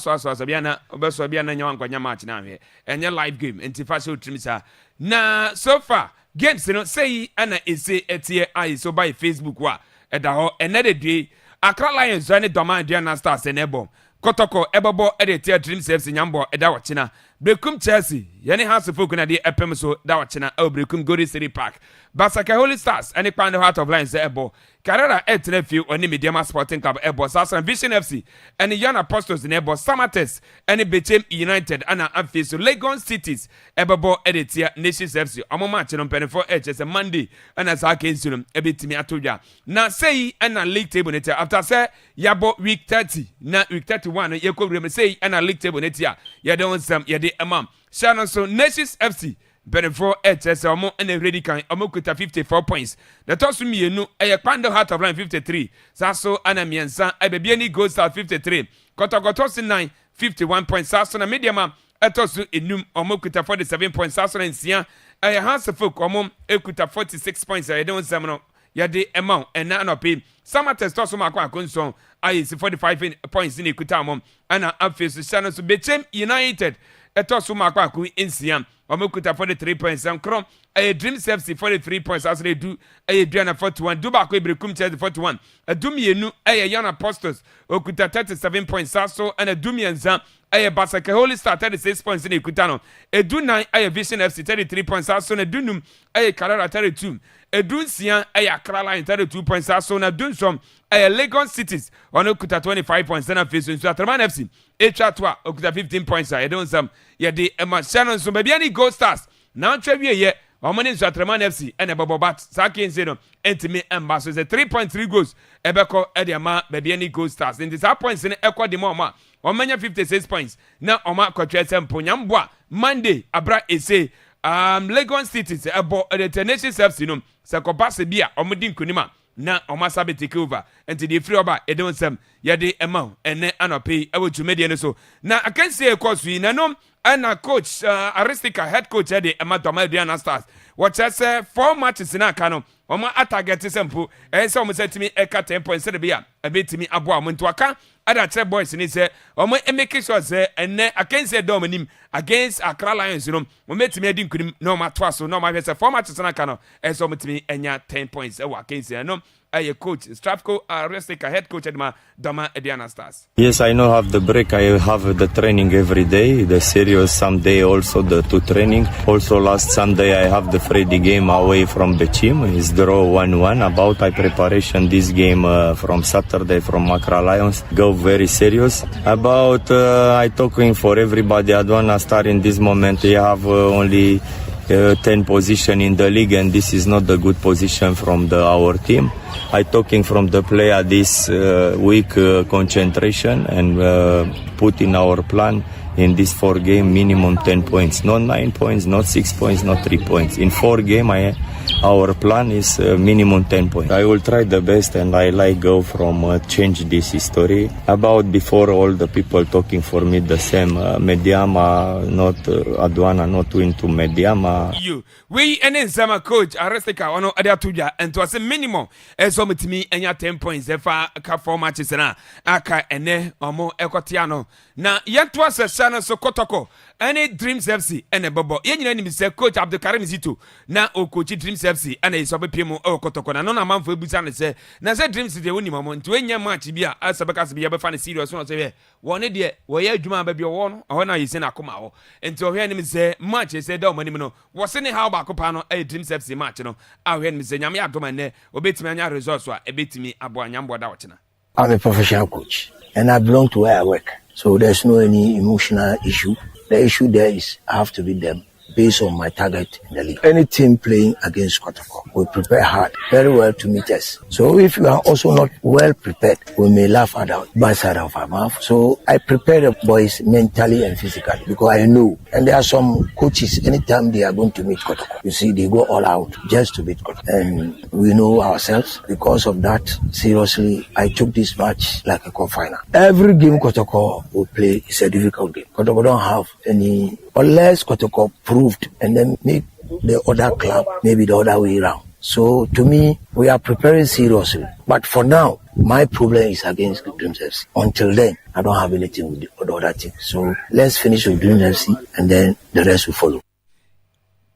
biana obeso biana nya wankwanya match na hwe enye live game enti fa so trimisa na so far games no say ana ese etie ai so by Facebook wa eda ho enede due Accra Lions ane Doma Diana Stars enebo Kotoko ebebo etie Dreams FC nyambo eda wachina Brekum Chelsea yani House of Folk na de epem so da wachina Brekum Golden City Park Basaka Holy Stars ane Kwando Heart of Lions ebo Carrera etne fiu oni Mediama Sporting Club ebo Sasan Vision FC ane Young Apostles ebo Samates ane Bechem United ana amfiso Legon Cities ebebo etie Nations FC omo match no penefo HS Monday ana sa kensu ebetimi atodwa na say ana league table net after say yabo week 30 na week 31 ye ko rem say ana league table net ya ye don sam ye de amam Shannon so Nations FC Benefo HS omo ene ready kan omo kuta 54 points. The toss mienu eye Kwando Heart of Line 53. Saso ana miensa ebebieni Gold Star 53. Kotokoto 9 51 points. Saso na Mediama etosu enum omo kuta 47 points. Saso na nsia eye House of Folk omo ekuta 46 points. I don't say no yade amount and na no pay. Samates tosu makwa konson aye 45 points in ekuta omo ana afesu Shannon so Bechem United etosu makwa ku insiam Omokuta 43 points. Krom a Dreams FC 43 points as they do a Diana 41. Dubako Brekum Chelsea 41. A Dumienu a Young Apostles Okuta 37 points. Saso and a Dumienza a Basaka Holy Star 36 points in Ekutano. A Dunai a Vision FC 33 points. Saso and a Dunum a Carrera 32. A Dunsian a Accra Lions 32 points. Saso and a Dunsom a Legon Cities on Okuta 25 points. Then a face in Suatraman FC. Echatwa Okuta 15 points. I don't some yadi Emma Shannon so maybe any Gold Stars. Now Trevia ye Omani Suatraman FC and a Bobat Saki Zeno Entime Ambassadors 3.3 goals Ebeko Ediama maybe any Gold Stars in this points in Equa de Moma Omania 56 points now Oma Quatres Ponyambwa Monday Abra Ese Legon Cities abo the Nations FC no Sakobase Bia Omudin Kunima na omasabe take over and the free oba e don sam yade ema ene anope e wo tumedie ne so na akansi e course wi na no ana coach Aristika head coach de ema Doma Diana Stars what say 4 matches na aka no oma target sempo e se omo setimi e ka 10 points de bia e betimi abo amonto aka ada che boys ni se omo e make sure say ene akansi do manim against Accra Lions no mo metimi adi nkunim no ma to aso no ma hwese 4 matches na aka no e se omo timi enya 10 points e wa akansi no a coach Strafco Aristika head coach Edma Doma Diana Stars. Yes, I know have the break. I have the training every day, the serious someday also the two training. Also last Sunday I have the Friday game away from the team. It's draw 1-1. About my preparation this game from Saturday from Accra Lions. Go very serious. About I talking for everybody. I don't wanna start in this moment. You have only 10 position in the league and this is not the good position from our team. I talking from the player this week concentration and put in our plan in this 4 game minimum 10 points, not 9 points, not 6 points, not 3 points. In 4 game our plan is minimum 10 points. I will try the best and I like go from change this history. About before all the people talking for me the same. Mediama not Adwana not win to Mediama. You we and sama coach Aristika ono adia tuja and to say minimum so metimi enya 10 points efa ka 4 matches na aka ene omo ekotiano na yeto asesana so kotoko any Dreams FC ene bobo ye nyina ni say coach Abdulkarim Zito na o coach Dreams FC ana iso be piem o kotoko na no na manfo ebusa ne say na say Dreams de woni mamo nto enya match bia asabeka se bia be fa ne serious no say woni de wo ye adwuma ba bia wo no ho na yisi na akoma wo nto hwe ne say match say da o manim no wo se ne how ba kopa no Dreams FC match no ahwe ne say nyame adoma ne obetimi anya results a ebetimi abo anyambo da wo chena. I'm a professional coach and I belong to where I work, so there's no any emotional issue. The issue there is I have to beat them based on my target in the league. Any team playing against Kotoko will prepare hard, very well to meet us. So if you are also not well prepared, we may laugh at the backside of our mouth. So I prepare the boys mentally and physically because I know. And there are some coaches, anytime they are going to meet Kotoko, you see, they go all out just to beat Kotoko. And we know ourselves. Because of that, seriously, I took this match like a cup final. Every game Kotoko will play is a difficult game. Kotoko don't have any, unless Kotoko proved and then make the other club maybe the other way around. So to me, we are preparing seriously. But for now, My problem is against Dreams FC. Until then, I don't have anything with the other team. So let's finish with Dreams FC and then the rest will follow.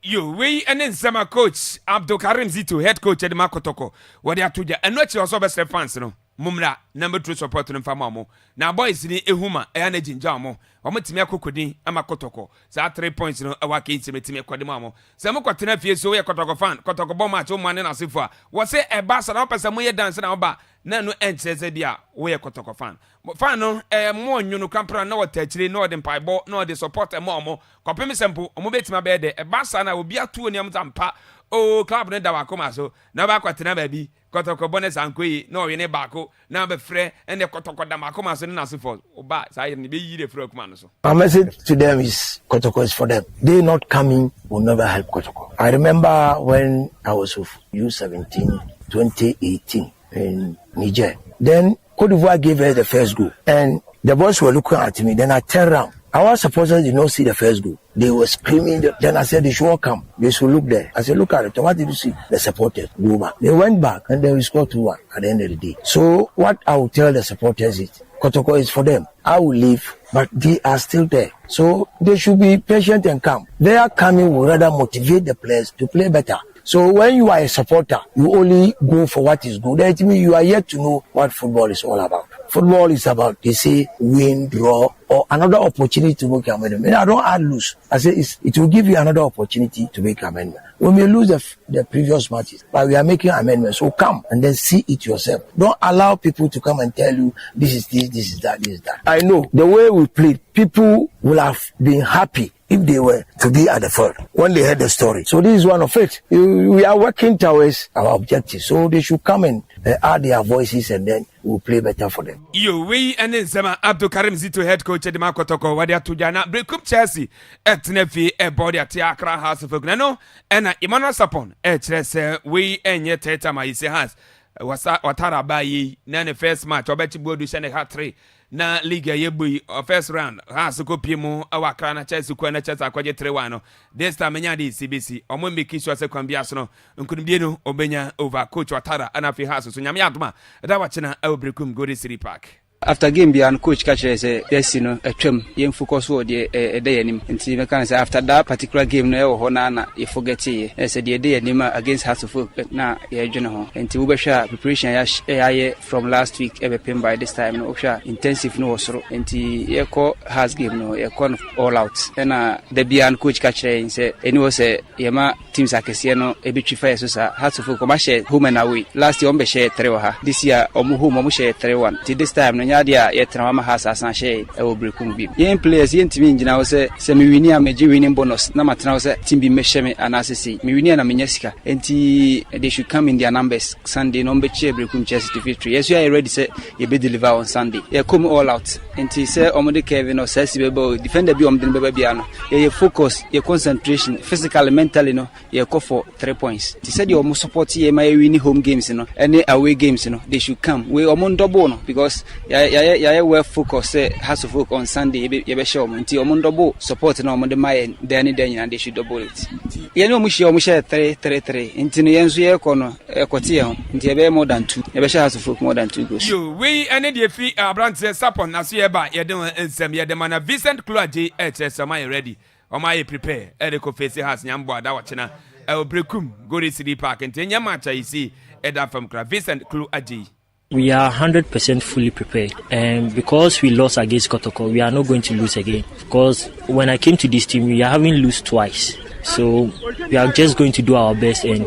You we and then Zama coach Abdul Karim Zito, head coach at Makotoko. What they are to and what you also best fans, no. Mumra, number 2 support in Famamo. Now, boys, in Ehuma, Energy Jamo, or Matimia Kukudi, Amakotoko. So 3 points in our case, Metimia Quadimamo. Some Quatina Fies, so a Kotoko fan, Kotoko Boma, 2 man and a Sifa. Was it a bass and up as a way dancing about? Nano enters a dia, we a Kotoko fan. But final, more you know, Campra, no technically, no than Pieball, no the support a momo. Copy simple, Omobet my bed, a bass and I will be a 2 yams and pa. Oh, club ne da wakoma so na ba kwatina ba bi kotoko bonus ankoi na oye ne bako na be frɛ ene kotoko da makoma so na so for oba say ne be yi de frɛ kuma no so. My message to them is Kotoko is for them. They not coming will never help Kotoko. I remember when I was with U17 2018 in Niger. Then Cote d'Ivoire gave us the first goal and the boys were looking at me. Then I turned around. Our supporters did not see the first goal. They were screaming. Then I said, they should all come. They should look there. I said, look at it. What did you see? The supporters go back. They went back and then we scored 2-1 at the end of the day. So what I will tell the supporters is, Kotoko is for them. I will leave, but they are still there. So they should be patient and calm. Their coming will rather motivate the players to play better. So when you are a supporter, you only go for what is good. That means you are yet to know what football is all about. Football is about, they say, win, draw, or another opportunity to make amendment. I don't add lose. I say it will give you another opportunity to make amendment. We may lose the previous matches, but we are making amendments. So come and then see it yourself. Don't allow people to come and tell you this is this, this is that, this is that. I know the way we played, people will have been happy if they were to be at the field when they heard the story. So this is one of it. We are working towards our objectives. So they should come and add their voices and then we'll play better for them. You we and then Zama Abdul Karim Zito, head coach at the Makotoko, Wadia Tujana, break up Chelsea, at Nefi, a body at Tiakra House of Gnano, and Imano Sapon, at we and yet Teta Maise has. Was Watara Bayi, Nane first match, or Betty Bodu Shane hat 3. Na liga yebu first round ha so kopiemu awakra na Chelsea ko na Chelsea akwaje 3-1 this time nya di CBC omo make sure say kwambia so no nkunimdie no obenya over coach Watara anafi ha so nyame adoma da wachena awbrekum Gori City Park. After game be and coach catch say yes you know atwam yen focus wo de dey anim nti me kan say after that particular game no e wo na you forget e say de dey anim against Hearts of Oak na ye dwene ho nti wo be hwa preparation ya from last week e be pin by this time no hwa intensive no wosoro nti ye ko Hearts game no ye ko all out na the be and coach catch say anyway say ye ma teams akese no e be twifa so sa Hearts of Oak ma share home and away last year on be share 3 this year omo home omo share 3-1 till this time no yadia yetra ma hasa san she e wo brekum bi yen players yen timi ngina wo se me wini ameji winning bonus na matena wo se team bi mehye me anasese me wini na menya sika enti they should come in their numbers Sunday no be che brekum Chelsea to victory yes you are ready say you be deliver on Sunday you come all out enti say omode Kevin no say be defender bi omde be bia no you focus your concentration physically mentally no you go for 3 points ti say the omo support ye ma wini home games no any away games no they should come we omo double no because ya well focus has to focus on Sunday you be show nti omondobo support na omode my then and they should double it ye no mu share 3-3 nti no yenso ye ko no ekote ye ho nti ye be more than 2 ye be share has to focus more than 2 goals you we and the fi brand say support na so ye ba ye de nsem ye de mana Vincent Kluaje sama ready o ma ye prepare e de ko face has nyambo ada wachena brekum Gori City Park nti nya match yi see e da from Vincent Kluaje. We are 100% fully prepared, and because we lost against Kotoko, we are not going to lose again. Because when I came to this team, we are having lost twice, so we are just going to do our best and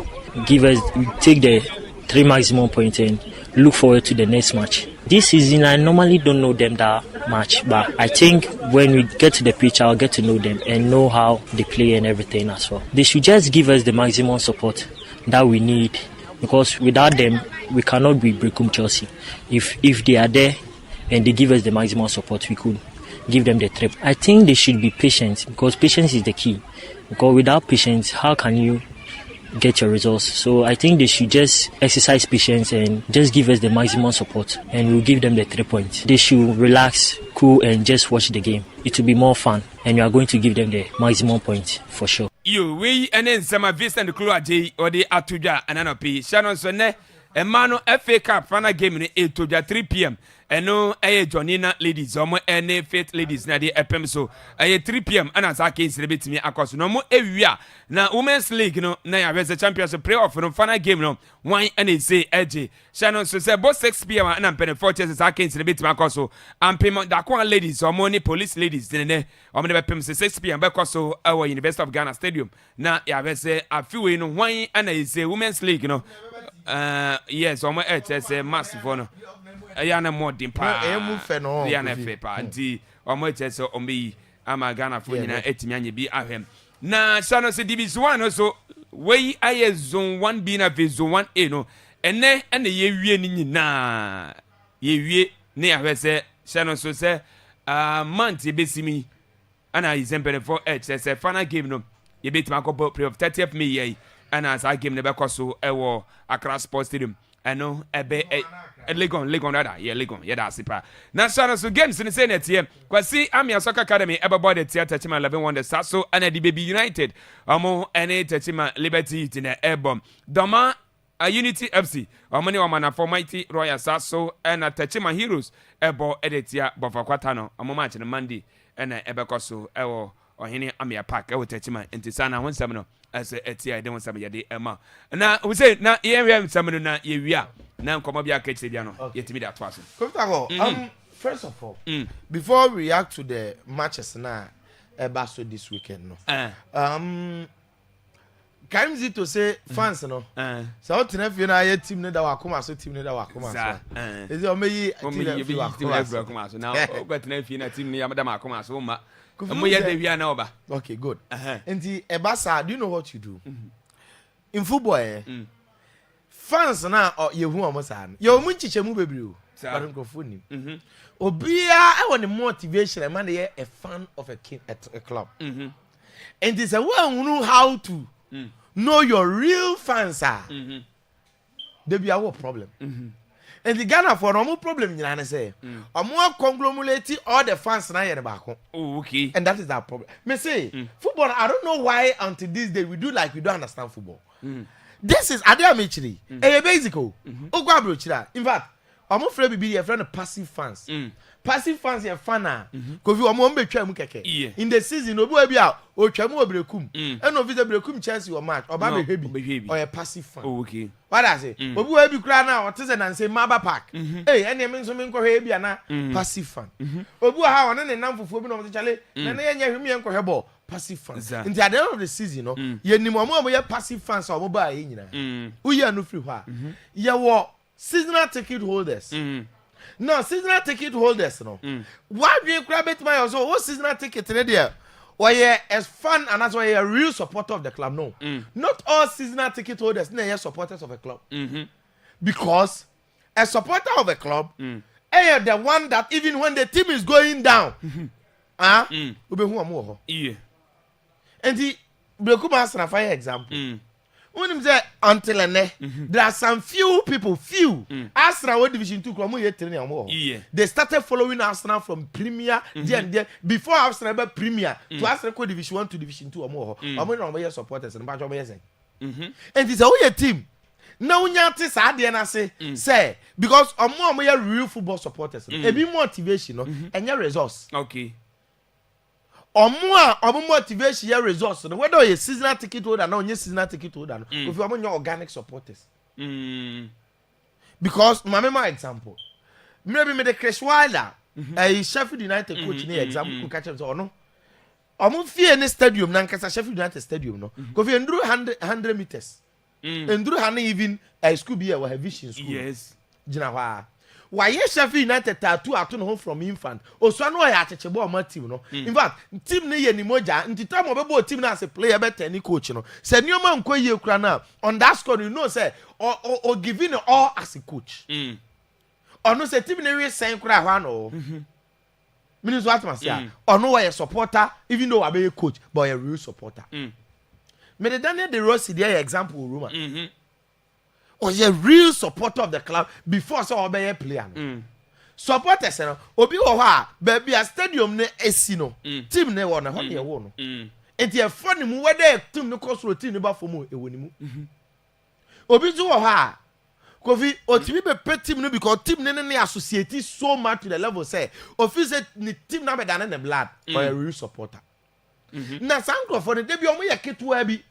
take the 3 maximum points and look forward to the next match. This season, I normally don't know them that much, but I think when we get to the pitch, I'll get to know them and know how they play and everything as well. They should just give us the maximum support that we need, because without them, we cannot be Brekum Chelsea. If they are there and they give us the maximum support, we could give them the trip. I think they should be patient, because patience is the key. Because without patience, how can you get your results? So I think they should just exercise patience and just give us the maximum support, and we'll give them the 3 points. They should relax, cool, and just watch the game. It will be more fun, and we are going to give them the maximum points for sure. You we and then some Vincent Kluaje or the Atuja and Anopi Shannon Sonne Emano FA Cup final game ni 3 p.m. Eno Johnina ladies omo ene Faith ladies na de epem so 3 p.m. ana za ke celebrate me akoso no mo ewia na Women's League no na ya the Championship playoff no final game no wan ene say eje shano so say both 6 p.m. ana pen 4 chances za ke celebrate me akoso ampem da kwa ladies omo ni police ladies ne omo ne bepem 6 p.m. bekoso our University of Ghana Stadium na ya say afiwe no wan ana say Women's League no yes omo say massive no ayana more dimpa yana fe pa nti omo chese omi ama Ghana fo nyina etimi anye bi ahwem na shano se division 1 so we aye zone 1B na ve zone 1A no ene ye wie ni nyina ye wie ne ahwese shano so se month ebesimi ana izempere for chese final game no ye betima ko play of 30th May ye ana as game ne be koso ewo Accra Sports Stadium eno ebe Legon rather yeah Legon yeah that's it pa na so games in the same here kwasi Amia Soccer Academy ebe the theater team 11 Wonders so and the Baby United omo ene team Liberty in the airborne Doma Unity FC omani omana for Mighty Royal so and Techima Heroes ebo editia bofa kwata no omo match no Monday ene ebe koso ewo ohene Amia Park ewo Techima intisana wonsam no as etia de wonsam ya de ema na we say na area nsam no na yewia na nkomo bia ka chebia no yetimi da to aso first of all before we react to the matches na ebaso this weekend no can easy to say fans no so what na fie na ye team ne da wakoma so team ne da wakoma so is o meyi team wakoma so na o bet na fie na team ne ya da wakoma so ma mo ye da wia na oba okay good and ebasa do you know what you do in football fans na yehu omo sa no ye omu nchiche mu bebre o but microphone nim obia e won motivation man dey a fan of a club and this one who know how to know your real fans are they be our problem and the Ghana for no problem nyina na say omo conglomerate all the fans na here back okay and that is our problem me say football I don't know why until this day we do like we don't understand football this is Adamichiri a basic ogwa brochira in fact omo free bibi your friend passive fans passive fans your fana kofi omo mbetwa mu keke in the season obi abi a otwa mu obrekum and obi the brekum Chelsea or match oba behebi or a passive fan okay what I say obi abi kura na otese na say Maba Park eh ene me nso me nkwohwe bi ana passive fan obi ha one ne namfofo bi no mo chale na na yenya hwemi nkwohwe ball passive fans in the end of the season no ye nim omo ye passive fans omo ba ye nyina uye no free ho ye wo seasonal ticket holders no seasonal ticket holders no why do you grab it my also what seasonal ticket in there or yeah as fun and that's why you're a real supporter of the club no not all seasonal ticket holders are supporters of a club because a supporter of a club are the one that even when the team is going down yeah and the Brekuma na fire example when him say until there are some few people Arsenal what division 2 club they started following Arsenal from Premier there before Arsenal be Premier to Arsenal go division 1 to division 2 omo supporters and and it's a team now nyati sa de na say because omo real football supporters e be motivation no and your results okay omo motivation your results whether you seasonal ticket holder na onye seasonal ticket holder no if you omo organic supporters because my example maybe me the Chris Wilder Sheffield United coach ni example ku catch so no omo fie ni stadium na nkasa Sheffield United stadium no go fi enduro 100 meters enduro han even school be we have vision school yes gina hwa why Sheffield United tattoo ato no from infant oso no ya achechebo o ma team no in fact team ne ye ni moja nti time obebo team na as a player better ni coach no se nioma nko ye kura na on that score you know say or giving all as a coach or no say team ne we sen kura hwa no means what must say or no a supporter even though I be a coach but a real supporter me the Daniel De Rossi there example Roma was a real supporter of the club before so obey a player supporters no obi wo ha baby a stadium ne esi no team ne wo na ho ne wo no enti e funny mu whether team no cross routine ba for mu e woni mu obi ju wo ha Kofi otimi be pet team no because team ne associate so much to the level say office the team na be than the blood for a real supporter. Na sanko for the debut omo ye ketua bi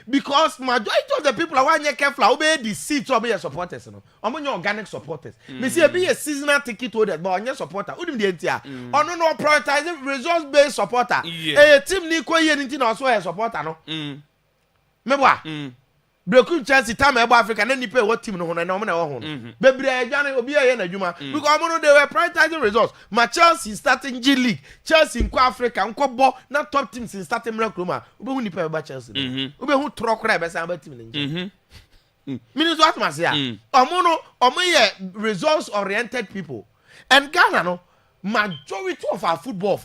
because majority of the people are one year careful obey the seats of your supporters no omo your organic supporters me see be a seasonal ticket holder but on your supporter udim the entia ono no prioritizing results based supporter team ni ko ye nti na so a supporter no meboa Breku Chelsea time ebo Africa na nipa what team no ho na omo na wo ho bebre adwane obi aye na adwuma because omo no they were prioritizing results. Ma Chelsea starting G League, Chelsea in Africa nko bo na top teams in starting miracle ma obi hu nipa eba Chelsea obi hu trokra ebe sa aba team ni means what must ya omo ye results oriented people and Ghana no majority of our football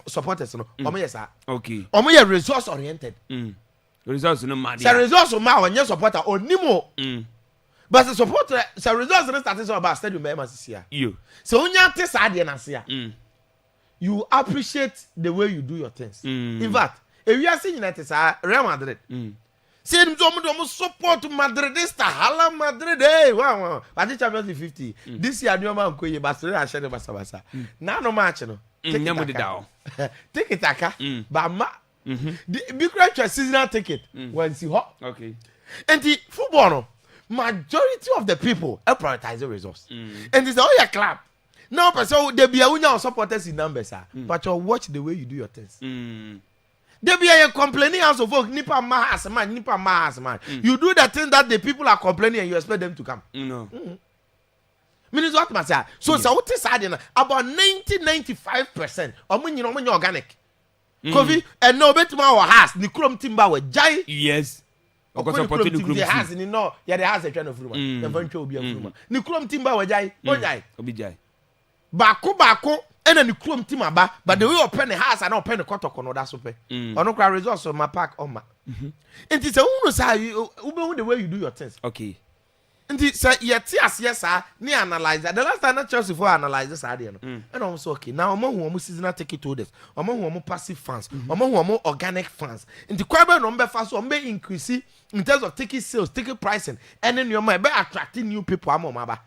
supporters no omo yes okay omo ye results oriented results no mad. The results of my one supporter onimo. But the supporter the results no starting about stadium be masisia. You. So onya te saade na sia. You appreciate the way you do your things. In fact, if you are seeing United Real Madrid. Say them do support Madridista, hala Madrid wow. But the Champions League 50. This year no man ko ye Barcelona share the basa. Na no match no. Take it aka. Ba ma the big crunch seasonal ticket when see hot. Okay. And the football no, majority of the people prioritize the results. And it's all your club. Now person they be a supporters in numbers but you watch the way you do your things. They be a complaining house of folk nipa mahas man. You do the thing that the people are complaining and you expect them to come. No. Means what must say? So what is about 90-95% omo organic. Kofi and no bet my house ni krom timba we jai yes because supporting the krom house ni no ya the house e twa no furuma e fa ntwa obi afuruma ni krom timba we jai obi jai baako ena ni krom timba ba but the way open the house and open the kotoko no da so pe ono kra results on my park on ma enti say unu say ube the way you do your things okay enti say yeti ase sa ni analyze the last time na Chelsea for analyze this idea no and I'm so okay now omo seasonal ticket holders omo passive fans omo organic fans enti kwaba no mbe fa so mbe increase in terms of ticket sales ticket pricing and then your mind be attracting new people amoma ba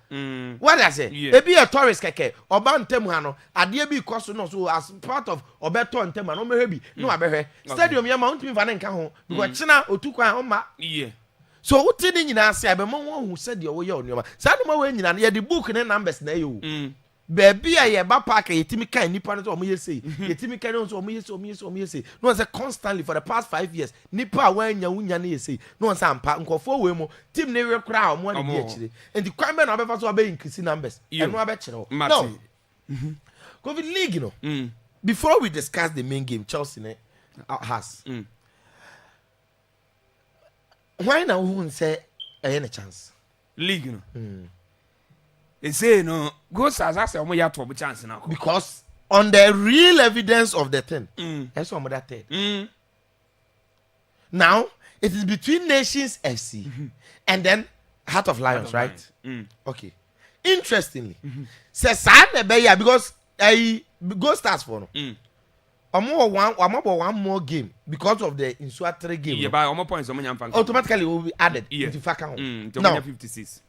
what I say e be a tourist keke oba ntem ha no ade bi cost no so as part of obeto ntem ha no me bi no abehwe stadium ya mount me fa ne nka ho because china otukwan o ma so what did you say? I be who said your way on your Saduma when you the book and numbers na you. Baby, I ba park a Timika and Nippon or me say. Timika or me say. No one constantly for the past 5 years. Nippa when you say. No one some part and for women. Team never crowd one actually. And the crime of ever so be increasing numbers. And no bet you. No. COVID League, you know. Before we discuss the main game, Chelsea has. Why now who say any chance? League no. They say no go as I say omo ya to chance now. Because on the real evidence of the thing, that's some that third. Now it is between Nations FC and then Heart of Lions, right? Okay. Interestingly, say Sane Beya because I go stars for no. One more game because of the Insua 3 game. Yeah, by almost points, automatically will be added into factor. Now 56.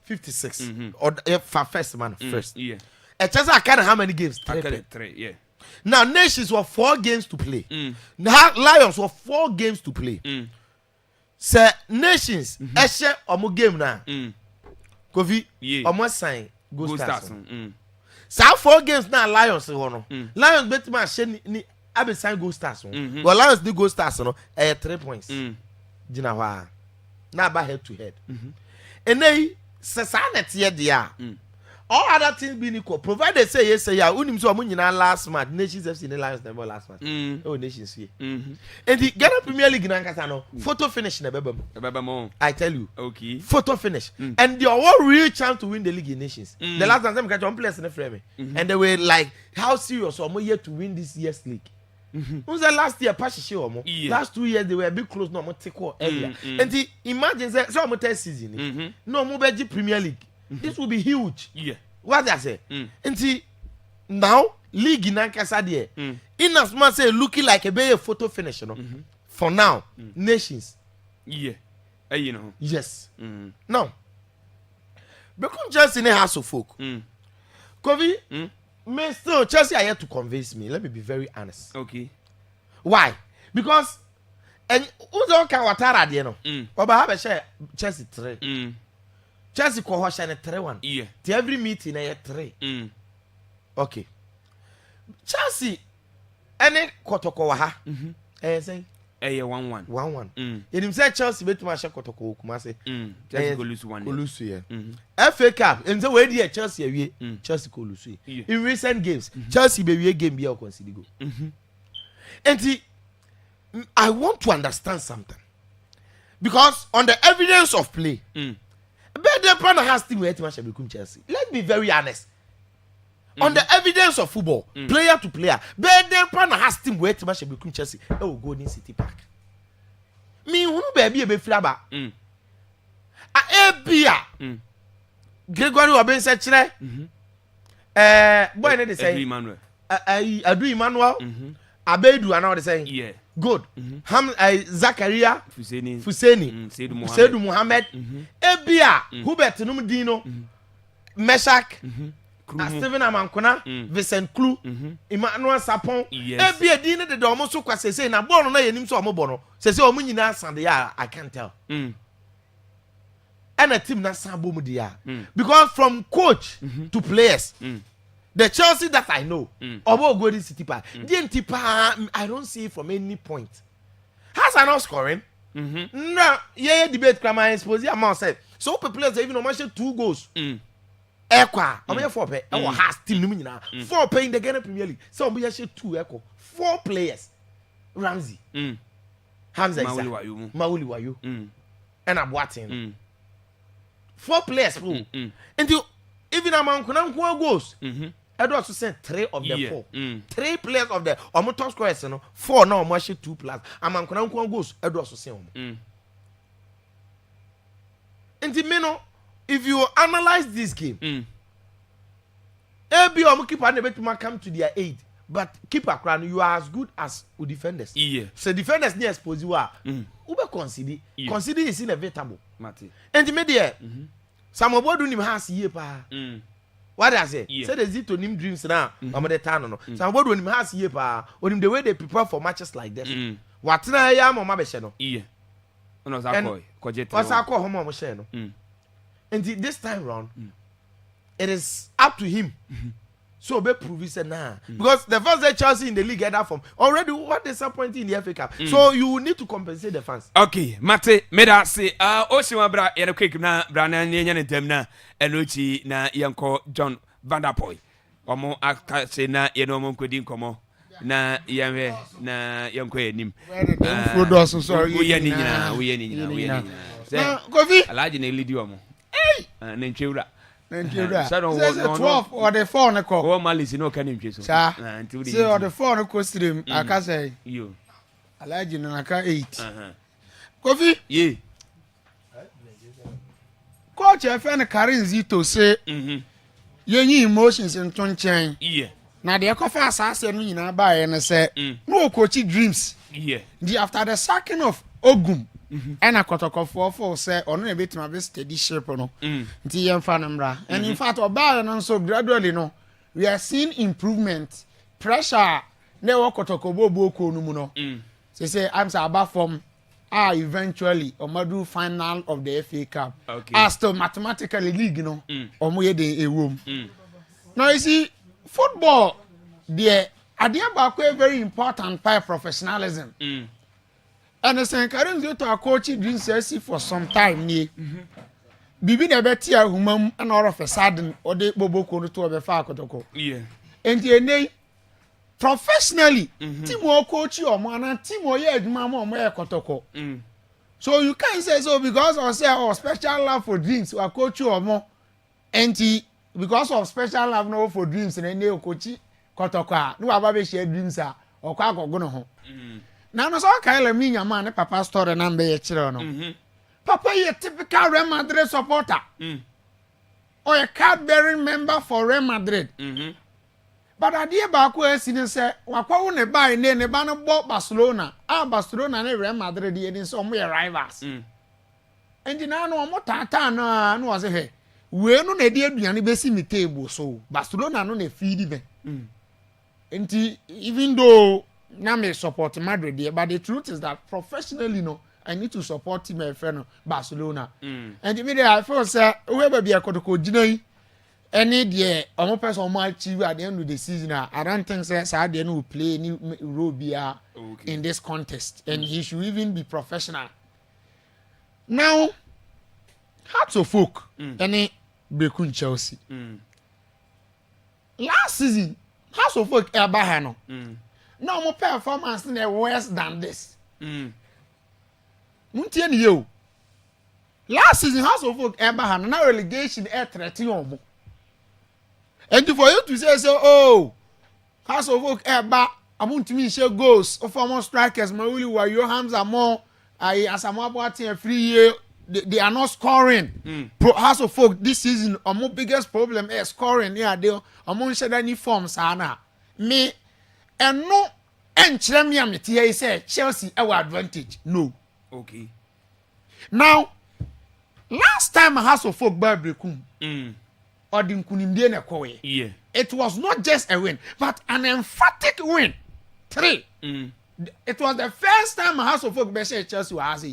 Or for first man first. Yeah. A chance I can how many games? 3. Yeah. Now Nations were 4 games to play. Now Lions were 4 games to play. Say Nations, Eshe omo game now. Kofi, omo sign go stars. So 4 games now Lions no. Lions bet ma she I be sign go stars. Well, Lions do go stars no 3 points. Gina wa na ba head to head. And then Sasanet here dia. All other things being equal, provided say yes say ya unim so mo nyina last match Nations FC the Lions never last match. Oh Nations here. And the Ghana Premier League na nkasa no photo finish na bebam. I tell you. Okay. Photo finish. And the one real chance to win the league in Nations. The last time catch one place in the frame. And they were like how serious are we here to win this year's league? Who's the last year Pashishi omo? Last 2 years they were a bit close no more take earlier. And the imagine say so mo test season. No mo beji Premier League. This will be huge. Yeah. What I say? And see, now league in Ankasa there. In as much say looking like a photo finish, you know. For now, Nations. Yeah. You know. Yes. Now, Become Chelsea ne has of folk. Kovi, me still Chelsea are yet to convince me. Let me be very honest. Okay. Why? Because and Uzo Kawatara de no. Oba have a share Chelsea 3. Chelsea ko ho share 3-1. Yeah. To every meeting na 3. Okay. Chelsea any kotoko wa ha. Say 1-1. 1-1. Yedim say Chelsea betuma share kotoko kuma say. Chelsea go lose 1. Go lose here. FA Cup and say we dey Chelsea awie. Chelsea go lose. In recent games, Chelsea be wie game be o consider go. And I want to understand something. Because on the evidence of play, Bede Pana has team where to become Chelsea. Let's be very honest. On the evidence of football, player to player, Bede Pana has team where to become Chelsea. Oh, go in City Park. Me who baby be flaba. Ebia. Gregory Oben said chile. Boy they say Emmanuel. Adu Emmanuel. Abedu and all the saying. Yeah. Good. Zakaria Fuseni. Seydou Mohamed. Ebia. Hubert Numdino. Meshak. Steven Amankona. Vincent Clou. Emmanuel Sapon. Ebia dine de domo so kwa sese na bono na yenim so omobono. Sese omo nyina sande ya I can't tell. And a team na sambo mu dia. Because from coach to players. The Chelsea that I know, Obo Golden City Park, I don't see from any point. Has I not scoring? No, yeah, debate grammar expose your mouth said. So players even on 2 goals. Equa, I'm here 4 pay. Our has team numina 4 pay in the Ghana Premier League. So we actually 2 echo 4 players. Ramsey, Hamza, Mauli Wayu, and Abuatin. 4 players, until even among Kunam goals. Edo also sent 3 of the 4. 3 players of the top scorers, 4 now, much 2 plus. Among Kunam goals, Edo also sent. And the meno, if you analyze this game, every keeper never to come to their aid. But keeper crown, you are as good as the defenders. Yeah. So defenders near expose you are. Ube consider. Consider is inevitable. And the media, some of what do him has here pa. What I say? Say the zito nim dreams now. I'm the town no. Some what do him has here pa. On the way they prepare for matches like this. What na ya mama be no. Yeah. No zakoi. What's I call home mama no. And this time round, it is up to him. So be prove it now. Because the first day Chelsea in the league get that from already what disappointing in the FA Cup. So you need to compensate the fans. Okay, Mate, meda say Oshima bra yere quick na bra na nyanya ntem na enochi na yanko John Van der Poel. Omo aka say na ye no mo nkodi nkomo na yemwe na yanko enim. Sorry. We ye ni nyina. Say Alaji na lead omo. Na ntwewura. Says 12 or the 4 on call. Oh, Malice, no can him. Say or the 4 on coast stream. I can say you. I like you, and I can 8. Coffee? Ye. Coach, I found a Karin Zito say, ye emotions in Tonchain. Yeah. Now the coffee assassin in a buy and I said, no coachy dreams. Yeah. The after the sacking of Ogum. And a kotoko for say on a bit my best steady shape no. Nti yemfa and in fact oba and so gradually no we are seeing improvement. Pressure ne wo kotoko bobo ko no mu no. Say I'm say about from eventually omadu final of the FA Cup. Okay. Still mathematically league no. Omo ye dey ewom. Now you see football there adia ba ko very important part professionalism. And the same Karim go to a coach doing CSC for some time near. Bibi na betia humam and all of a sudden or de bobo ko to be fa kotoko. Yeah. And the professionally, team coach or man team or yeah mama mo kotoko. So you can't say so because or say special love for dreams or coach or more. And because of special love no for dreams and any coach kotoko. No aba share dreams or kwa go no ho. Now, no, so Kyle me, your man, Papa story number your children. Papa, you're a typical Real Madrid supporter. Or a card bearing member for Real Madrid. But I dear Baku, seen say, Wako ne buy ne banner bought Barcelona. Barcelona and Real Madrid in some way rivals. And you know, more tata no was a hey. we no na dey aduane besi me table so Barcelona no na feed me nti even though na me support Madrid there, but the truth is that professionally no I need to support my friend Barcelona and immediately I feel say whoever be akotoko gina yi any there omo person omo achieve at the end of the season I don't think say Sadio will play any role bia in this contest and he should even be professional. Now Hearts of Oak any Bekun Chelsea last season Hearts of Oak eba no no more performance in worse than this muntie ni yo last season Hearts of Oak eba no na relegation threaten omo and for you to say oh Hearts of Oak eba amuntimi share goals of former strikers Mawuli wa Yohams are more Asamoah Boateng free year they are not scoring. House of Folk this season, our biggest problem is scoring. Yeah, they among any forms. Ana me and no and Chelmia say Chelsea our advantage. No. Okay. Now, last time House of Folk Babrekum or the Kunimdene Kowe. Yeah. It was not just a win, but an emphatic win. 3. It was the first time House of Folk Beshe Chelsea was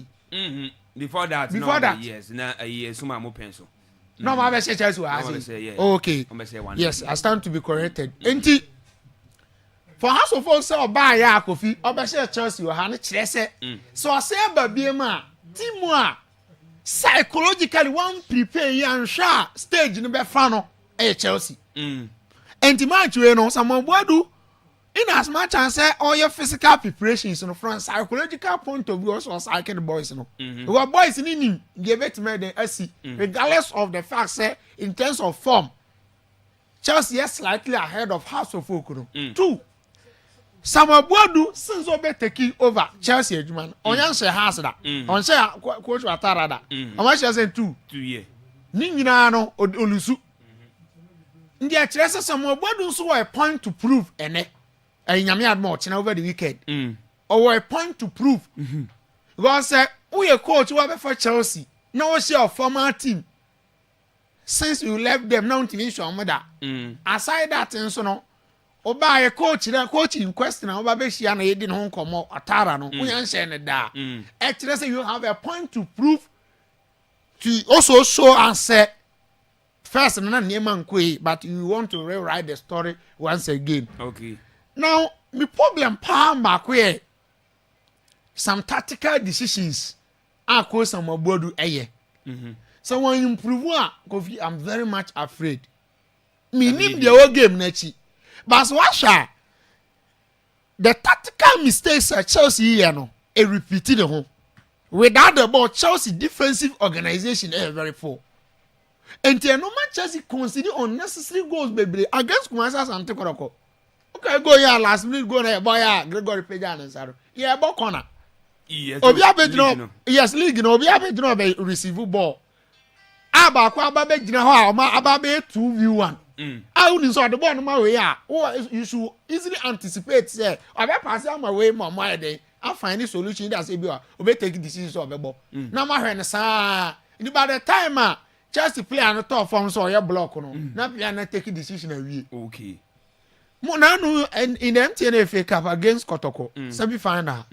Before that, yes, na a year, so my pencil. No, my best Chelsea was okay. Yes, I stand to be corrected. Enti for House of Folk say buy ya coffee, Obeshe Chelsea or Hannah Chese. So I say baby ma, Timwa psychologically one prepare yan sha stage in the Befano, Chelsea. And match you know someone do. In as much as say all your physical preparations from psychological point of view also psychic the boys we are boys in him give it me the AC regardless of the fact say in terms of form Chelsea is slightly ahead of House of Folk. 2 Samuel Boadu since obe taking over Chelsea adjuman onyan she has that on she coach Watara that on she say 2 year ni nyina no olusu ndi a kire say Samuel Boadu so a point to prove ene Nyame admo over the weekend. Or a point to prove. God said, we a coach who have for Chelsea. No share of former team. Since you left them, now to issue on that. Aside that, and so no. Or by a coach, the coach in question, or Babeshi and a didn't home come out Atara. No, we ain't saying that. Actually, you have a point to prove to also show and say, first, and not Nieman Kui, but you want to rewrite the story once again. Okay. Now, my problem back where some tactical decisions are caused some abodu eye. So when you improve Kofi, I'm very much afraid. Me need the whole game nechi. But what the tactical mistakes at Chelsea here no, it repeated the home. Without the ball, Chelsea defensive organization is very poor. And no man Chelsea consider unnecessary goals baby against Kumasa and Tekoroko. Okay, go here last minute, go there, boy, Gregory Pejan and Saro. Yeah, about corner. Yes, yes, league, no, be able to know receive ball. Akwaaba be gina ho ababe 2v1. I wouldn't saw the ball no my way. You should easily anticipate say, I be pass my way my day. I find a solution that say be obe take decisions of the ball. Now my friend sa by the time Chelsea play on the top form so you block no. Now play na take decision away. Okay. Monano and in the MTN FA Cup against Kotoko, semi-final.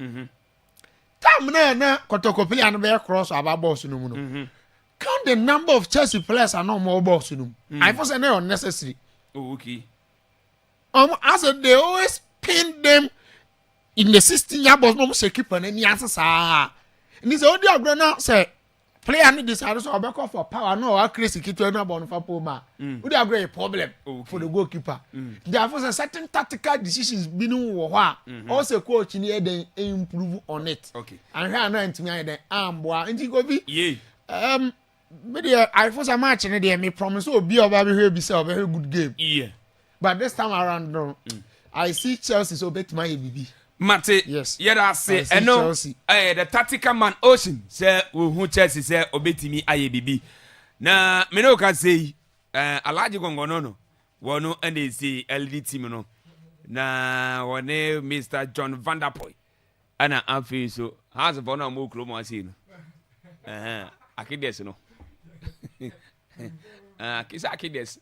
Time na Kotoko play and bear cross about boss no. Count the number of Chelsea players are no more boss no. I first say no unnecessary. Oh, okay. As they always pin them in the 16-year boss no say keep on any answer sa. And this audio agreement say player need this house or back for power no accuracy kit no born for Poma. Would agree a problem for the goalkeeper. Therefore a certain tactical decisions being also coach in here then improve on it. Okay. And here no ntimi then boy and go be I force a match in there me promise will be over here be a very good game. Yeah. But this time around no, I see Chelsea so bet my BB. Mate, yes. Yeah, say, and no, the tactical man Ocean say, who Chelsea say, obey me, IABB. Na, me no can say, Alaji Gongono, one and they say LD team, no. Na, one Mr. John Van Der Poy. And I'm feeling so, how's a bonnet more club I see? I can guess, no. Kisa kides.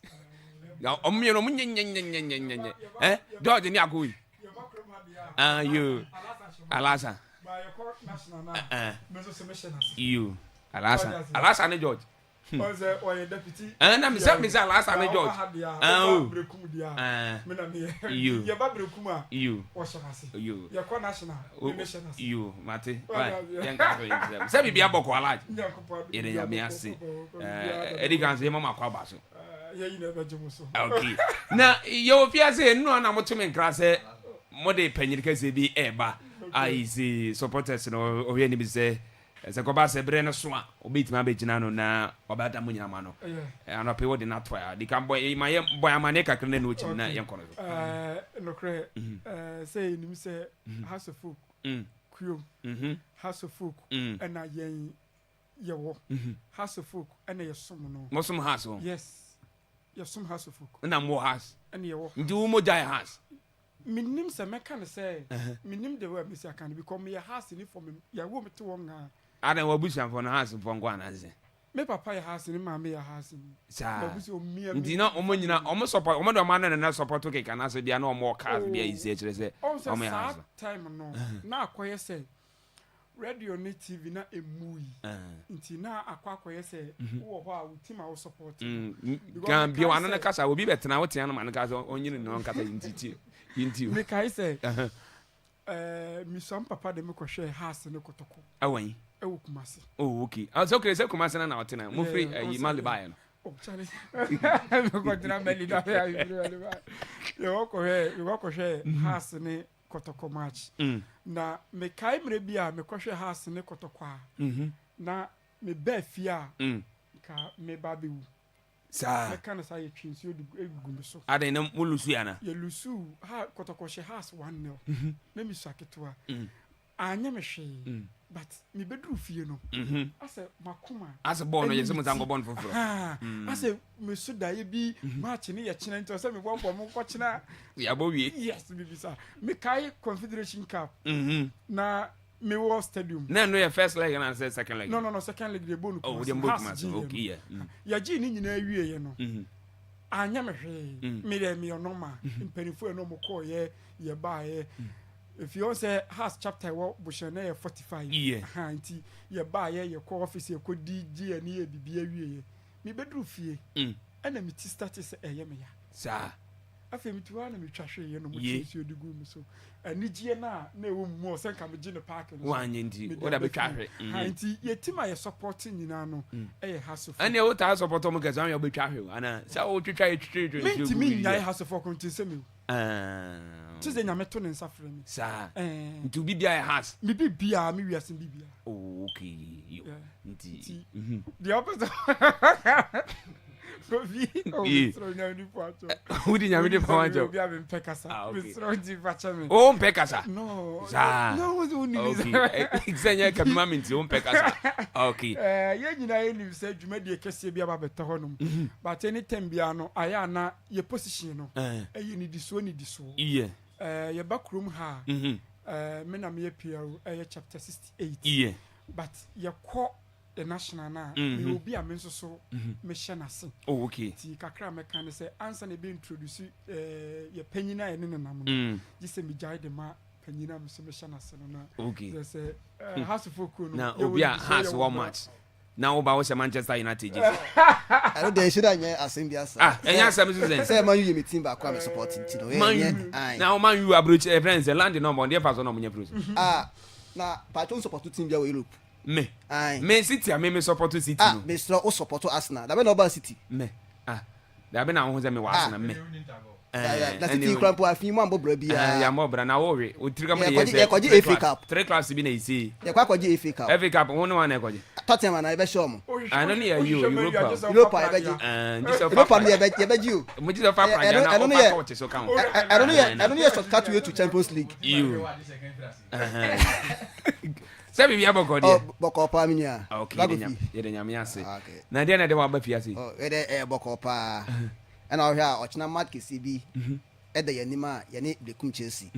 Now, omyo munye. George ni akui. You. Alasa. You. Alasa ni George. Deputy. Na misa Alasa ni George. You. You. You. You. Mate. Say be aboko alaji. Ere ya me ase. Edi kan say mama Akwaaba so. Okay. Na yo fia say no na motumi nkra say mode panyirika say bi eba. I see supporters no ohwe ni bi say se koba se bre no so a obetima be gina no na obata munyama no. Ano pe wo de na toya. Di kan boy ma ye boy amane kakre na no chi na ye nkono. No kre say ni say House of Folk. Kuyo. House of Folk and yen yewo. House of Folk and ye som no. Mo som house. Yes. Ye som House of Folk. Na mo house. And yewo. Ndi wo mo jai house. Minim se me kan say minim de we me say kan because me house ni for me ya wo me to won ha. Adan wa busham for no house for ngwa na ze. Me papa ya house ni ma me ya house ni. Sa. Ndi na omo nyina omo support omo do ma na support ke kana so dia na omo cars dia ise kire se omo ya house. Time no. Na akoye say radio ni TV na emui. Nti na akoye say wo ho a utima wo support. Kan bi wa na kasa obi betena wo tia no man kasa onyini no kasa yintiti. Me kai say mi som papa de me ko hwe house ne kotoko. Awan. Ewo Kumasi. Oh, okay. I was okay. Say Kumasi na otena. Mo free Mali buy no. Oh, Charlie. Me ko dina meli da ya you. You ko hwe house ne kotoko match. Na me kai mre bia me ko hwe house ne kotoko a. Na me ba fia ka me ba bewu. Sa. Me kan say twinsi egugum so. Ade na mo lusu ya na. Ye lusu ha kotoko hwe house 1-0. Na mi saketwa. Anya me hwe. But me bedru fie no. Ase makoma. Ase ball no ye se mutango ball foforo. Ase me suda ye bi match ni ye china nti ase me bom mo ko china. Ya bo wie. Yes me bi sa. Me kai Confederation Cup. Na me war stadium. Na no ye first leg and say second leg. No second leg de bonu. Oh, de book match. Okay, yeah. Ya ji ni nyina wie ye no. Anya me hwe. Me de me normal. Mpanifo no mo ko ye ba ye. If you say has chapter what bushane 45 anti ye ba ye call office ye ko DJ ani e bibia wie me bedru fie ana me ti start say eye me ya sa afi me tuwa na me twahwe ye no mo chi si odigu mu so ani gie na ewo mu o se nka me gine park no wanye ndi o da be twahwe anti ye tima ye support nyina no eye has of ani o ta support mo gaza ya be twahwe ana sa o twitwa ye twitwa me ti me nyai has of kontin se me Tuesday nyame to ne nsa frɛ me. Sa. Nti obi bia has. Me bibia me wiase bibia. Oh, okay. Nti. The opposite. Obi. So nyame di poato. Udi nyame di poato. Obi abi mpekasa. Me sro di facha me. Oh, mpekasa. No. Sa. No, was uni. Okay. Exenya ka mama nti mpekasa. Okay. Ye nyina ye nim say dwumadi e kese bia ba beta honum. But anytime bia no aya na ye position no. Eyi ni diso ni diso. Yeah. Ye backroom ha me na me appear chapter 68 yeah but ye call the national na me obi a me so me hye na se oh okay ti kakra me kan say answer na be introduce ye panyina ye ne nam no ji se me jai de ma panyina me so me hye na se no na okay say house of folk no na obi a has one match now about was Manchester United. I don't dare should I asem biasa. Enya asem so say man you me team back am supporting tino. Now man you approach friends land no more dey pass on omunya pros. Na patron support team bia Europe. Me. Me City me support City no. Me so support Arsenal. Da be no ba City. Me. Da be na ho say me wa Arsenal me. Na City kran po afin mo ambobra bia. Ya mo bra na wo we. O tiri ka me dey say. Ya kwaji FA Cup. 3 class bi na isi. Ya kwaji FA Cup. FA Cup ho no one na kwaji. Tottenham na ebe show mo. I don't hear you Europa. Europa ebe ji. Europa ni ebe ji o. Mo ji so fa pra na o pa coach so kan. I don't hear shortcut way to Champions League. You. Say bi aboko de. Boko pa mi nya. Okay, ye de nyame ase. Na de na de wa ba fiase. E de boko pa. And now here ochina match KCB e de yanima ye ne Blekum Chelsea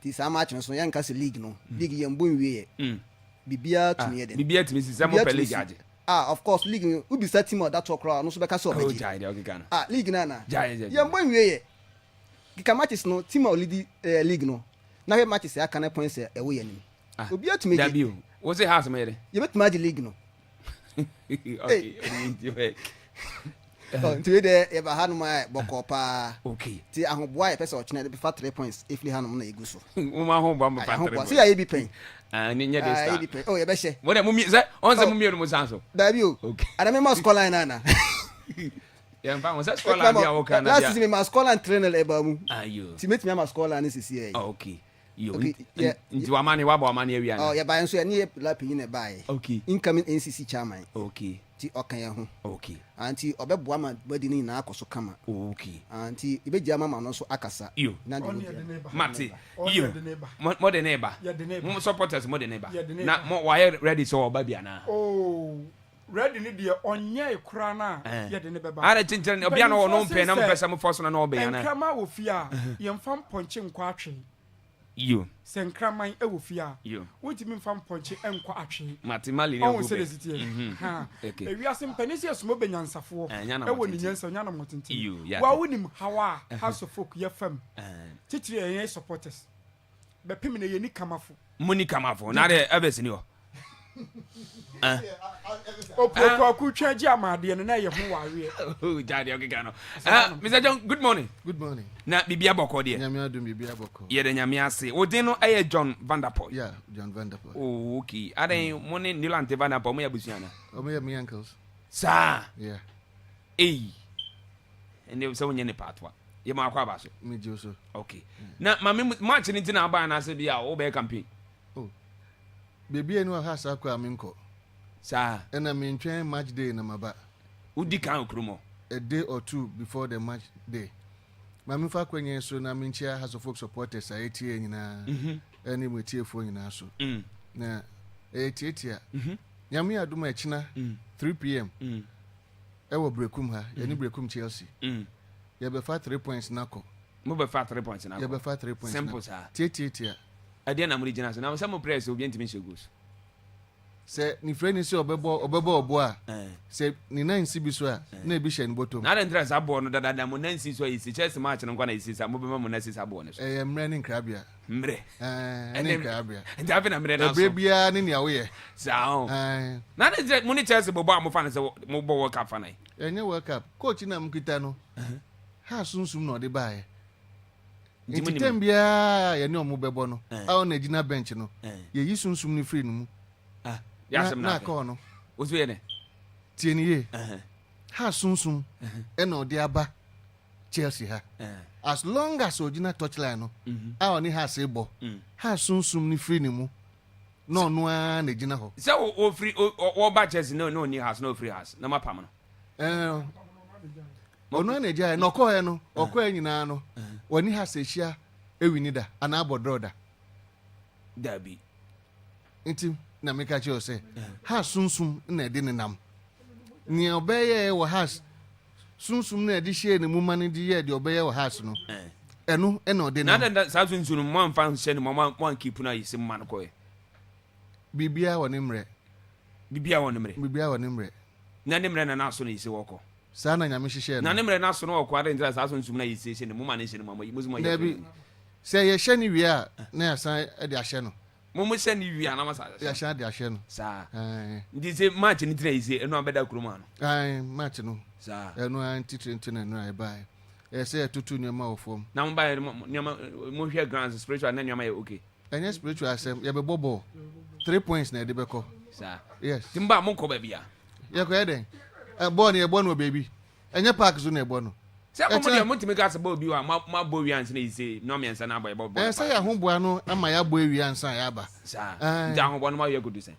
ti sa match no so yan ka se league no league ye mbon wie ye bibia tumi ye de bibia tumi si se mo pe league age of course league we be set team that talk crowd no so be ka so obeji league na ye mbo nwie ye kika matches no team o lead league no na he matches ya kan points e we yanim obi atumi Dabi o wo say house me ye betuma di league no okay nti de e ba hanu ma boko pa okay ti ahoboa e pese o chine de fa 3 points if li hanu na egu so wo ma ho ba mo fa 3 points so ya ye bi pen ni nya de star oh ye be she wo de mo mi say on say mo mi no mo san so Dabi o ana me ma score line na ya mfa mo say score line dia wo kana dia last season me ma score line trainer e ba mu ayo ti metimi ma score line sisi e okay yo nti wa mani wa ba wa mani awia na oh ya ba nso ya ni la pinyi na ba e okay incoming NCC chairman okay ti okan ya ho okay anti obeboa ma badi ni na akoso kama okay anti ibeji ama no so akasa yo na de mate yo mo de neighbor mo supporters mo de neighbor na mo wa ready so oba bia na oh ready ni de onye ekura na ye de ne beba ara chinchire obi na no mpe na mpesa mo force na no obe ya na enkrama wo fia ye mfam ponche nkwa atwe yo senkraman e wo fia yo wonti mi mfam ponche enkwa atwe matimali ne obo ha ewi asem panisi esumo benyansafo e wo ni nyansa nya na motenti wa wonim hawa house of folk ye fam titire yen supporters be pim na ye ni kamafo muni kamafo na de ebesini ho Opo ku twaji amade no na ye ho wawe oh jadi okeka no Mr. John good morning na bibia boko de nyame adum bibia boko ye de nyame ase odin no eye John Vanderpool John Vanderpool oh okay aden mo ne Nilante Vanderpool mo ya busuana o me me uncles ene so wonye ne patwa ye ma Akwaaba so me joso okay na mame match ni tina aba na ase bia wo be campaign baby enu ha sa kwa minko ena me ntwen match day na maba udi kan okrumo a day or two before the match day mame fa kwenye so na me nchia has of folk supporters a etie nyina eni mo tie fo nyina so na etietia nyame aduma echina 3 pm e wo brekum ha yani brekum Chelsea ye be fa 3 points nako mo be fa 3 points nako ye be fa 3 points simple sa tietietia ade na murigina so na some press obi ntimi shegos se ni friend ni se obebo obo a se ni nansi bi so a na ebi hye ni bottom na interest abo no dada mo nansi so yi se Chelsea match no kwa na yi sa mo be mo nansi abo no so mre ni nkrabia ni nkrabia nda be na mre na so ebrebia ni nia wo ye sao na de mo ni Chelsea bobo am fa na se mo bo World Cup fa na enye World Cup coach na mkita no ha sunsum no de bae Ntimbia ya ni omu bebo no a na gina bench no ye yi sunsum ni free no mu ya na ka no ozu ye ne tie ni ye ha sunsum e na odi aba Chelsea ha as long as ogina touchline no a oni ha se bo ha sunsum ni free ni mu no no a na gina ho se o free o ba Chelsea no ni house no free house na mapam no ono na eja no ko he no okọ nyina no woni ha se hia ewini da ana abodroda dabi nti na meka che o se ha sunsum na edi nenam ni obeye wo has sunsum na edi hie ne muma ne di ye de obeye wo has no eno na odi na na sa sunsum mo amfa hye ne mo keep na yisi mma no ko bibia woni mre na ne mre na so na yisi woko sana nyame hihye na ne mre na so no okwa de ntra sa so nsum na yisi ne muma ne hye ne mama muzumo ye bi se ye hye ni wi a na ya san e de ahye no mumu hye ni wi a na masa ya hye de ahye no sa ndi se match ni tira yisi eno abeda kuruma no match no sa eno anti 20 na no ai bai e se tutu nyama ofom na mo bai nyama mo hwe grand spiritual na nyama ye okay enye spiritual asem ye be bobo 3 points na de beko sa yes timba mo ko ba bia ye ko eden born ye born no baby enye park zo na e born no se ko mo ntimi ka se ba obi wa ma bo wi anse na yise no me anse na ba ye bo se ya ho boa no ama ya bo wi anse ya ba sa ja ho bo no ma ye gudu sen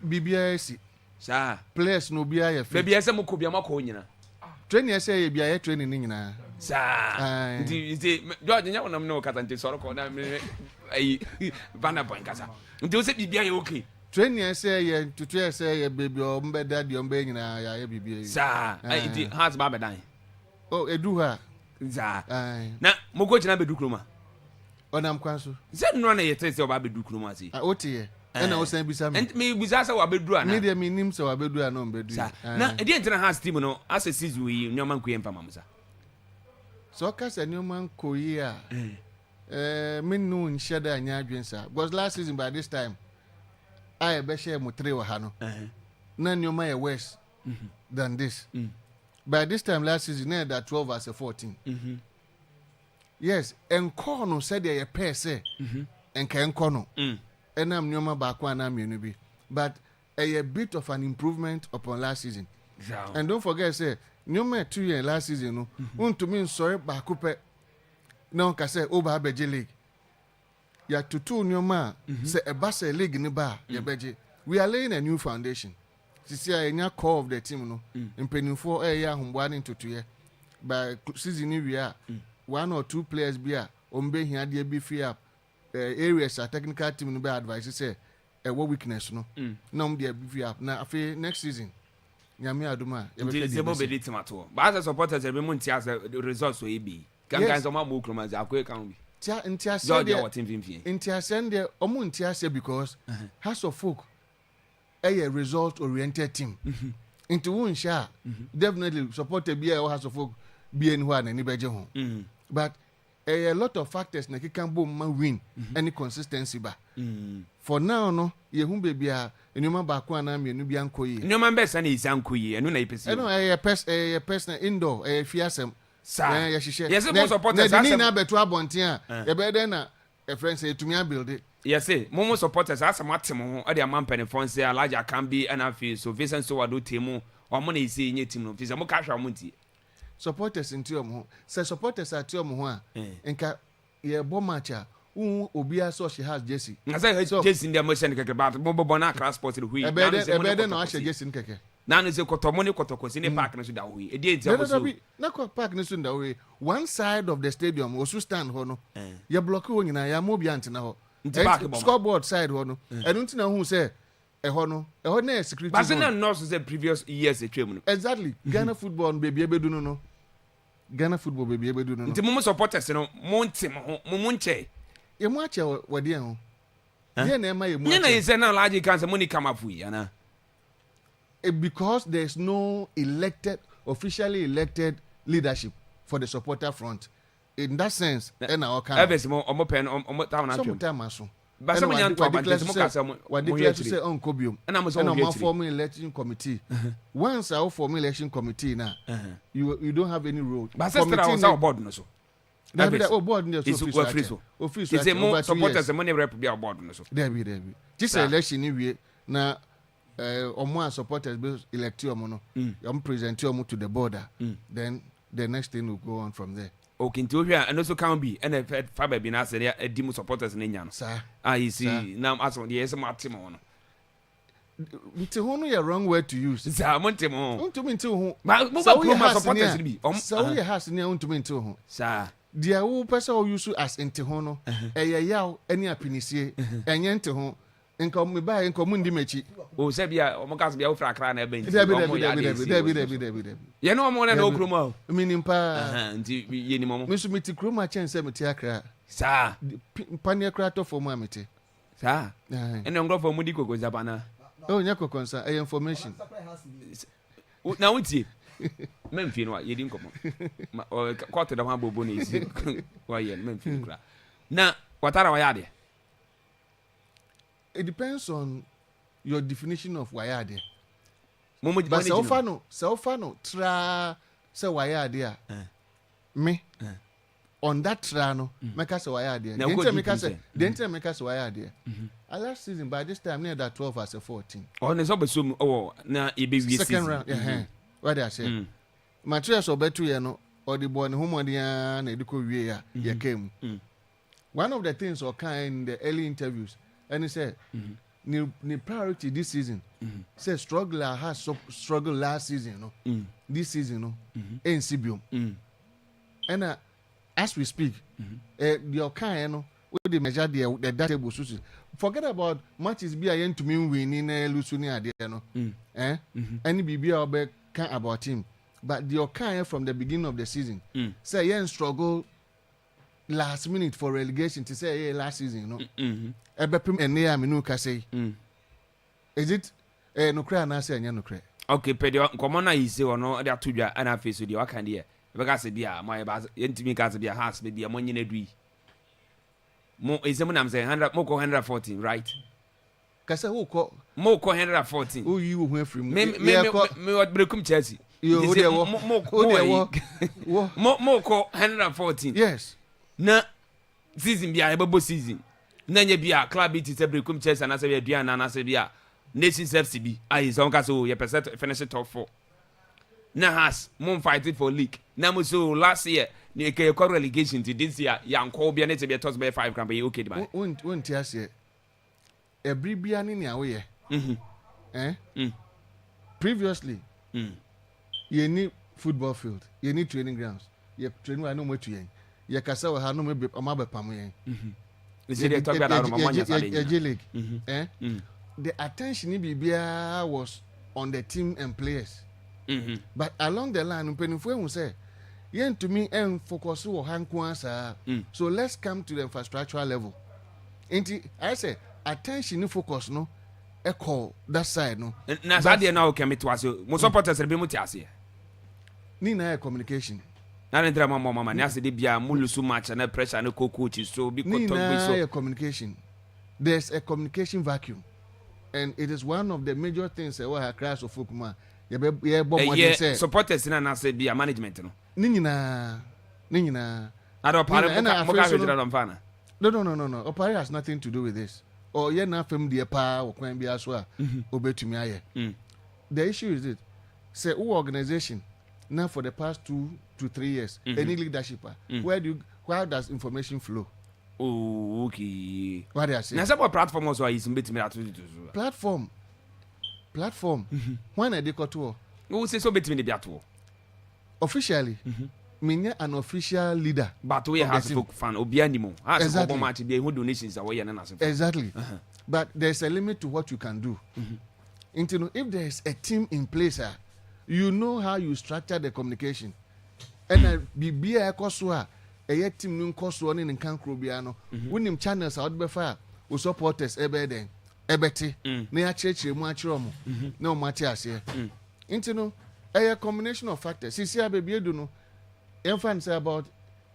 bibia esi sa place no bia ye fe bibia se mo ko bia ma ko nyina training se ye bia ye training ni nyina sa ndi George nya wonam no kata nti soro ko na ai bana point kasa nti o se bibia ye okay training say ye tutu say ye baby o mbeda di o mbe nyina ya ye bibia sa ai di has ba bedan oh edu ha za na mo ko china bedu kroma onam kwanso se no na ye tese o ba bedu kroma si oti ye And I was saying bisa me. And me bisa say wa bedu ana. Me dey me nim say wa bedu ana on bedu. Na e dey ntena has team no as a season we nyoma nkoye mpa mamusa. So case nyoma nkoye a me no nhye da anya adwensa. Because last season by this time I be share mo 3 wa ha no. Na nyoma e worse than this. By this time last season na that 12 as a 14. Yes, enko no said dey pair say enka enko no. Enam nyoma ba kwa na mienu bi. But a bit of an improvement upon last season. And don't forget say nyoma 2 years last season no. Untumi nsori ba kupe. Na onka say oba abeje league. Ya tutu nyoma say ebasa league ni ba ya beje. We are laying a new foundation. Sisi a enya core of the team no. Mpenifo ya hombwa ni tutu ye. By season ni we are 1 or 2 players be a ombe hia de be free up areas a technical team no be advice say what weakness no na de be free up na afi next season nyame aduma ya be zebo be de tomato but as supporters be munti as results so e be gangan so ma mo kroma za akwe kan bi tia ntia say de ntia send de omo ntia say because House of Folk a result oriented team into one sha definitely supporter be a House of Folk be anywhere na ni beje ho but a lot of factors na can boom win any consistency ba for now no ye hu baby a enuma ba ko ana me enu bi ankoyi enuma mbesa na isi ankoyi enu na ipesi enu a person indoor fiasem sa ye hihye yes mo supporters na ni na betu abonten a ye be den na a friend say tumi build it yes mo supporters asem atem ho e de amampen fon say alaja can be and afi so Vincent so wado temu o mo na isi nye team no fi say mo ka hwa mo nti supporters into your say supporters at your ho enka ye bo match a obia so she has Jesse na say Jesse ndi emotion keke ba bo na class sport the hui ebe na she Jesse keke na no say kotomo ne kotokosi ne park no so da hui e dey ntia so na park no so da hui one side of the stadium osu stand ho no ye block ho nyina ya mo bia antina ho scoreboard side ho no enu ntina hu say ehọ na security but na nurse say previous years etwem no exactly Ghana football baby ebedu no Ghana football baby ebedu no nti mo supporters no mo ntem ho mo nche ye mo ache wade ho ye na ema ye mo ache na say na large cancer money come up we ana because there's no officially elected leadership for the supporter front in that sense na o kan every mo omo pen omo town atwem sometime aso but some yan talk about mo kasa mo declare to say on kobium and I'm form election committee once I form election committee now you don't have any role but committee na board no so that be the board no so office is mo supporters mo ne rep be board no so there be this election ni we na omo supporters be elect omo no you present omo to the border then the next thing will go on from there. Okay, nti ohia and also can be and fa ba bi na say e di mu supporters na nya no sir you see now as on the yes matem ho no nti ho no you wrong word to use sir montem ho untumi nti ho ma mo ba kuma supporters bi so we has ne untumi nti ho sir dia wo person o use as nti ho no yaw ani apinisie enye nti ho nka me ba nka mu ndi mechi o se bia o mo gas bia o fra kra na e ben Debi. ye no mo na no kroma minimpa nti ye ni mo me so meti kroma chense meti akra sa pania kra to for mu amete sa ene ngro for mu di koko zabana oh nya kokonsa information na wuti memfi no ye di nkomo kwatu da ma bobo na isi wa ye memfi kra na watara wa ya de. It depends on your definition of wayade. But Selfano tra se wayade me on that trano make us wayade. Didn't make us wayade. Last season by this time near that 12 as a 14. On is obesum na e be second round. What I say. Materials obetu ye no or the boy whom na ediko wie ya came. One of the things occur in the early interviews and he said, the priority this season, say struggler has struggled last season, this season, in Sibium. And as we speak, the kind, with the measure the data was forget about matches be a to me winning Lusunia, any BB can about him. But the kind from the beginning of the season, say, struggle last minute for relegation to say last season, ebepem ene ya me no ka say is it no cry na say anya no cry okay pedio nkomo na yi say ono de atodwa ana face de waka de e beka se bia my ba yentimi ka se bia has be bia monye na dui mo ezemu nam say 100 mo ko 114 right kasa wo ko mo ko 114 o yi wo hu afiri mu me what brekum Chelsea yo de wo mo ko 114 yes na season bia ebebo season na nya bia club it is brekum Chelsea na se bia duan na se bia Nations FCB ayi so nka so ye percent finish top 4 na has mo fight for league na mo so last year ni ke relegation to this year yanko bia na te bia toss by 5 kan be okay di ba won ti ase every bia ni a wo ye previously you need football field you need training grounds you train wa no mo tu yen you kasa wa ha no mo be pam yen they talk about league the attention in Bibia was on the team and players. But along the line, Penifue say, yen to me and focus on Hankwasa. So let's come to the infrastructural level. I say attention and focus no echo that side no. Na sadia na okay metwaso. Mo supporters be mutiase. Ni na communication. Na ndra mama na ase de bia mo lusu match na pressure na coach so be talk be so communication. There's a communication vacuum. And it is one of the major things that we have crash of Fukuma. Yeah, supporters na say be management no. Nina. Adopare mo No. Opare has nothing to do with this. Or ye na fam de pa o kwan bia so a obetumi aye. The issue is it. Say who organization now for the past 2 to 3 years any leadership where does information flow? Oh, okay. What do I say? Now, some platform also is bit me platform. When I did to who say so bit me the officially. Me an official leader. But we have folk fan obianimo. Exactly. Match be who donations away and exactly. But there's a limit to what you can do. If there is a team in place, you know how you structure the communication. And be a coswa. A team nun cost one in Cancrobiano. Winning channels out before who supporters ebeden ebeti near church muachromo no Matthias here. A combination of factors. See, baby, do know. Infants say about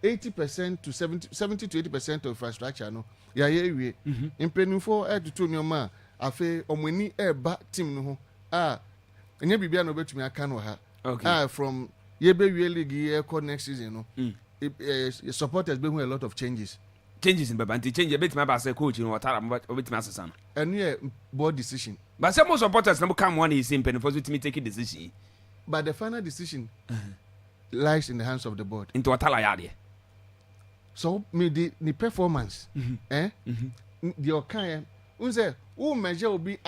80% to 70 to 80% of infrastructure. No, yeah, we in penny for to 2 your man. I feel omweni ba team no. And you be no bet to me. I can't ha. From ye be really year next season. No. Supporters been a lot of changes in Babanti change a bit my bass coach in what I'm with my son. And yeah, board decision. But some supporters never come one is in for me take a decision. But the final decision lies in the hands of the board. Into a talayadi. So me the performance, the okay. Who measure will be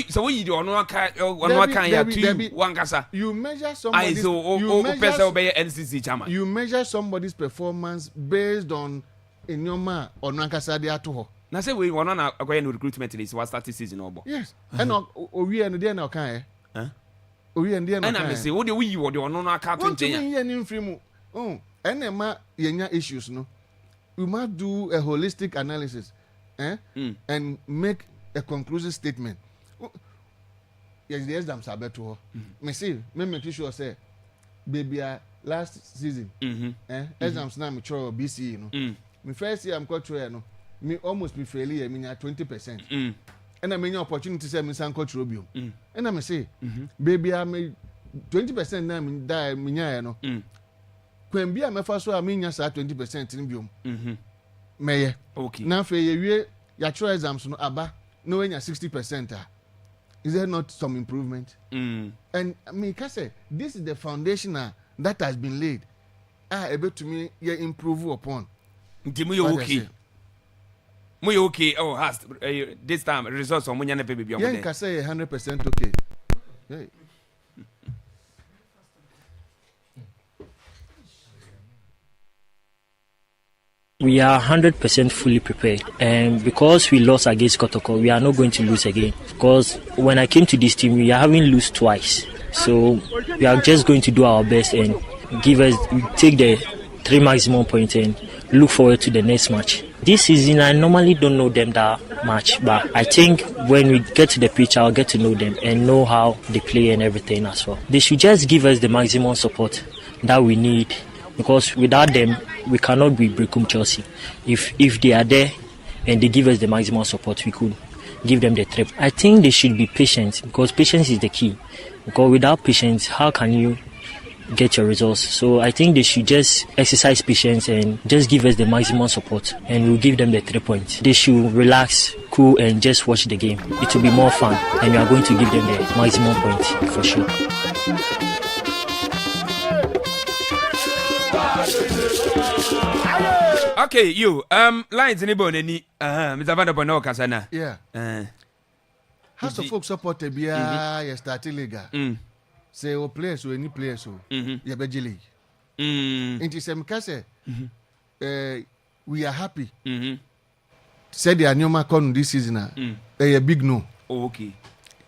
so we do no kan you measure somebody's NCC chairman. You measure somebody's performance based on in your man or nankasa de ato. Na say we won on acquire recruitment this was start season obo. Yes. And we and there na kan we and there na. And I say what do we you no aka to nchen. What do free mu? And ma yenya issues no. We must do a holistic analysis and make a conclusive statement. Yes, the exams are better. Me see, me make sure say, baby, last season, exams now mature BC, you know. Me first year I'm cultural, no. Me almost be fairly, I mean, 20%. And I mean, opportunity to say me san cultural bio. And I say, baby, I mean 20% now me die me no. When be me first so I mean 20% in bio. Me okay. Now for you your exams no aba. No, when you're 60%, is there not some improvement? And I mean, I say this is the foundation that has been laid. Able to me, you improve upon. Okay. Oh, has this time results on when you never be beyond. Yeah, I say 100% okay. Hey. We are 100% fully prepared, and because we lost against Kotoko, we are not going to lose again. Because when I came to this team, we are having lost twice, so we are just going to do our best and take the 3 maximum points and look forward to the next match. This season, I normally don't know them that much, but I think when we get to the pitch, I'll get to know them and know how they play and everything as well. They should just give us the maximum support that we need, because without them, we cannot be Brecum Chelsea. If they are there and they give us the maximum support, we could give them the trip. I think they should be patient, because patience is the key. Because without patience, how can you get your results? So I think they should just exercise patience and just give us the maximum support, and we'll give them the 3 points. They should relax, cool, and just watch the game. It will be more fun, and we are going to give them the maximum points for sure. Okay, you lines ni boneni Mr. Van der Bono kasana. Yeah. House of Folk support bia ya start liga. Say o players o any players o ya be league. Inti sem ka say we are happy. Said the Anyoma con this season a big no. Oh, okay.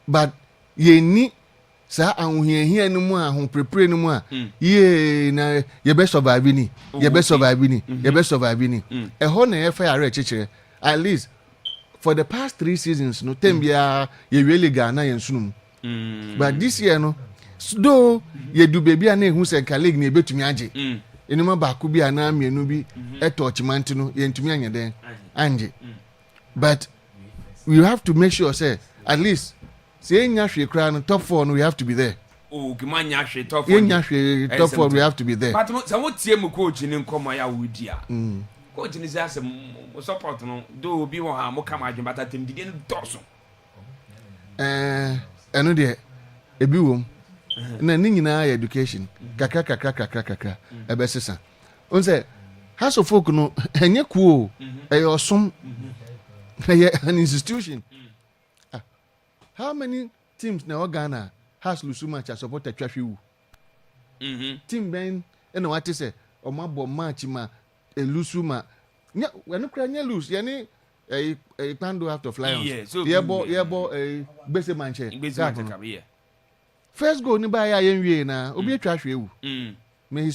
But ye ni sa ahunhia no mu ahun prepare no mu a ye na ye be survive ni ye be survive ni ye be survive ni e ho na e fa are chechire at least for the past 3 seasons no tembia ye really Ghana yen sunum but this year no though ye do baby na ehun se ka league na ebetumi age enuma ba ku bi ana mienu bi e touchment no ye ntumi anye den anje but we have to make sure say at least say nyahwe kra no top 4 no we have to be there. Oh, kimanya hwe top 4. Nyahwe top 4 we have to be there. But so what tie mu coach ni nkomo ya wudi a. Coach ni say asem support no do bi wo ha mo kama adwen bata tem dide no doso. Eno de ebi wom. Na ni nyina ya education. Kakra ebe sesa. On say House of Folk no enye kuo osom an institution. How many teams na Ghana has lusu match as support Twahwewu? Team ben na what say o ma bo match ma lusu ma. Nya we no kra nya lose ye ni Pando have to fly on. Ye bo gbese manche. First goal ni ba ya yen wie na obi Twahwewu.